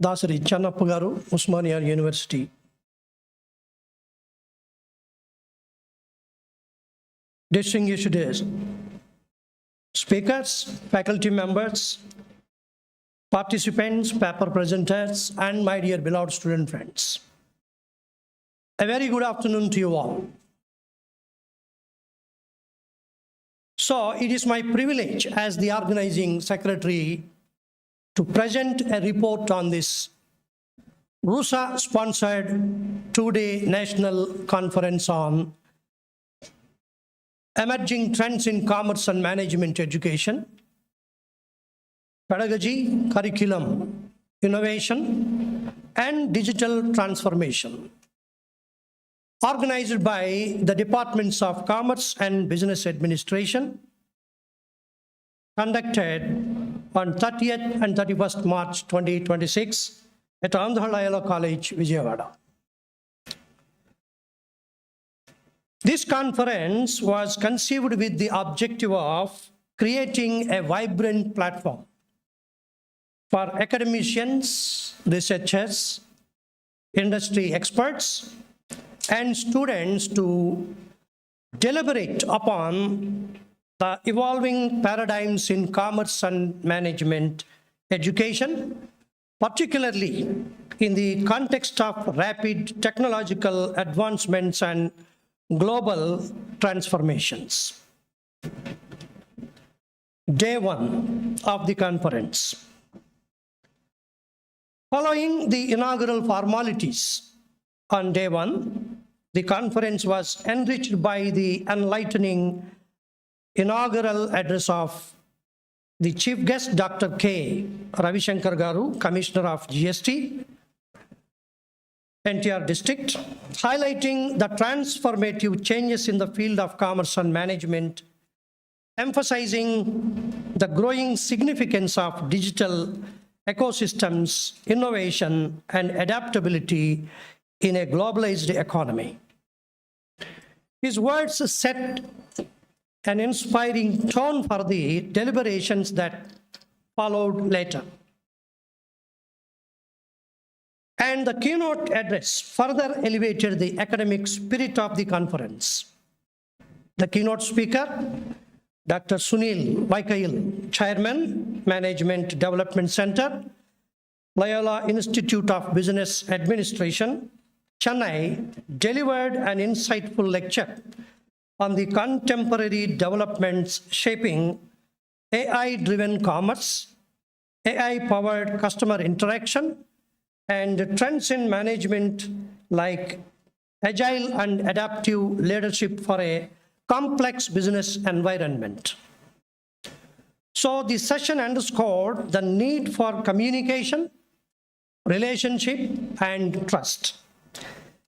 Dasari Channappa Garu, Usmania University, distinguished speakers, faculty members, participants, paper presenters, and my dear beloved student friends. A very good afternoon to you all. So it is my privilege as the organizing secretary to present a report on this RUSA-sponsored two-day national conference on emerging trends in commerce and management education, pedagogy, curriculum, innovation, and digital transformation, organized by the Departments of Commerce and Business Administration, conducted on 30th and 31st March 2026 at Andhra Loyola College, Vijayawada. This conference was conceived with the objective of creating a vibrant platform for academicians, researchers, industry experts, and students to deliberate upon the evolving paradigms in commerce and management education, particularly in the context of rapid technological advancements and global transformations. Day one of the conference. Following the inaugural formalities on day one, the conference was enriched by the enlightening inaugural address of the chief guest, Dr. K. Ravishankar Garu, Commissioner of GST, NTR District, highlighting the transformative changes in the field of commerce and management, emphasizing the growing significance of digital ecosystems, innovation, and adaptability in a globalized economy. His words set an inspiring tone for the deliberations that followed later. And the keynote address further elevated the academic spirit of the conference. The keynote speaker, Dr. Sunil Vaikail, Chairman, Management Development Center, Loyola Institute of Business Administration, Chennai, delivered an insightful lecture on the contemporary developments shaping AI-driven commerce, AI-powered customer interaction, and trends in management like agile and adaptive leadership for a complex business environment. So the session underscored the need for communication, relationship, and trust,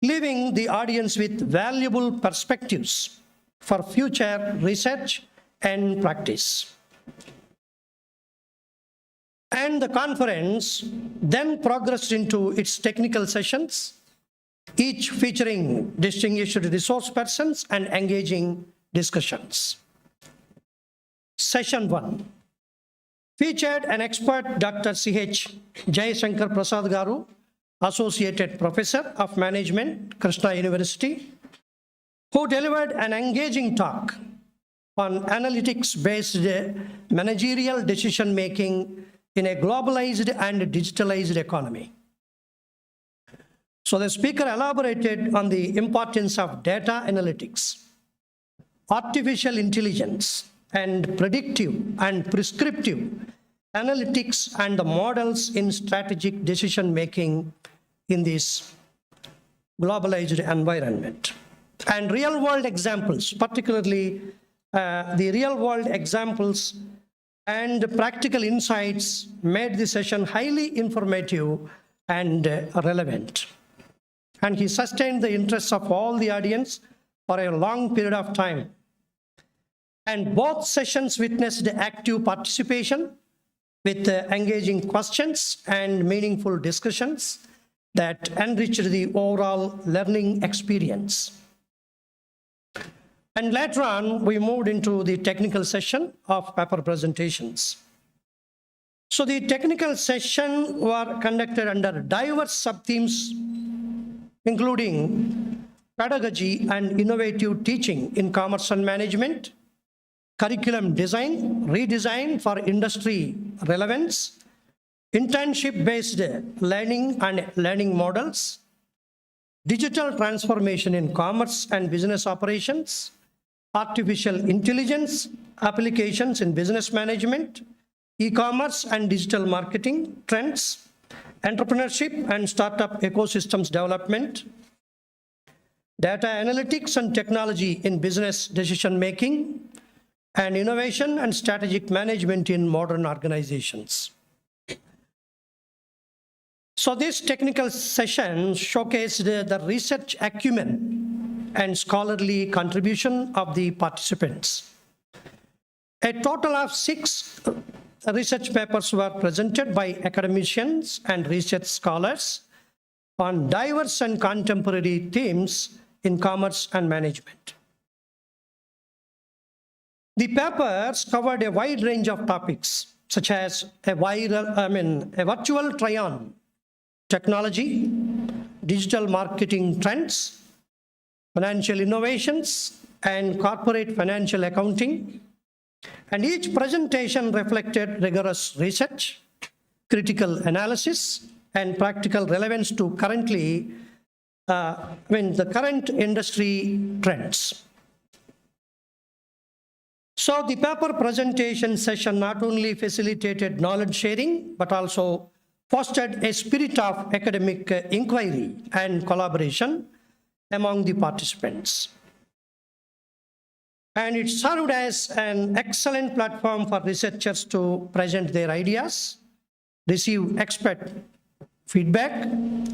leaving the audience with valuable perspectives for future research and practice. And the conference then progressed into its technical sessions, each featuring distinguished resource persons and engaging discussions. Session 1 featured an expert, Dr. C.H. Jayasankar Prasad Garu, Associate Professor of Management, Krishna University, who delivered an engaging talk on analytics-based managerial decision-making in a globalized and digitalized economy. So the speaker elaborated on the importance of data analytics, artificial intelligence, and predictive and prescriptive analytics and the models in strategic decision-making in this globalized environment. And real-world examples, particularly the real-world examples and practical insights made the session highly informative and relevant. And he sustained the interests of all the audience for a long period of time. And both sessions witnessed active participation with engaging questions and meaningful discussions that enriched the overall learning experience. And later on, we moved into the technical session of paper presentations. So the technical session were conducted under diverse sub-themes, including pedagogy and innovative teaching in commerce and management, curriculum design, redesign for industry relevance, internship-based learning and learning models, digital transformation in commerce and business operations, artificial intelligence applications in business management, e-commerce and digital marketing trends, entrepreneurship and startup ecosystems development, data analytics and technology in business decision-making, and innovation and strategic management in modern organizations. So this technical session showcased the research acumen and scholarly contribution of the participants. A total of 6 research papers were presented by academicians and research scholars on diverse and contemporary themes in commerce and management. The papers covered a wide range of topics, such as a virtual try-on technology, digital marketing trends, financial innovations, and corporate financial accounting. And each presentation reflected rigorous research, critical analysis, and practical relevance to the current industry trends. So the paper presentation session not only facilitated knowledge sharing, but also fostered a spirit of academic inquiry and collaboration among the participants. And it served as an excellent platform for researchers to present their ideas, receive expert feedback,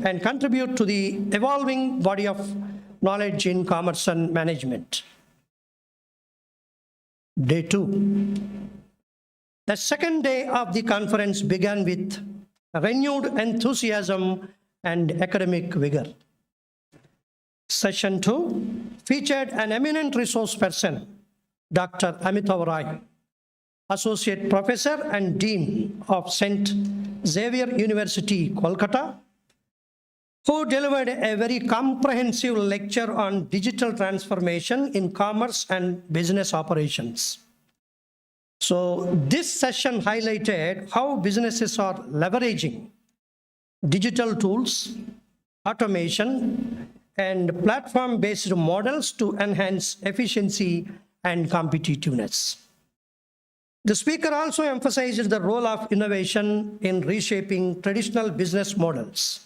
and contribute to the evolving body of knowledge in commerce and management. Day 2. The second day of the conference began with renewed enthusiasm and academic vigor. Session 2 featured an eminent resource person, Dr. Amitav Rai, Associate Professor and Dean of St. Xavier University, Kolkata, who delivered a very comprehensive lecture on digital transformation in commerce and business operations. So this session highlighted how businesses are leveraging digital tools, automation, and platform-based models to enhance efficiency and competitiveness. The speaker also emphasized the role of innovation in reshaping traditional business models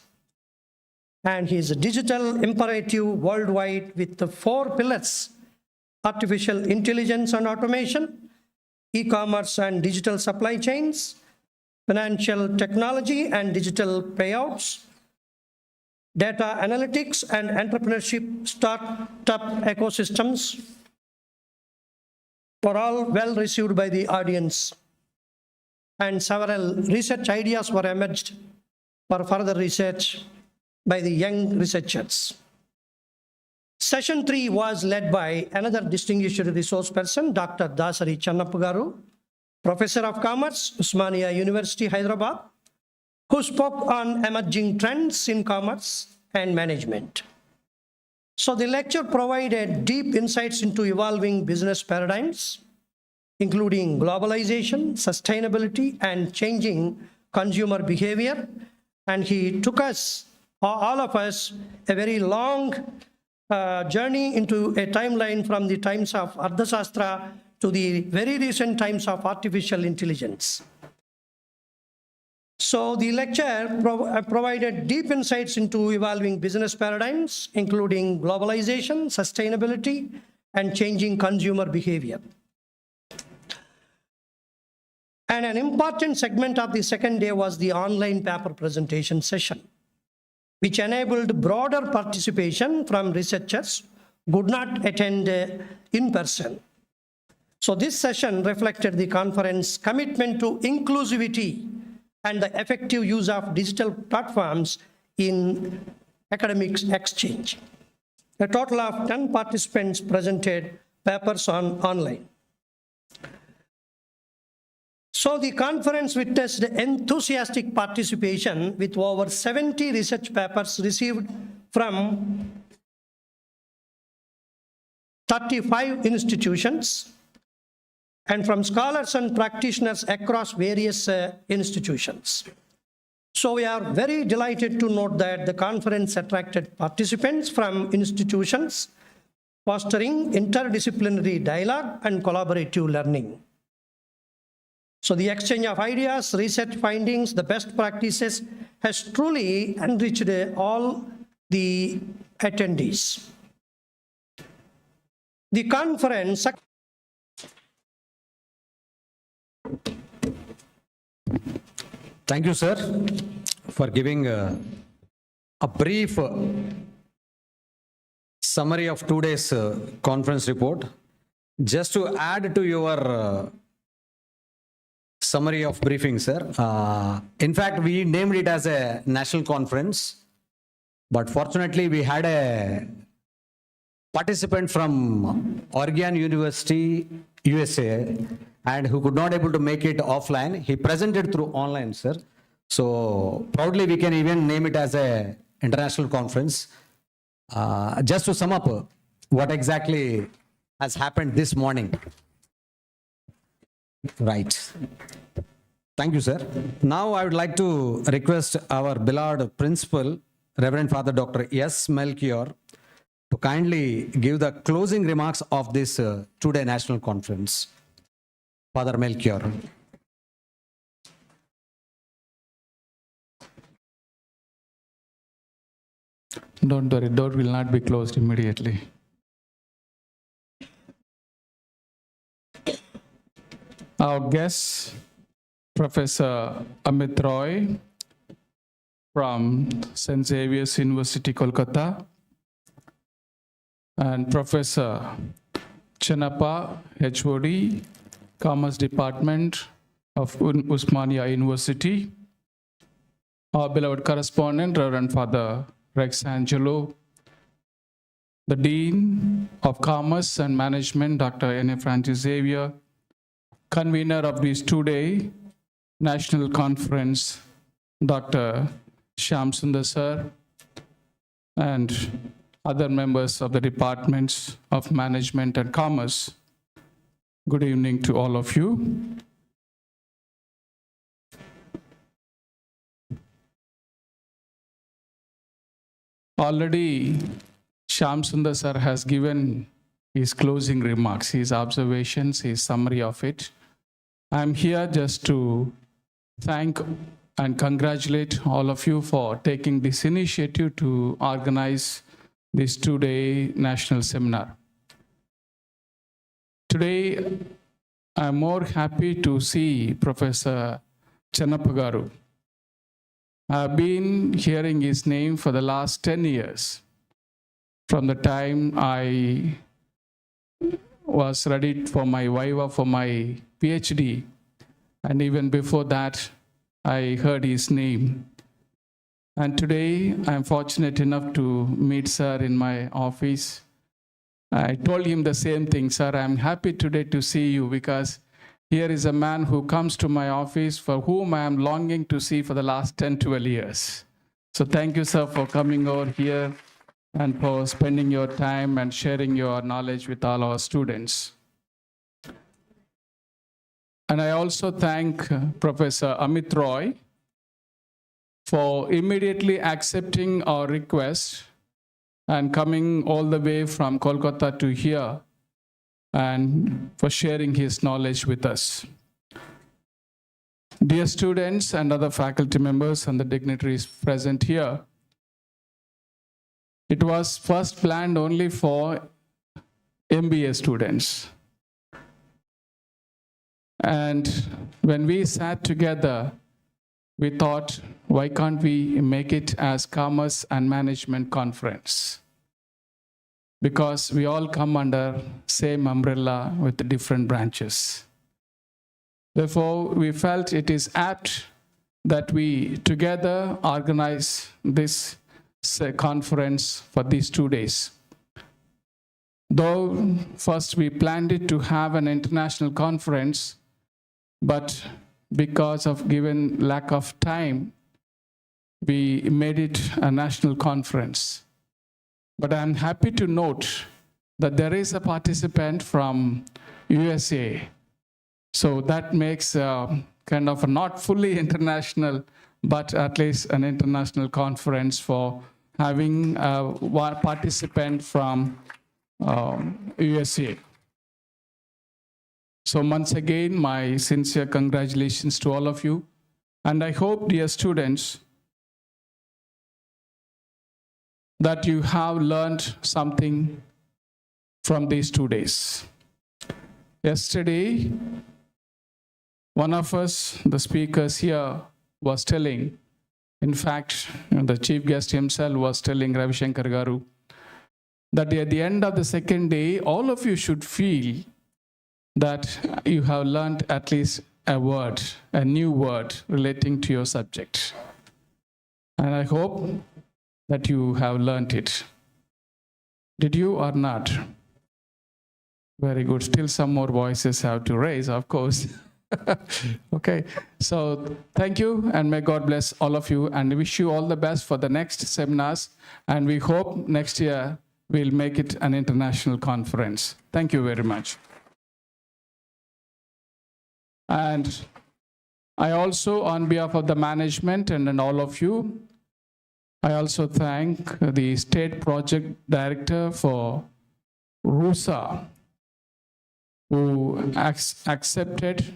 and his digital imperative worldwide with the 4 pillars: artificial intelligence and automation, e-commerce and digital supply chains, financial technology and digital payouts, data analytics and entrepreneurship startup ecosystems, were all well received by the audience. and several research ideas were emerged for further research by the young researchers. Session 3 was led by another distinguished resource person, Dr. Dasari Channappa, Professor of Commerce, Usmania University, Hyderabad, who spoke on emerging trends in commerce and management. So the lecture provided deep insights into evolving business paradigms, including globalization, sustainability, and changing consumer behavior. And he took us, all of us, a very long journey into a timeline from the times of Ardhashastra to the very recent times of artificial intelligence. So the lecture provided deep insights into evolving business paradigms, including globalization, sustainability, and changing consumer behavior. And an important segment of the second day was the online paper presentation session, which enabled broader participation from researchers who could not attend in person. So this session reflected the conference's commitment to inclusivity and the effective use of digital platforms in academic exchange. A total of 10 participants presented papers online. So the conference witnessed enthusiastic participation with over 70 research papers received from 35 institutions and from scholars and practitioners across various institutions. So we are very delighted to note that the conference attracted participants from institutions, fostering interdisciplinary dialogue and collaborative learning. So the exchange of ideas, research findings, the best practices has truly enriched all the attendees. The conference. Thank you, sir, for giving a brief summary of today's conference report. Just to add to your summary of briefing, sir. In fact, we named it as a national conference, but fortunately we had a participant from Oregon University, USA, and who could not able to make it offline. He presented through online, sir. So proudly we can even name it as a international conference. Just to sum up what exactly has happened this morning. Right. Thank you, sir. Now I would like to request our beloved principal, Reverend Father Dr. S. Melchior, to kindly give the closing remarks of this two-day national conference. Father Melchior. Don't worry, door will not be closed immediately. Our guest, Professor Amit Roy from St. Xavier's University, Kolkata, and Professor Channappa, HOD, Commerce Department of Usmania University, our beloved correspondent, Reverend Father Rex Angelo, the Dean of Commerce and Management, Dr. N.A. Francis Xavier, convener of this two-day national conference, Dr. Shyam Sundar sir, and other members of the departments of Management and Commerce. Good evening to all of you. Already, Shyam Sundar sir has given his closing remarks, his observations, his summary of it. I'm here just to thank and congratulate all of you for taking this initiative to organize this two-day national seminar. Today, I'm more happy to see Professor Channappa Garu. I've been hearing his name for the last 10 years, from the time I was ready for my viva for my PhD. And even before that, I heard his name. And today, I'm fortunate enough to meet sir in my office. I told him the same thing, sir, I'm happy today to see you because here is a man who comes to my office for whom I am longing to see for the last 10, 12 years. So thank you, sir, for coming over here and for spending your time and sharing your knowledge with all our students. And I also thank Professor Amit Roy for immediately accepting our request and coming all the way from Kolkata to here and for sharing his knowledge with us. Dear students and other faculty members and the dignitaries present here, it was first planned only for MBA students. And when we sat together, we thought, why can't we make it as Commerce and Management Conference? Because we all come under same umbrella with the different branches. Therefore, we felt it is apt that we together organize this conference for these 2 days. Though first we planned it to have an international conference, but because of given lack of time, we made it a national conference. But I'm happy to note that there is a participant from USA. So that makes kind of a not fully international, but at least an international conference for having one participant from USA. So once again, my sincere congratulations to all of you. And I hope, dear students, that you have learned something from these 2 days. Yesterday, one of us, the speakers here, was telling, in fact, the chief guest himself was telling Ravi Shankar Garu, that at the end of the second day, all of you should feel that you have learned at least a word, a new word relating to your subject. And I hope that you have learned it. Did you or not? Very good. Still some more voices have to raise, of course. Okay, so thank you and may God bless all of you and wish you all the best for the next seminars, and we hope next year we'll make it an international conference. Thank you very much. And I also, on behalf of the management and all of you, I also thank the State Project Director for RUSA, who accepted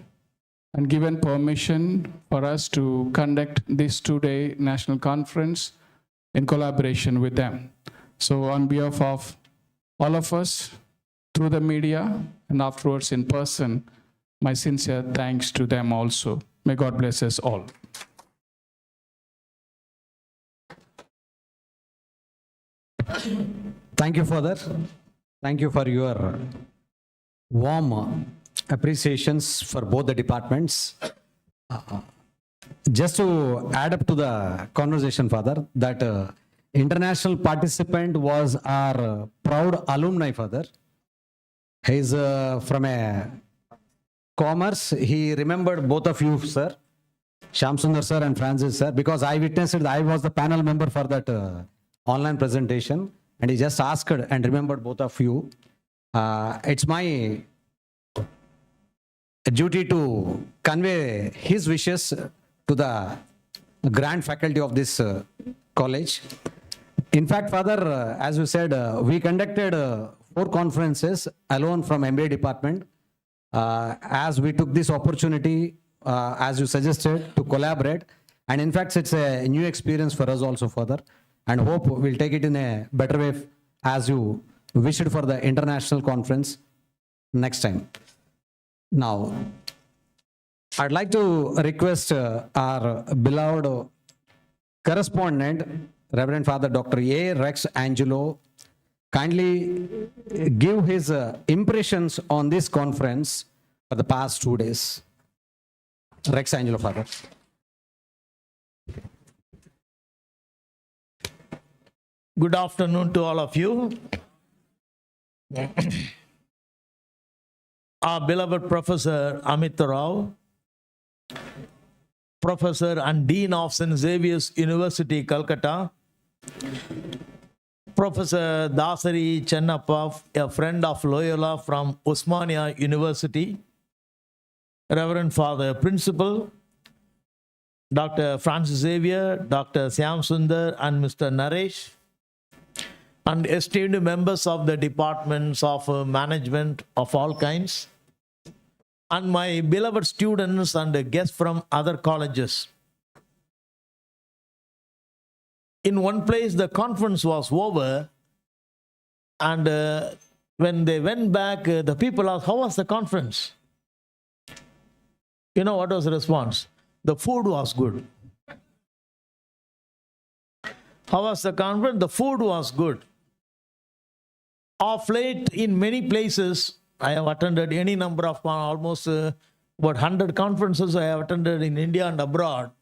and given permission for us to conduct this 2-day national conference in collaboration with them. So on behalf of all of us, through the media and afterwards in person, my sincere thanks to them also. May God bless us all. Thank you, Father. Thank you for your warm appreciations for both the departments. Just to add up to the conversation, Father, that international participant was our proud alumni, Father. He's from a commerce. He remembered both of you, sir, Shyam Sundar sir and Francis sir, because I witnessed it. I was the panel member for that online presentation, and he just asked and remembered both of you. It's my duty to convey his wishes to the grand faculty of this college. In fact, Father, as you said, we conducted 4 conferences alone from MBA department. As we took this opportunity, as you suggested, to collaborate. And in fact, it's a new experience for us also, Father. And hope we'll take it in a better way as you wished for the international conference next time. Now, I'd like to request our beloved correspondent, Reverend Father Dr. A. Rex Angelo, kindly give his impressions on this conference for the past 2 days. Rex Angelo, Father. Good afternoon to all of you. Our beloved Professor Amit Rao, Professor and Dean of St. Xavier's University, Calcutta, Professor Dasari Chennappa, a friend of Loyola from Osmania University, Reverend Father Principal, Dr. Francis Xavier, Dr. Syam Sundar, and Mr. Naresh, and esteemed members of the departments of management of all kinds, and my beloved students and guests from other colleges. In one place, the conference was over, and when they went back, the people asked, "How was the conference?" You know what was the response? The food was good. How was the conference? The food was good. Of late, in many places, I have attended any number of almost about 100 conferences I have attended in India and abroad.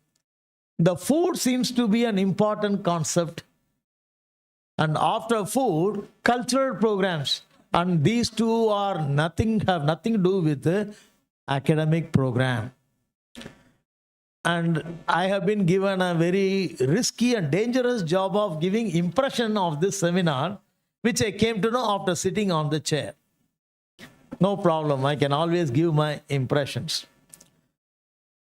The food seems to be an important concept. And after food, cultural programs. And these two have nothing to do with the academic program. And I have been given a very risky and dangerous job of giving impression of this seminar, which I came to know after sitting on the chair. No problem, I can always give my impressions.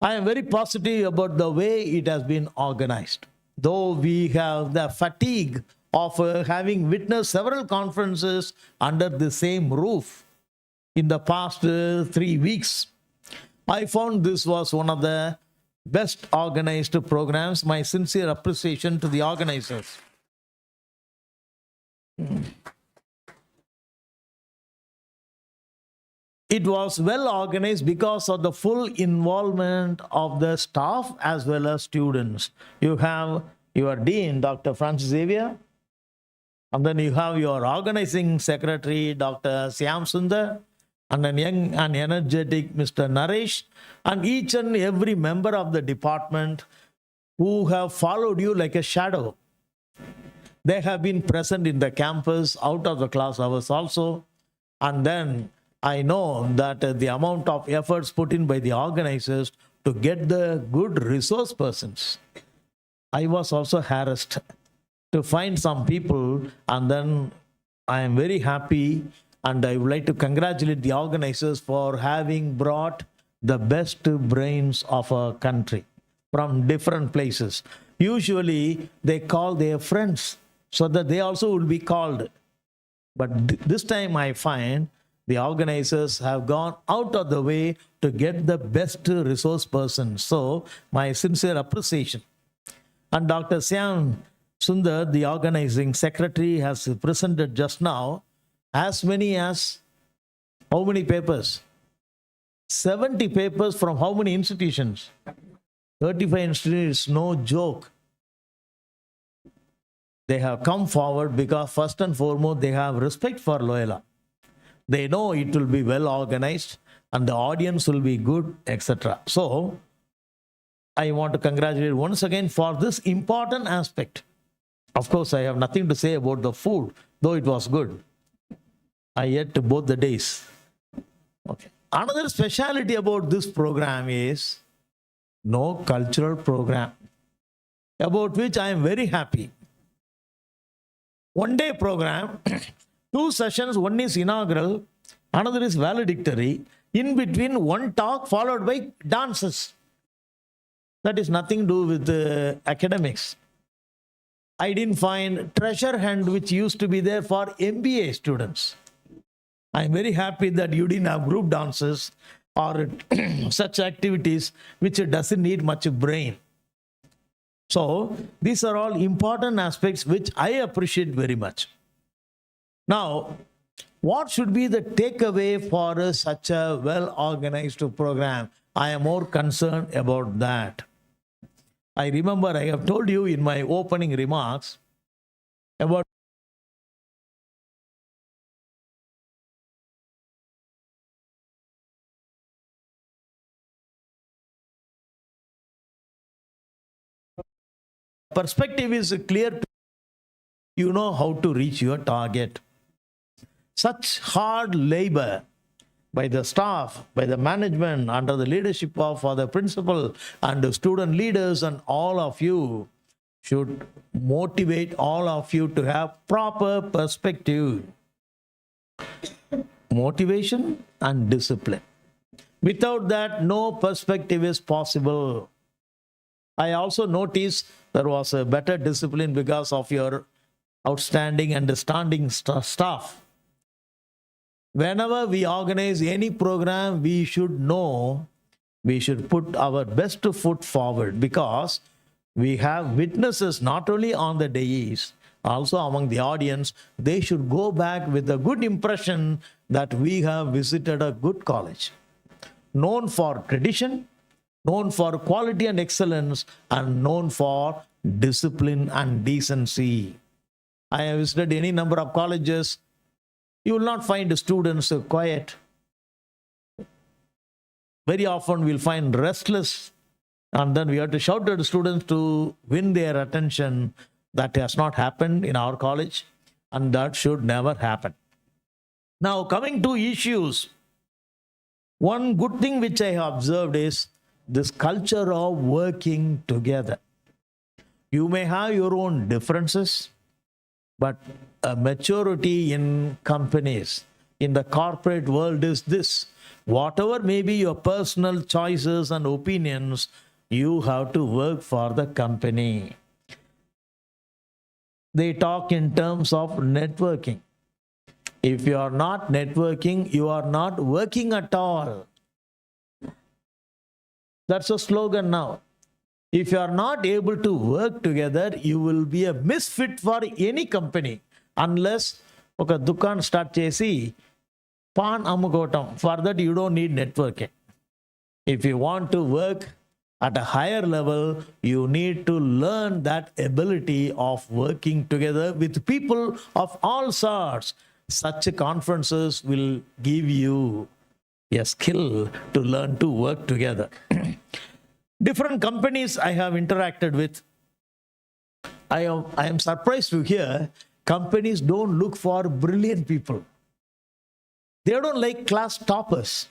I am very positive about the way it has been organized. Though we have the fatigue of having witnessed several conferences under the same roof in the past 3 weeks, I found this was one of the best organized programs. My sincere appreciation to the organizers. It was well organized because of the full involvement of the staff as well as students. You have your dean, Dr. Francis Xavier, and then you have your organizing secretary, Dr. Syam Sundar, and then young and energetic Mr. Naresh, and each and every member of the department who have followed you like a shadow. They have been present in the campus, out of the class hours also. And then I know that the amount of efforts put in by the organizers to get the good resource persons. I was also harassed to find some people, and then I am very happy, and I would like to congratulate the organizers for having brought the best brains of our country from different places. Usually they call their friends so that they also will be called. But this time I find the organizers have gone out of the way to get the best resource persons. So my sincere appreciation. And Dr. Syam Sundar, the organizing secretary, has presented just now as many as how many papers? 70 papers from how many institutions? 35 institutions, no joke. They have come forward because first and foremost, they have respect for Loyola. They know it will be well organized and the audience will be good, etc. So, I want to congratulate once again for this important aspect. Of course, I have nothing to say about the food, though it was good. I ate both the days. Okay. Another speciality about this program is no cultural program, about which I am very happy. One day program, 2 sessions, one is inaugural, another is valedictory. In between, one talk followed by dances. That is nothing to do with academics. I didn't find treasure hunt which used to be there for MBA students. I'm very happy that you didn't have group dances or such activities which doesn't need much brain. So these are all important aspects which I appreciate very much. Now, what should be the takeaway for such a well-organized program? I am more concerned about that. I remember I have told you in my opening remarks about perspective is clear, you know how to reach your target. Such hard labor by the staff, by the management, under the leadership of the principal and the student leaders, and all of you should motivate all of you to have proper perspective, motivation and discipline. Without that, no perspective is possible. I also noticed there was a better discipline because of your outstanding understanding staff. Whenever we organize any program, we should know, we should put our best foot forward, because we have witnesses not only on the dais, also among the audience. They should go back with a good impression that we have visited a good college, known for tradition, known for quality and excellence, and known for discipline and decency. I have visited any number of colleges. You will not find the students quiet. Very often we'll find restless, and then we have to shout at the students to win their attention. That has not happened in our college, and that should never happen. Now, coming to issues, one good thing which I have observed is this culture of working together. You may have your own differences, but a maturity in companies, in the corporate world, is this: whatever may be your personal choices and opinions, you have to work for the company. They talk in terms of networking. If you are not networking, you are not working at all. That's a slogan now. If you are not able to work together, you will be a misfit for any company, unless oka dukan start chesi pan amukotam. For that, you don't need networking. If you want to work at a higher level, you need to learn that ability of working together with people of all sorts. Such conferences will give you a skill to learn to work together. Different companies I have interacted with, I am surprised to hear companies don't look for brilliant people. They don't like class toppers.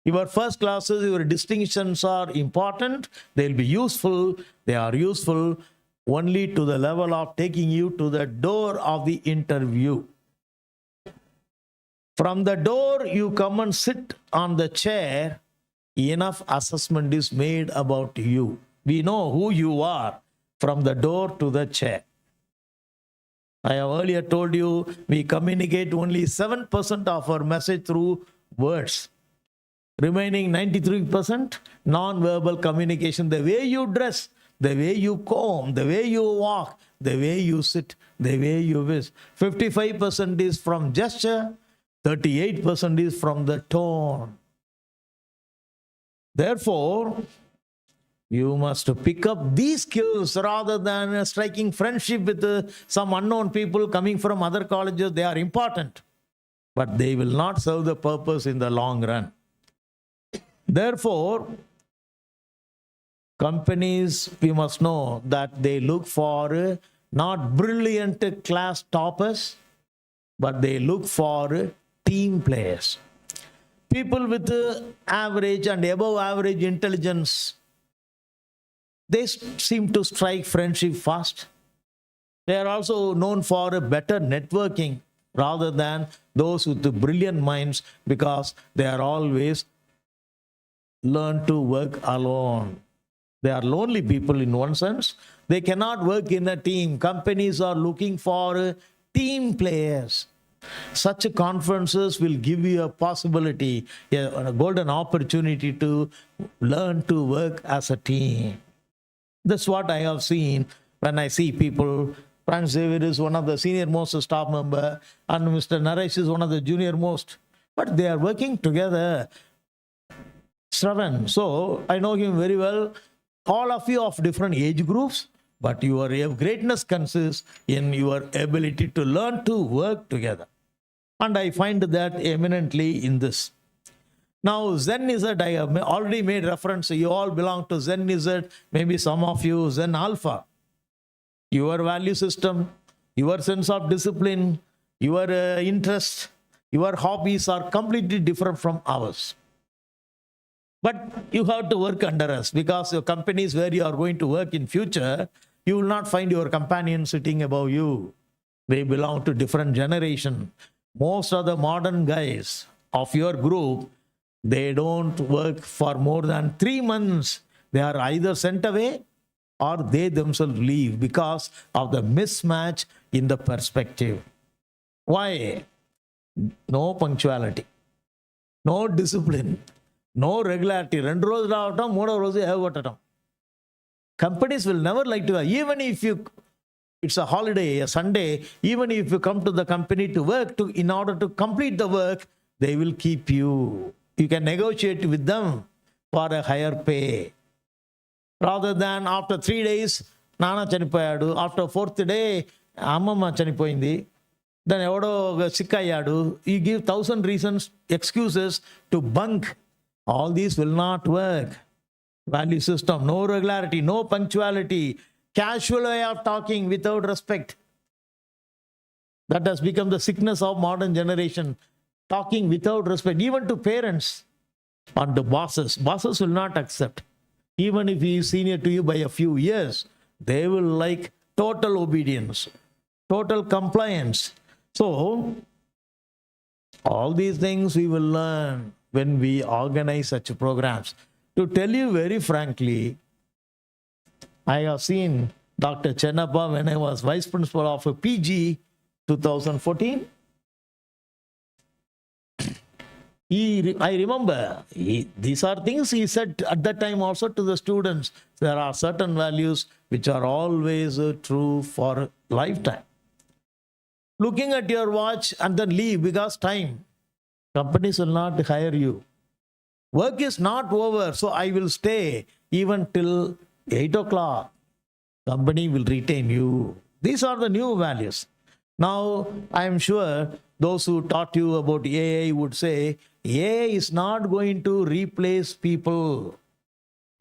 Your first classes, your distinctions are important. They'll be useful. They are useful only to the level of taking you to the door of the interview. From the door, you come and sit on the chair. Enough assessment is made about you. We know who you are from the door to the chair. I have earlier told you we communicate only 7% of our message through words. Remaining 93% non-verbal communication. The way you dress, the way you comb, the way you walk, the way you sit, the way you wish. 55% is from gesture, 38% is from the tone. Therefore, you must pick up these skills rather than striking friendship with some unknown people coming from other colleges. They are important, but they will not serve the purpose in the long run. Therefore, companies, we must know that they look for not brilliant class toppers, but they look for team players. People with average and above average intelligence, they seem to strike friendship fast. They are also known for a better networking rather than those with the brilliant minds, because they are always learn to work alone. They are lonely people in one sense. They cannot work in a team. Companies are looking for team players. Such conferences will give you a possibility, a golden opportunity to learn to work as a team. That's what I have seen when I see people. Franz Xavier is one of the senior most staff member, and Mr. Naresh is one of the junior most. But they are working together. Shravan, so I know him very well. All of you of different age groups, but your greatness consists in your ability to learn to work together. And I find that eminently in this. Now, Zen Izzet, I have already made reference. You all belong to Zen Izzet, maybe some of you Zen Alpha. Your value system, your sense of discipline, your interest, your hobbies are completely different from ours. But you have to work under us, because your companies where you are going to work in future, you will not find your companion sitting above you. They belong to different generation. Most of the modern guys of your group, they don't work for more than 3 months. They are either sent away or they themselves leave because of the mismatch in the perspective. Why? No punctuality, no discipline, no regularity. 2 రోజులు రావటం 3వ రోజు ఎగొట్టడం. Companies will never like to, even if it's a holiday, a Sunday, even if you come to the company to work, in order to complete the work, they will keep you. You can negotiate with them for a higher pay. Rather than after 3 days, Nana chanipoyadu, after 4th day, Ammamma chanipoyindi, then evado sick ayyadu, you give 1,000 reasons, excuses to bunk. All these will not work. Value system, no regularity, no punctuality, casual way of talking without respect. That has become the sickness of modern generation. Talking without respect, even to parents and to bosses. Bosses will not accept. Even if he is senior to you by a few years, they will like total obedience, total compliance. So, all these things we will learn when we organize such programs. To tell you very frankly, I have seen Dr. Chennappa when I was vice principal of a PG 2014. I remember, these are things he said at that time also to the students. There are certain values which are always true for lifetime. Looking at your watch and then leave because time. Companies will not hire you. Work is not over, so I will stay even till 8 o'clock. Company will retain you. These are the new values. Now, I am sure those who taught you about AI would say, AI is not going to replace people,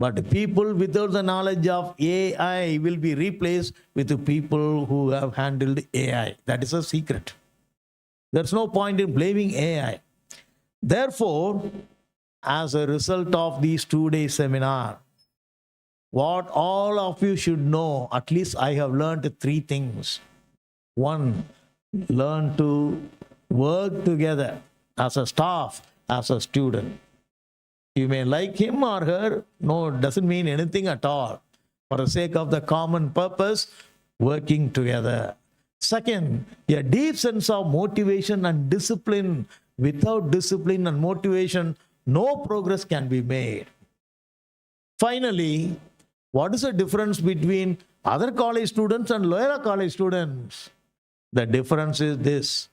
but people without the knowledge of AI will be replaced with the people who have handled AI. That is a secret. There's no point in blaming AI. Therefore, as a result of these 2-day seminar, what all of you should know, at least I have learned 3 things. 1, learn to work together as a staff, as a student. You may like him or her, no, it doesn't mean anything at all. For the sake of the common purpose, working together. Second, a deep sense of motivation and discipline. Without discipline and motivation, no progress can be made. Finally, what is the difference between other college students and Loyola college students? The difference is this: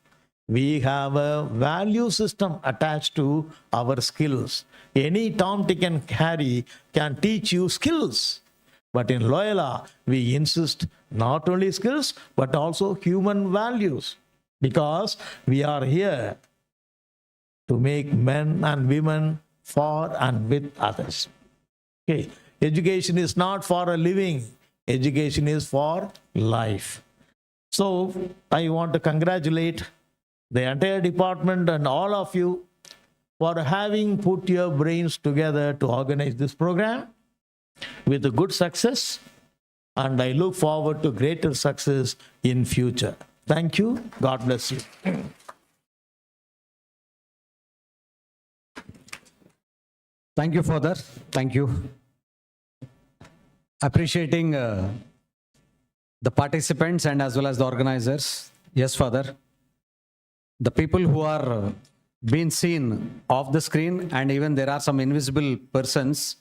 we have a value system attached to our skills. Any Tom, Dick and Harry can teach you skills. But in Loyola, we insist not only skills, but also human values. Because we are here to make men and women for and with others. Okay. Education is not for a living. Education is for life. So I want to congratulate the entire department and all of you for having put your brains together to organize this program with a good success. And I look forward to greater success in future. Thank you. God bless you. Thank you, Father. Thank you. Appreciating the participants and as well as the organizers. Yes, Father. The people who are being seen off the screen, and even there are some invisible persons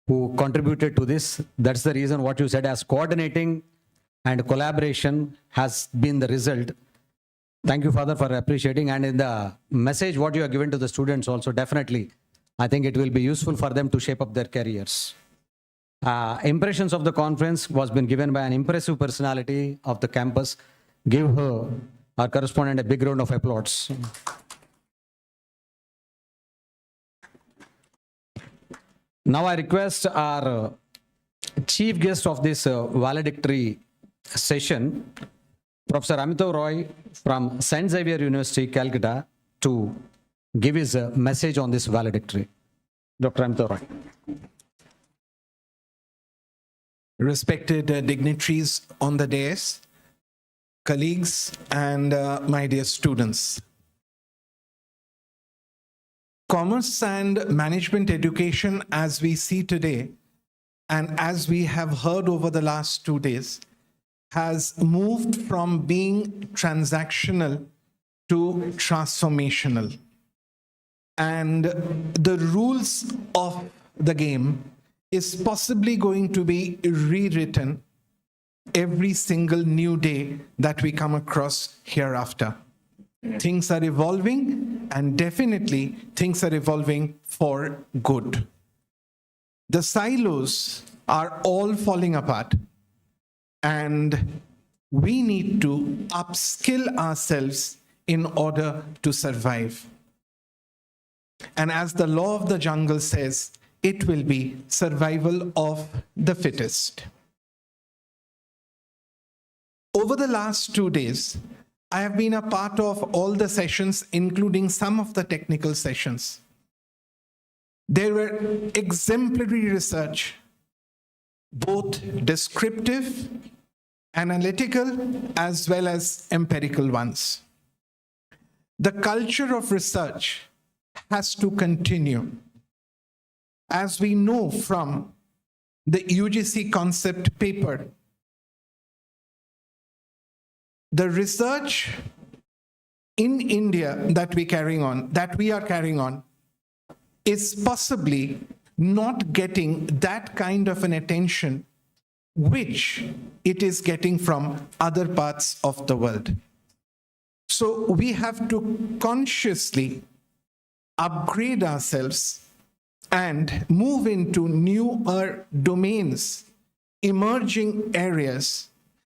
who contributed to this. That's the reason what you said as coordinating and collaboration has been the result. Thank you, Father, for appreciating. And in the message what you are given to the students also, definitely, I think it will be useful for them to shape up their careers. Impressions of the conference was been given by an impressive personality of the campus. Give her, our correspondent, a big round of applause. Now I request our chief guest of this valedictory session, Professor Amitav Roy from St. Xavier University, Calcutta, to give his message on this valedictory. Dr. Amitav Roy. Respected dignitaries on the dais, colleagues, and my dear students. Commerce and management education, as we see today, and as we have heard over the last 2 days, has moved from being transactional to transformational. And the rules of the game is possibly going to be rewritten every single new day that we come across hereafter. Things are evolving, and definitely things are evolving for good. The silos are all falling apart, and we need to upskill ourselves in order to survive. And as the law of the jungle says, it will be survival of the fittest. Over the last 2 days, I have been a part of all the sessions, including some of the technical sessions. There were exemplary research, both descriptive, analytical, as well as empirical ones. The culture of research has to continue. As we know from the UGC concept paper, the research in India that we are carrying on, is possibly not getting that kind of an attention which it is getting from other parts of the world. So we have to consciously upgrade ourselves and move into newer domains, emerging areas,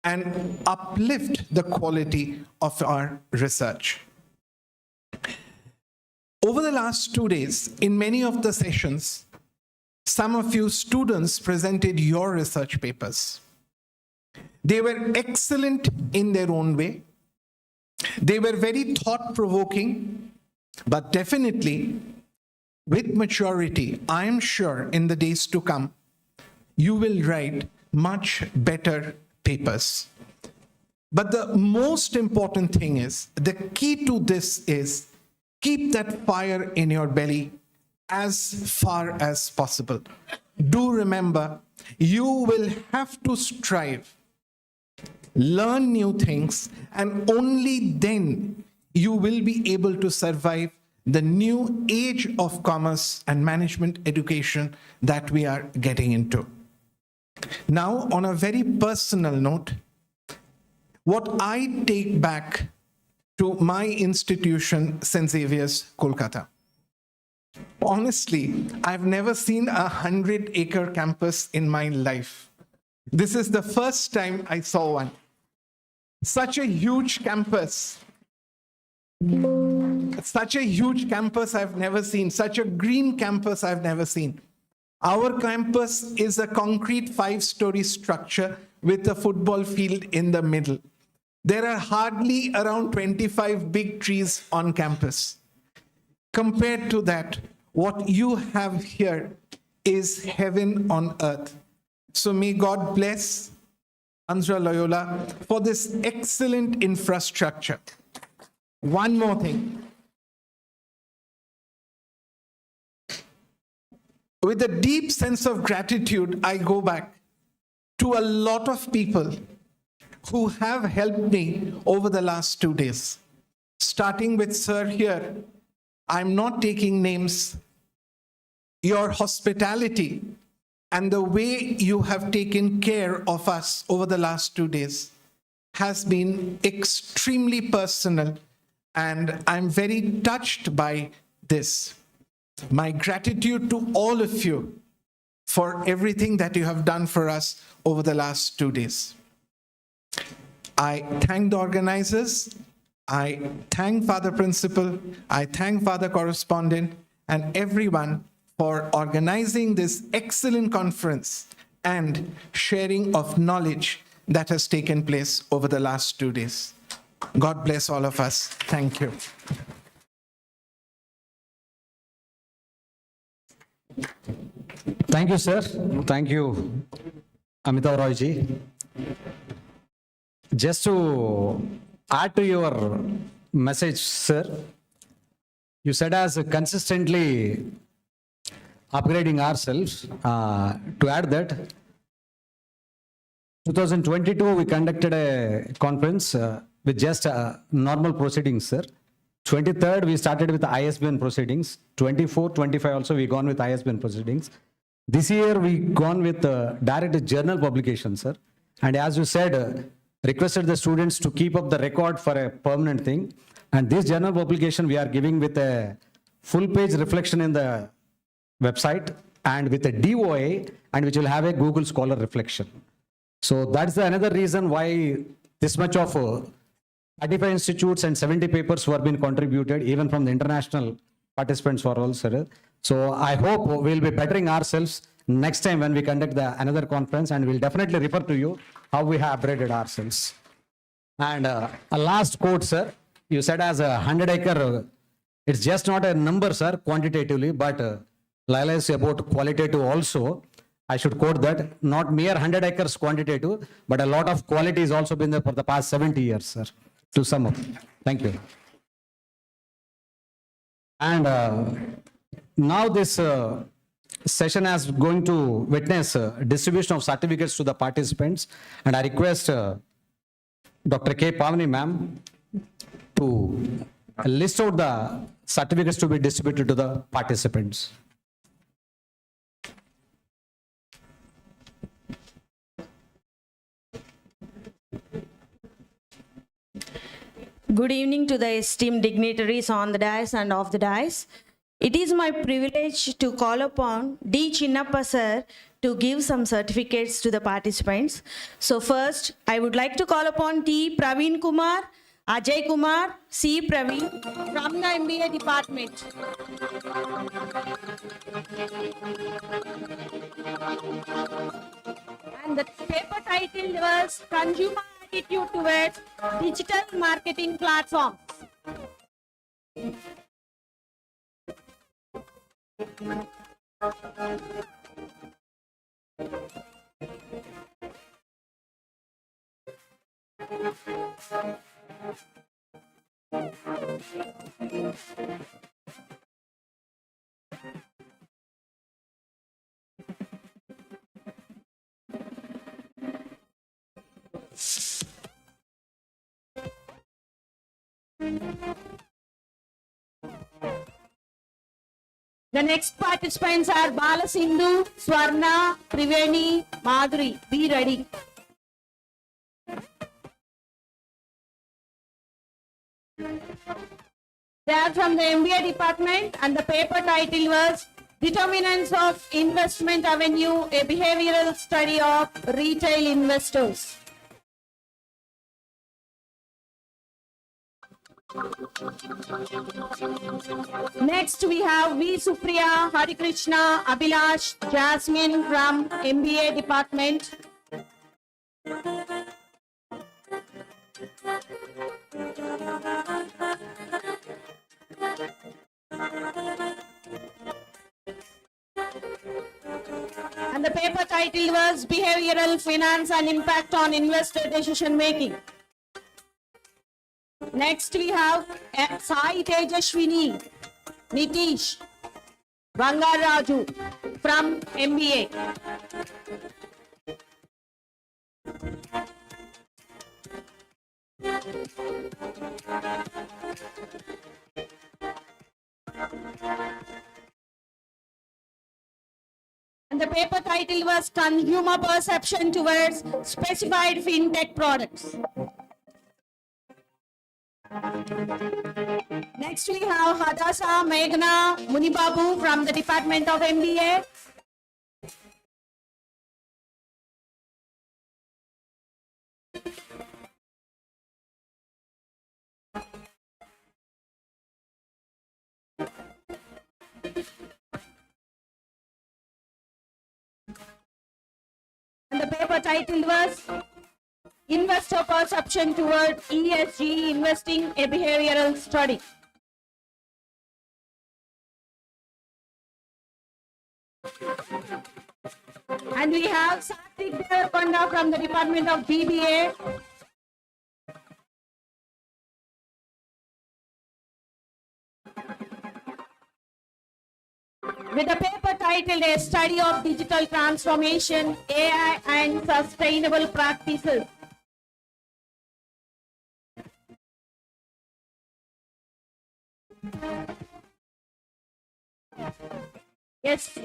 and uplift the quality of our research. Over the last 2 days, in many of the sessions, some of you students presented your research papers. They were excellent in their own way. They were very thought-provoking, but definitely with maturity, I am sure in the days to come, you will write much better papers. But the most important thing is, the key to this is, keep that fire in your belly as far as possible. Do remember, you will have to strive, learn new things, and only then you will be able to survive the new age of commerce and management education that we are getting into. Now, on a very personal note, what I take back to my institution, St. Xavier's, Kolkata. Honestly, I've never seen a 100-acre campus in my life. This is the first time I saw one. Such a huge campus. Such a huge campus I've never seen. Such a green campus I've never seen. Our campus is a concrete 5-story structure with a football field in the middle. There are hardly around 25 big trees on campus. Compared to that, what you have here is heaven on earth. So may God bless Andhra Loyola for this excellent infrastructure. One more thing. With a deep sense of gratitude, I go back to a lot of people who have helped me over the last 2 days. Starting with Sir here, I'm not taking names. Your hospitality and the way you have taken care of us over the last 2 days has been extremely personal, and I'm very touched by this. My gratitude to all of you for everything that you have done for us over the last 2 days. I thank the organizers, I thank Father Principal, I thank Father Correspondent, and everyone for organizing this excellent conference and sharing of knowledge that has taken place over the last 2 days. God bless all of us. Thank you. Thank you, sir. Thank you, Amitav Roy ji. Just to add to your message, sir, you said as consistently upgrading ourselves. To add that, 2022 we conducted a conference with just normal proceedings, sir. 23rd we started with the ISBN proceedings. 24, 25 also we gone with ISBN proceedings. This year we gone with direct journal publication, sir. And as you said, requested the students to keep up the record for a permanent thing. And this journal publication we are giving with a full page reflection in the website and with a DOA, and which will have a Google Scholar reflection. So that's another reason why this much of 35 institutes and 70 papers were being contributed, even from the international participants for all, sir. So I hope we'll be bettering ourselves next time when we conduct another conference, and we'll definitely refer to you how we have upgraded ourselves. And a last quote, sir. You said as a 100-acre, it's just not a number, sir, quantitatively, but Loyola is about qualitative also. I should quote that, not mere 100 acres quantitative, but a lot of quality has also been there for the past 70 years, sir, to sum up. Thank you. And now this session is going to witness distribution of certificates to the participants, and I request Dr. K. Pavani ma'am to list out the certificates to be distributed to the participants. Good evening to the esteemed dignitaries on the dais and off the dais. It is my privilege to call upon D. Chinnappa sir to give some certificates to the participants. So first, I would like to call upon T. Praveen Kumar, Ajay Kumar, C. Praveen from the MBA department. And the paper title was Consumer Attitude Towards Digital Marketing Platforms. The next participants are Bala Sindhu, Swarna, Triveni, Madhuri. Be ready. They are from the MBA department, and the paper title was Determinants of Investment Avenue, a behavioral study of retail investors. Next, we have V. Supriya, Hari Krishna, Abhilash, Jasmine from MBA department. And the paper title was Behavioral Finance and Impact on Investor Decision Making. Next, we have Sai Tejashwini, Nitish, Bangaraju from MBA. And the paper title was Consumer Perception Towards Specified FinTech Products. Next, we have Hadasa Meghna Munibabu from the Department of MBA. paper title was Investor Perception Toward ESG Investing, a Behavioral Study. And we have Satvik Devarkonda from the Department of BBA. With a paper titled A Study of Digital Transformation, AI and Sustainable Practices. Yes.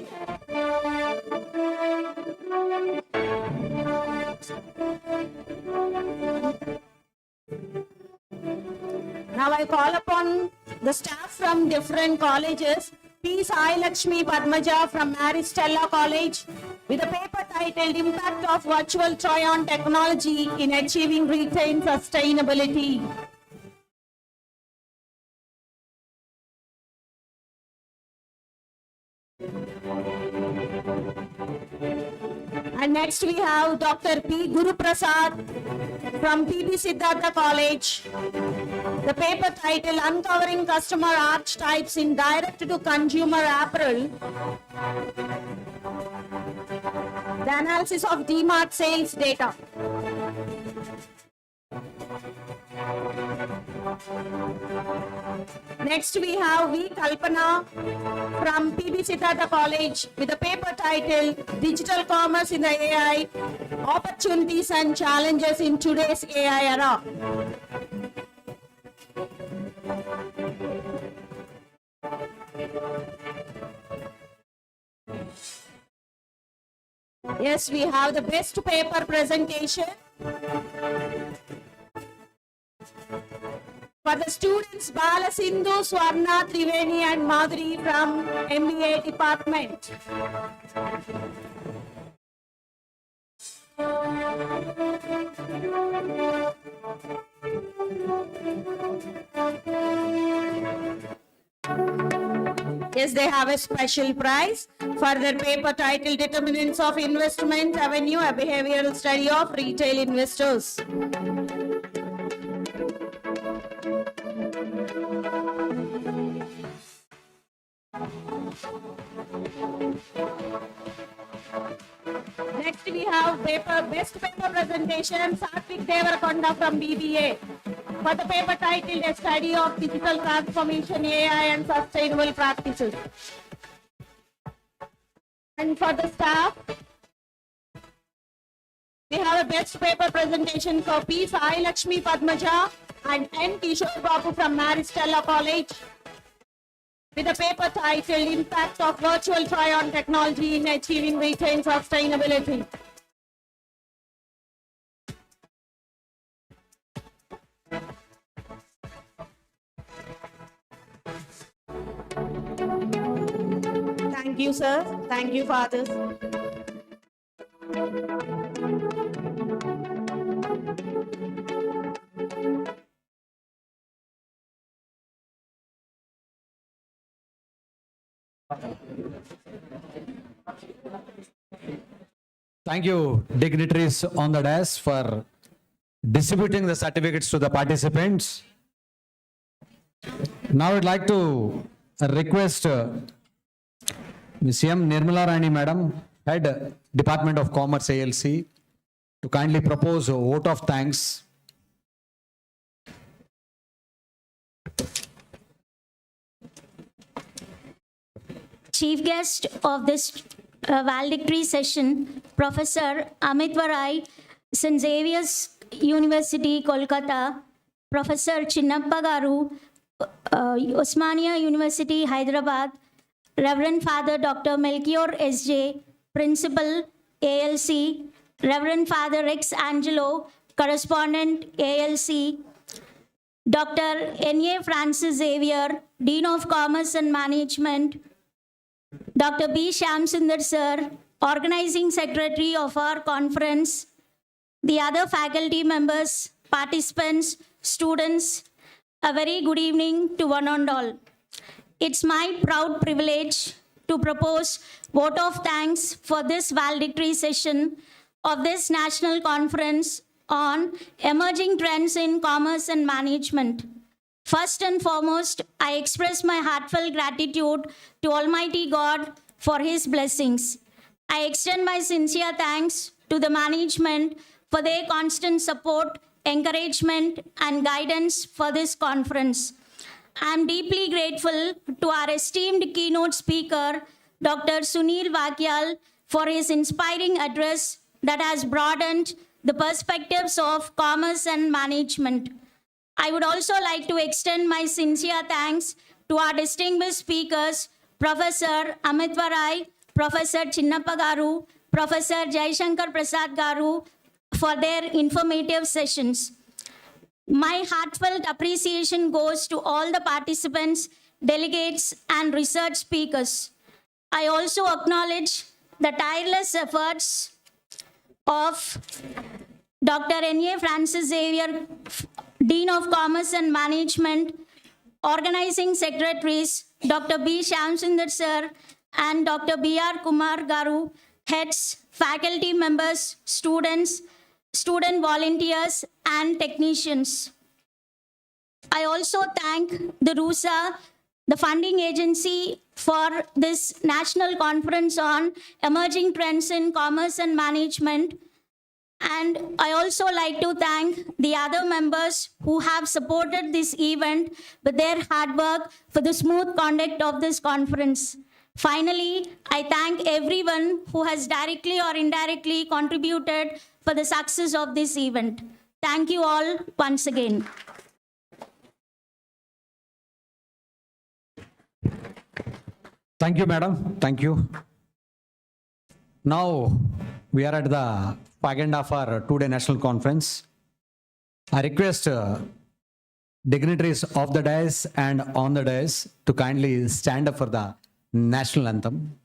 Now I call upon the staff from different colleges. P. Sai Lakshmi Padmaja from Maristella College with a paper titled Impact of Virtual Try-on Technology in Achieving Retail Sustainability. And next we have Dr. P. Guru Prasad from P.B. Siddhartha College. The paper title Uncovering Customer Archetypes in Direct-to-Consumer Apparel. The analysis of DMart sales data. Next we have V. Kalpana from P.B. Siddhartha College with a paper titled Digital Commerce in the AI, Opportunities and Challenges in Today's AI Era. Yes, we have the best paper presentation for the students Bala Sindhu, Swarna, Triveni and Madhuri from MBA department. Yes, they have a special prize for their paper titled Determinants of Investment Revenue, a Behavioral Study of Retail Investors. Next we have best paper presentation Satvik Devarkonda from BBA for the paper titled A Study of Digital Transformation, AI and Sustainable Practices. And for the staff, we have a best paper presentation for P. Sai Lakshmi Padmaja and N. Kishore Babu from Maristella College with a paper titled Impact of Virtual Try-on Technology in Achieving Retail Sustainability. Thank you, sir. Thank you, fathers. Thank you, dignitaries on the desk, for distributing the certificates to the participants. Now I'd like to request Ms. M. Nirmala Rani Madam, Head Department of Commerce ALC, to kindly propose a vote of thanks. Chief guest of this valedictory session, Professor Amit Varai, St. Xavier's University, Kolkata, Professor Chinnappa Garu, Osmania University, Hyderabad, Reverend Father Dr. Melchior S.J., Principal, ALC, Reverend Father Rex Angelo, Correspondent, ALC, Dr. N.A. Francis Xavier, Dean of Commerce and Management, Dr. B. Shamsundar Sir, Organizing Secretary of our conference, the other faculty members, participants, students, a very good evening to one and all. It's my proud privilege to propose vote of thanks for this valedictory session of this national conference on emerging trends in commerce and management. First and foremost, I express my heartfelt gratitude to Almighty God for His blessings. I extend my sincere thanks to the management for their constant support, encouragement, and guidance for this conference. I am deeply grateful to our esteemed keynote speaker, Dr. Sunil Vakyal, for his inspiring address that has broadened the perspectives of commerce and management. I would also like to extend my sincere thanks to our distinguished speakers, Professor Amit Varai, Professor Chinnappa Garu, Professor Jaishankar Prasad Garu, for their informative sessions. My heartfelt appreciation goes to all the participants, delegates, and research speakers. I also acknowledge the tireless efforts of Dr. N.A. Francis Xavier, Dean of Commerce and Management, organizing secretaries, Dr. B. Shamsundar Sir, and Dr. B.R. Kumar Garu, heads, faculty members, students, student volunteers, and technicians. I also thank the RUSA, the funding agency, for this national conference on emerging trends in commerce and management. And I also like to thank the other members who have supported this event with their hard work for the smooth conduct of this conference. Finally, I thank everyone who has directly or indirectly contributed for the success of this event. Thank you all once again. Thank you, madam. Thank you. Now, we are at the agenda of our two-day national conference. I request dignitaries of the dais and on the dais to kindly stand up for the national anthem.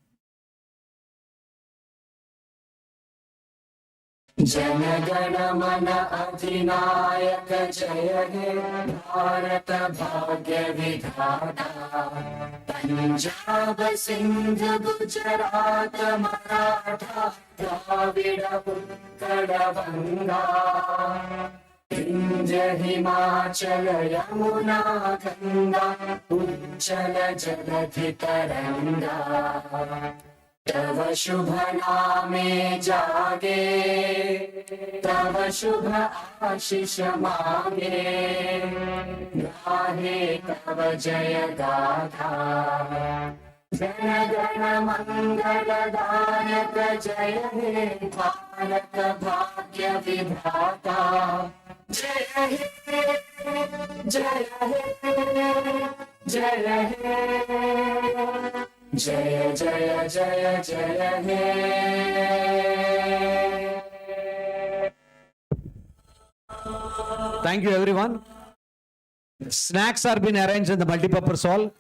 जनगण मन अधिनायक जय हे भारत भाग्य विधाता पंजाब सिंध गुजरात मराठा द्राविड उत्कल गंगा विंध्य हिमाचल यमुना गंगा उज्जल जलधि तरंगा तव शुभ नामे जागे तव शुभ आशीष मांगे गाहे तव जय गाथा जन गण मंगल दायक जय हे भारत भाग्य विधाता जय हे जय हे जय हे जय जय जय जय हे Thank you, everyone. Snacks are being arranged in the multipurpose hall.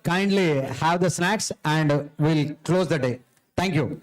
Kindly have the snacks and we'll close the day. Thank you.